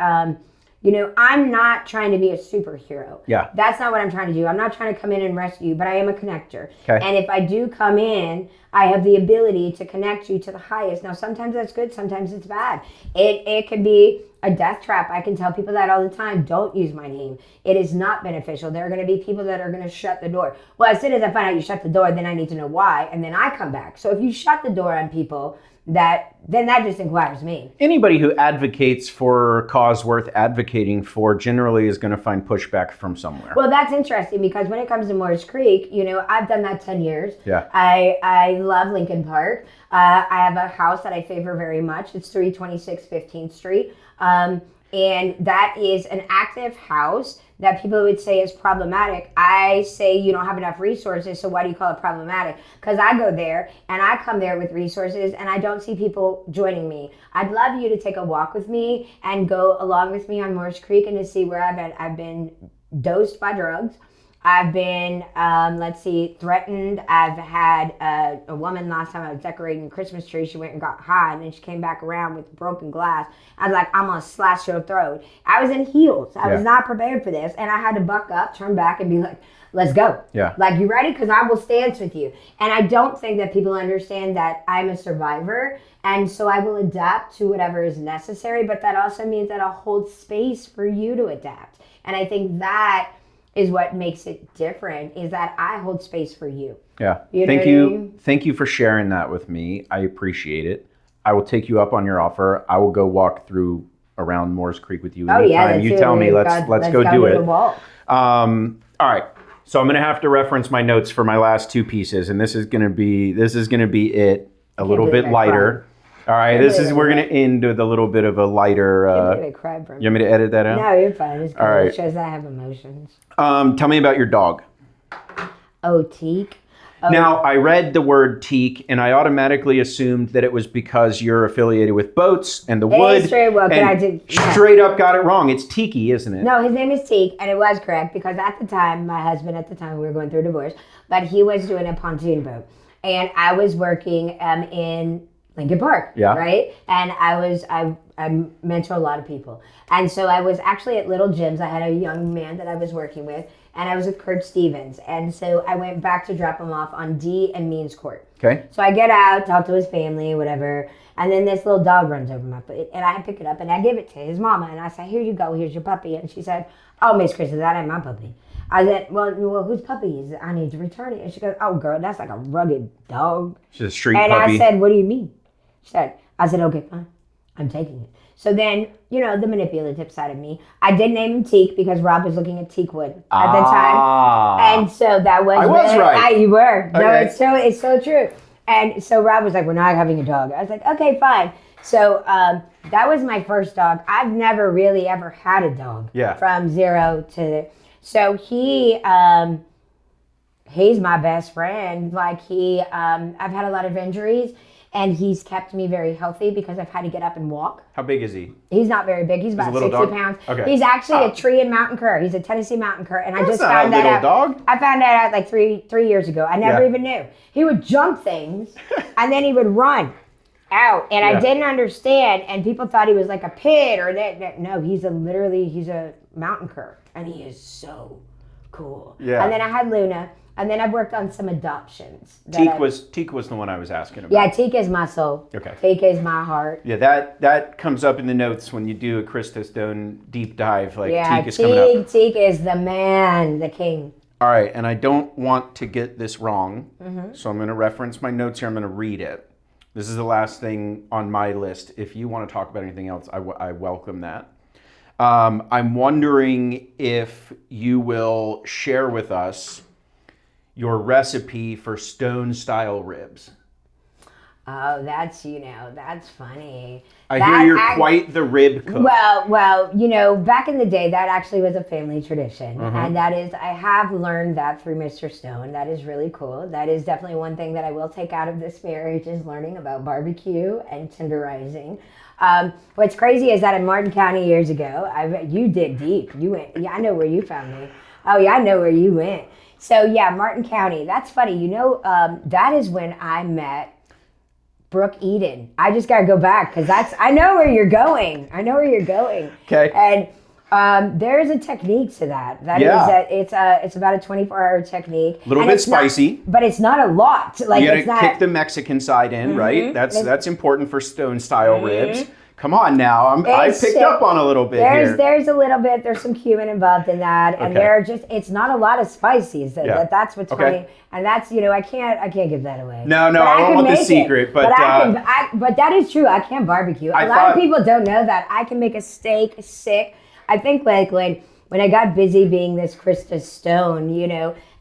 I'm not trying to be a superhero. Yeah. That's not what I'm trying to do. I'm not trying to come in and rescue you, but I am a connector. Okay. And if I do come in, I have the ability to connect you to the highest. Now, sometimes that's good. Sometimes it's bad. It could be a death trap. I can tell people that all the time. Don't use my name. It is not beneficial. There are going to be people that are going to shut the door. Well, as soon as I find out you shut the door, then I need to know why, and then I come back. So if you shut the door on people, then that just inquires me. Anybody who advocates for a cause worth advocating for generally is going to find pushback from somewhere. Well, that's interesting because when it comes to Morris Creek, I've done that 10 years. Yeah. I love Lincoln Park. I have a house that I favor very much. It's 326 15th Street. And that is an active house that people would say is problematic. I say you don't have enough resources, so why do you call it problematic? Because I go there and I come there with resources and I don't see people joining me. I'd love you to take a walk with me and go along with me on Morris Creek and to see where I've been. I've been dosed by drugs. I've been, threatened. I've had a woman last time I was decorating a Christmas tree. She went and got high, and then she came back around with broken glass. I was like, I'm going to slash your throat. I was in heels. I was not prepared for this, and I had to buck up, turn back, and be like, let's go. Yeah. Like, you ready? Because I will stand with you. And I don't think that people understand that I'm a survivor, and so I will adapt to whatever is necessary, but that also means that I'll hold space for you to adapt. And I think that is what makes it different, is that I hold space for you. Yeah. Thank you. I mean? Thank you for sharing that with me. I appreciate it. I will take you up on your offer. I will go walk through around Morris Creek with you anytime. You tell me, let's go do it. All right. So I'm going to have to reference my notes for my last two pieces, and this is going to be it. A little bit lighter. All right, we're going to end with a little bit of a lighter. I can't believe I cried, bro. You want me to edit that out? No, you're fine. It's good. All right. It shows that I have emotions. Tell me about your dog. Oh, Teak. Oh. Now, I read the word teak, and I automatically assumed that it was because you're affiliated with boats and the wood. Straight up got it wrong. It's Tiki, isn't it? No, his name is Teak, and it was correct because at the time, my husband we were going through a divorce, but he was doing a pontoon boat, and I was working in Lincoln Park, right? And I mentor a lot of people. And so I was actually at Little Jim's. I had a young man that I was working with, and I was with Kurt Stevens. And so I went back to drop him off on D and Means Court. Okay. So I get out, talk to his family, whatever, and then this little dog runs over my foot, and I pick it up, and I give it to his mama, and I say, here you go, here's your puppy. And she said, oh, Miss Christa, that ain't my puppy. I said, well, whose puppy is it? I need to return it. And she goes, oh, girl, that's like a rugged dog. She's a street puppy. And I said, what do you mean? I said, okay, fine. I'm taking it. So then, the manipulative side of me, I did name him Teak because Rob was looking at teak wood at the time. And so that was... I was right. You were. Okay. No, it's so true. And so Rob was like, we're not having a dog. I was like, okay, fine. So that was my first dog. I've never really ever had a dog. Yeah. From zero to... So he's my best friend. Like I've had a lot of injuries. And he's kept me very healthy because I've had to get up and walk. How big is he? He's not very big. He's about 60 pounds. Okay. He's actually a tree and mountain cur. He's a Tennessee mountain cur. And I just found that out. Dog. I found that out like three years ago. I never even knew. He would jump things and then he would run out. And I didn't understand. And people thought he was like a pit or that. No, he's a mountain cur. And he is so cool. Yeah. And then I had Luna. And then I've worked on some adoptions. Teak was the one I was asking about. Yeah, Teak is my soul. Okay. Teak is my heart. Yeah, that comes up in the notes when you do a Christa Stone deep dive. Teak is coming up. Teak is the man, the king. All right, and I don't want to get this wrong, so I'm going to reference my notes here. I'm going to read it. This is the last thing on my list. If you want to talk about anything else, I welcome that. I'm wondering if you will share with us your recipe for Stone-style ribs. Oh, that's funny. I hear you're quite the rib cook. Well, back in the day, that actually was a family tradition. And that is, I have learned that through Mr. Stone. That is really cool. That is definitely one thing that I will take out of this marriage is learning about barbecue and tenderizing. What's crazy is that in Martin County years ago, you dig deep. You went, I know where you found me. Oh, yeah, I know where you went. So, yeah, Martin County. That's funny. That is when I met Brooke Eden. I just got to go back because I know where you're going. Okay. And There's a technique to that. It's about a 24-hour technique. A little bit spicy. But it's not a lot. Like, you gotta kick the Mexican side in, right? That's important for stone style ribs. Come on now, I picked up on a little bit here. There's a little bit. There's some cumin involved in that, and it's not a lot of spices. That's what's funny, and that's I can't give that away. No, I don't want the secret, but that is true. I can barbecue. A lot of people don't know that I can make a steak sick. I think like when I got busy being this Christa Stone,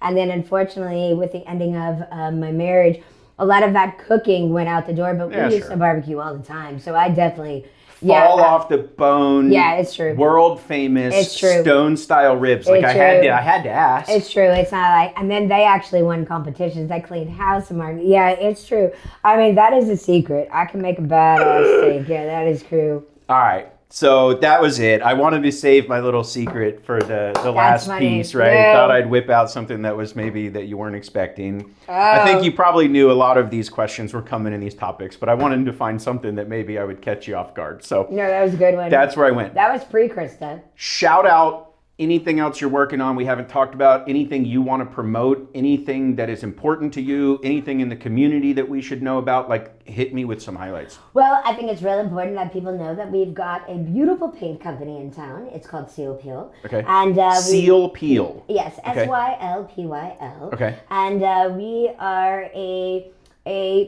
and then unfortunately with the ending of my marriage, a lot of that cooking went out the door, but we used to barbecue all the time. So I definitely fall off the bone. Yeah, it's true. World famous stone style ribs. Like I had to ask. It's true. It's not like, and then they actually won competitions. I cleaned house and market. Yeah, it's true. I mean, that is a secret. I can make a badass steak. Yeah, that is true. All right. So that was it. I wanted to save my little secret for the last piece, right? Yeah. Thought I'd whip out something that was maybe that you weren't expecting. I think you probably knew a lot of these questions were coming in these topics, but I wanted to find something that maybe I would catch you off guard. So no, that was a good one. That's where I went. That was pre-Christa. Shout out anything else you're working on we haven't talked about, anything you want to promote, anything that is important to you, anything in the community that we should know about, like hit me with some highlights. Well, I think it's really important that people know that we've got a beautiful paint company in town. It's called Seal Peel. Okay. And Seal Peel. Yes, SYLPYL. Okay. And we are a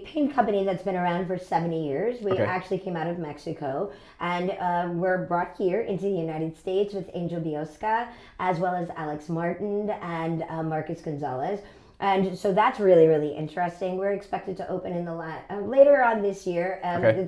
paint company that's been around for 70 years. We actually came out of Mexico and were brought here into the United States with Angel Biosca, as well as Alex Martin and Marcus Gonzalez. And so that's really, really interesting. We're expected to open in later on this year,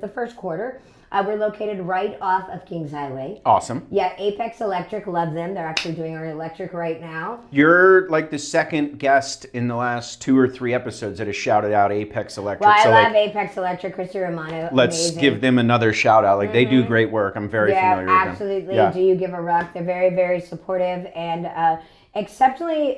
the first quarter. We're located right off of Kings Highway. Awesome. Yeah, Apex Electric, love them. They're actually doing our electric right now. You're like the second guest in the last 2 or 3 episodes that has shouted out Apex Electric. Well, I love Apex Electric, Christa Romano. Let's give them another shout out. Like they do great work. I'm very familiar with them. Absolutely. Do you give a rock? They're very, very supportive and exceptionally,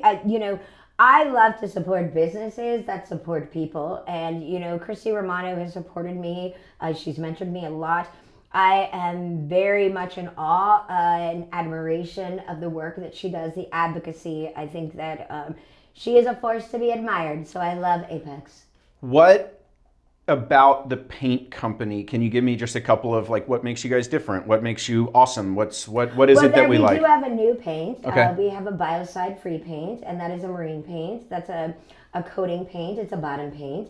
I love to support businesses that support people. And, Christy Romano has supported me. She's mentored me a lot. I am very much in awe and admiration of the work that she does, the advocacy. I think that she is a force to be admired. So I love Apex. What about the paint company? Can you give me just a couple of what makes you guys different? What makes you awesome? What is it that we like? We do have a new paint. Okay. We have a biocide-free paint, and that is a marine paint. That's a coating paint. It's a bottom paint.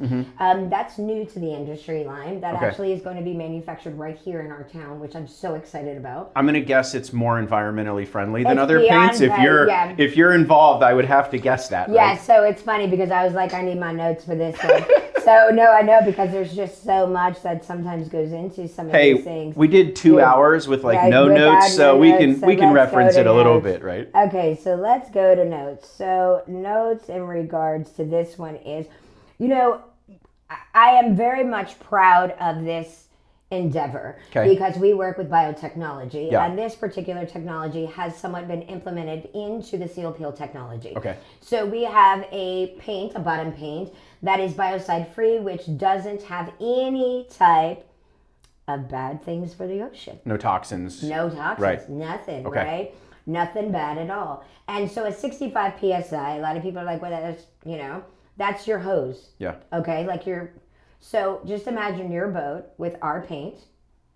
That's new to the industry line. That actually is going to be manufactured right here in our town, which I'm so excited about. I'm going to guess it's more environmentally friendly than other paints. If you're involved, I would have to guess that. Yeah, right? So it's funny because I was like, I need my notes for this one. So no, I know because there's just so much that sometimes goes into some of these things. We did 2 hours with no notes, so we can reference it a little bit, right? Okay, so let's go to notes. So notes in regards to this one is, I am very much proud of this endeavor because we work with biotechnology and this particular technology has somewhat been implemented into the Seal Peel technology. So we have a bottom paint that is biocide free, which doesn't have any type of bad things for the ocean. No toxins. Right. Nothing, right? Nothing bad at all. And so a 65 PSI, a lot of people are like, well, that's, that's your hose. Yeah. Okay, so just imagine your boat with our paint,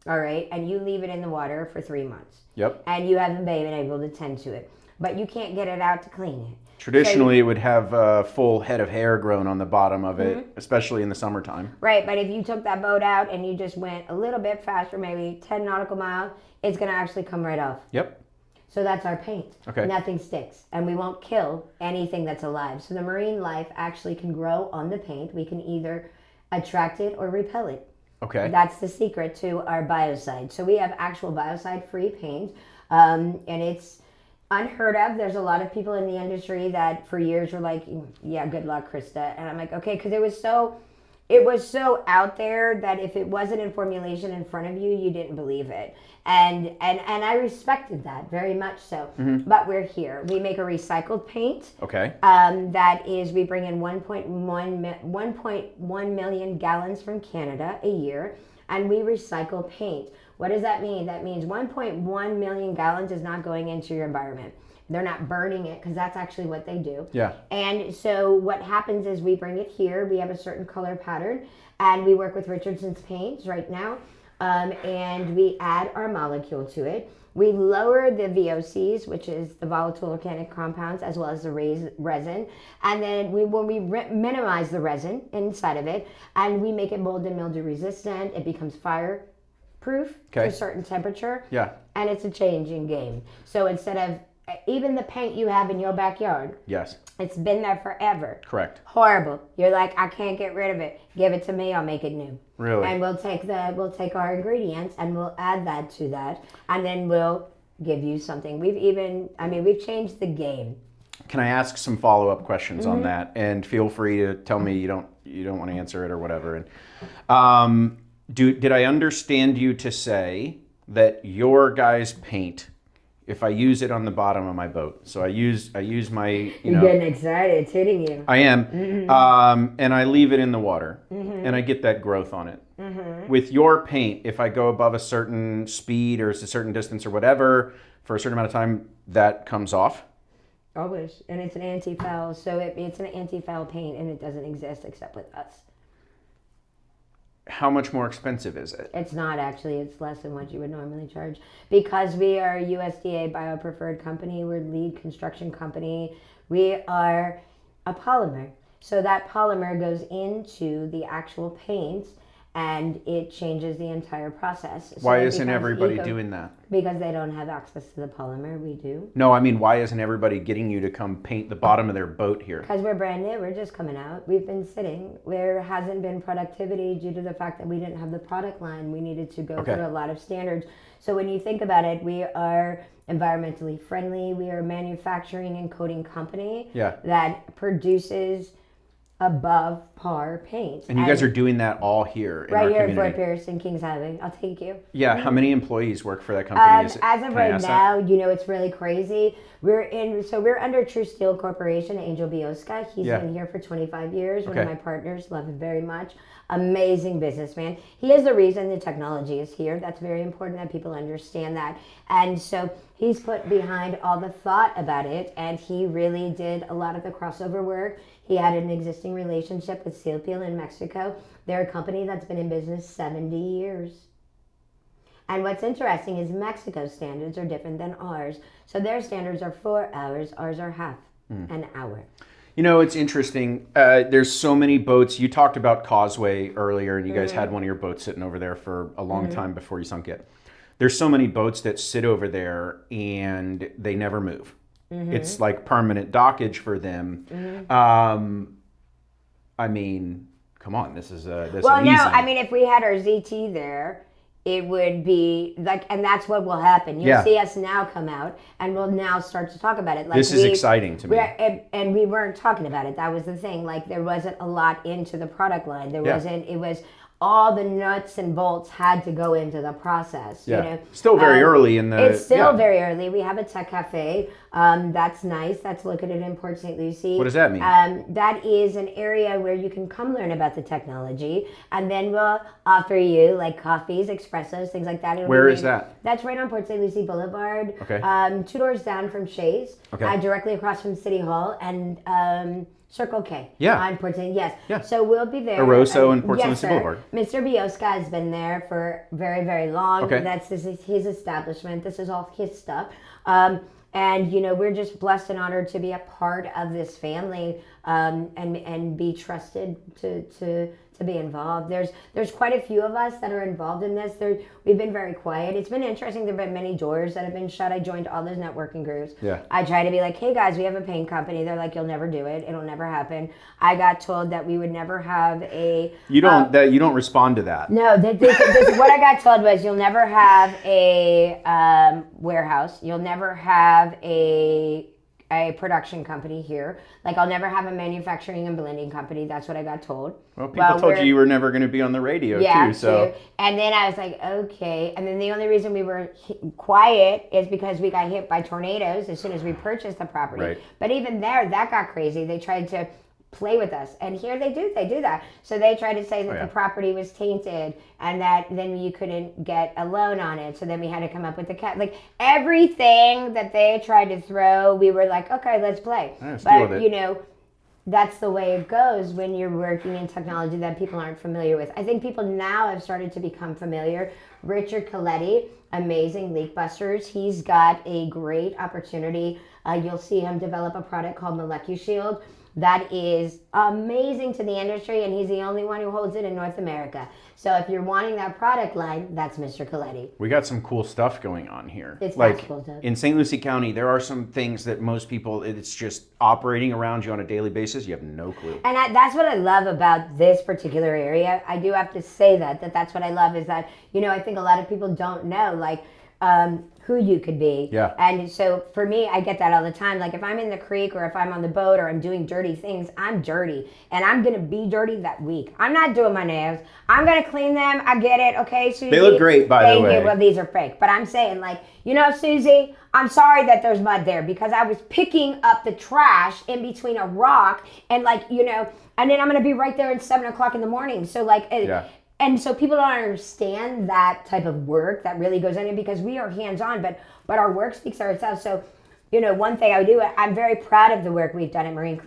all right, and you leave it in the water for 3 months. Yep. And you haven't been able to tend to it, but you can't get it out to clean it. Traditionally, it would have a full head of hair grown on the bottom of it, especially in the summertime. Right, but if you took that boat out and you just went a little bit faster, maybe 10 nautical miles, it's going to actually come right off. Yep. So that's our paint. Okay. Nothing sticks, and we won't kill anything that's alive. So the marine life actually can grow on the paint. We can either attract it or repel it. Okay. That's the secret to our biocide. So we have actual biocide-free paint, and it's unheard of. There's a lot of people in the industry that for years were like, yeah, good luck, Christa. And I'm like, okay, because it was so out there that if it wasn't in formulation in front of you, you didn't believe it. And I respected that very much so. But we're here. We make a recycled paint. Okay. That is, we bring in 1.1 million gallons from Canada a year, and we recycle paint. What does that mean? That means 1.1 million gallons is not going into your environment. They're not burning it because that's actually what they do. Yeah. And so what happens is we bring it here. We have a certain color pattern, and we work with Richardson's paints right now, and we add our molecule to it. We lower the VOCs, which is the volatile organic compounds, as well as the resin. And then when we minimize the resin inside of it, and we make it mold and mildew resistant, it becomes fireproof to a certain temperature. Yeah. And it's a changing game. So instead of even the paint you have in your backyard, yes, it's been there forever. Correct. Horrible. You're like, I can't get rid of it. Give it to me. I'll make it new. Really? And we'll take our ingredients and we'll add that to that, and then we'll give you something. We've changed the game. Can I ask some follow-up questions on that? And feel free to tell me you don't want to answer it or whatever. And did I understand you to say that your guys' paint, if I use it on the bottom of my boat, so I use my, You're getting excited. It's hitting you. I am, and I leave it in the water, and I get that growth on it. With your paint, if I go above a certain speed or a certain distance or whatever, for a certain amount of time, that comes off? Always. And it's an anti-foul, so it's an anti-foul paint, and it doesn't exist except with us. How much more expensive is it? It's not actually. It's less than what you would normally charge. Because we are a USDA bio-preferred company. We're lead construction company. We are a polymer. So that polymer goes into the actual paints, and it changes the entire process. So why isn't everybody doing that? Because they don't have access to the polymer. We do. No, I mean, why isn't everybody getting you to come paint the bottom of their boat here? Because we're brand new. We're just coming out. We've been sitting. There hasn't been productivity due to the fact that we didn't have the product line. We needed to go through a lot of standards. So when you think about it, we are environmentally friendly. We are a manufacturing and coating company that produces above par paint. And you guys are doing that all here in right our here community. in Fort Pierce and Kings Highway. I'll take you. Yeah, how many employees work for that company? As of right now, it's really crazy. We're under True Steel Corporation, Angel Bioska. He's been here for 25 years. One of my partners, love him very much. Amazing businessman. He is the reason the technology is here. That's very important that people understand that. And so he's put behind all the thought about it, and he really did a lot of the crossover work. He had an existing relationship with Seal Peel in Mexico. They're a company that's been in business 70 years. And what's interesting is Mexico's standards are different than ours. So their standards are 4 hours, ours are half an hour. You know, it's interesting. There's so many boats. You talked about Causeway earlier, and you guys had one of your boats sitting over there for a long time before you sunk it. There's so many boats that sit over there, and they never move. It's like permanent dockage for them. I mean, come on, this is amazing. Well, no, I mean, if we had our ZT there, it would be like, and that's what will happen. You'll see us now come out, and we'll now start to talk about it. Like this is exciting to me. And we weren't talking about it. That was the thing. Like, there wasn't a lot into the product line. There wasn't. It was all the nuts and bolts had to go into the process. You know, still very early in the. It's still very early. We have a tech cafe. That's nice. That's located in Port St. Lucie. What does that mean? That is an area where you can come learn about the technology, and then we'll offer you like coffees, espressos, things like that. Where is that? That's right on Port St. Lucie Boulevard. Okay. 2 doors down from Shays. Okay. Directly across from City Hall and Circle K. Yeah. On Port St. Yes. Yeah. So we'll be there. Eroso and Port St. Lucie Boulevard. Mr. Bioska has been there for very, very long. Okay. This is his establishment. This is all his stuff. And we're just blessed and honored to be a part of this family, and be trusted to be involved. There's quite a few of us that are involved in this. We've been very quiet. It's been interesting. There've been many doors that have been shut. I joined all those networking groups. Yeah. I try to be like, hey guys, we have a paint company. They're like, you'll never do it. It'll never happen. I got told that we would never have a. You don't respond to that. No, what I got told was you'll never have a warehouse. You'll never have a production company here. Like, I'll never have a manufacturing and blending company. That's what I got told. Well, people told you were never going to be on the radio too. So. And then I was like, okay. And then the only reason we were quiet is because we got hit by tornadoes as soon as we purchased the property. Right. But even there, that got crazy. They tried to play with us. And here they do that. So they try to say that the property was tainted and that then you couldn't get a loan on it. So then we had to come up with the cat. Like everything that they tried to throw, we were like, okay, let's play. But you know, that's the way it goes when you're working in technology that people aren't familiar with. I think people now have started to become familiar. Richard Coletti, amazing leak busters. He's got a great opportunity. You'll see him develop a product called MolecuShield that is amazing to the industry, and he's the only one who holds it in North America. So if you're wanting that product line, that's Mr. Coletti. We got some cool stuff going on here. It's like cool stuff. In St. Lucie County, there are some things that most people, it's just operating around you on a daily basis. You have no clue. And that's what I love about this particular area. I do have to say that's what I love is that, you know, I think a lot of people don't know, like, who you could be. Yeah. And so for me, I get that all the time. Like if I'm in the creek or if I'm on the boat or I'm doing dirty things, I'm dirty. And I'm going to be dirty that week. I'm not doing my nails. I'm going to clean them. I get it. Okay, Susie? They look great, by the way. Thank you. Well, these are fake. But I'm saying, like, you know, Susie, I'm sorry that there's mud there because I was picking up the trash in between a rock and, like, you know, and then I'm going to be right there at 7 o'clock in the morning. So, like, and so people don't understand that type of work that really goes in it because we are hands-on, but our work speaks for itself. So, you know, one thing I would do, I'm very proud of the work we've done at Marine Clean.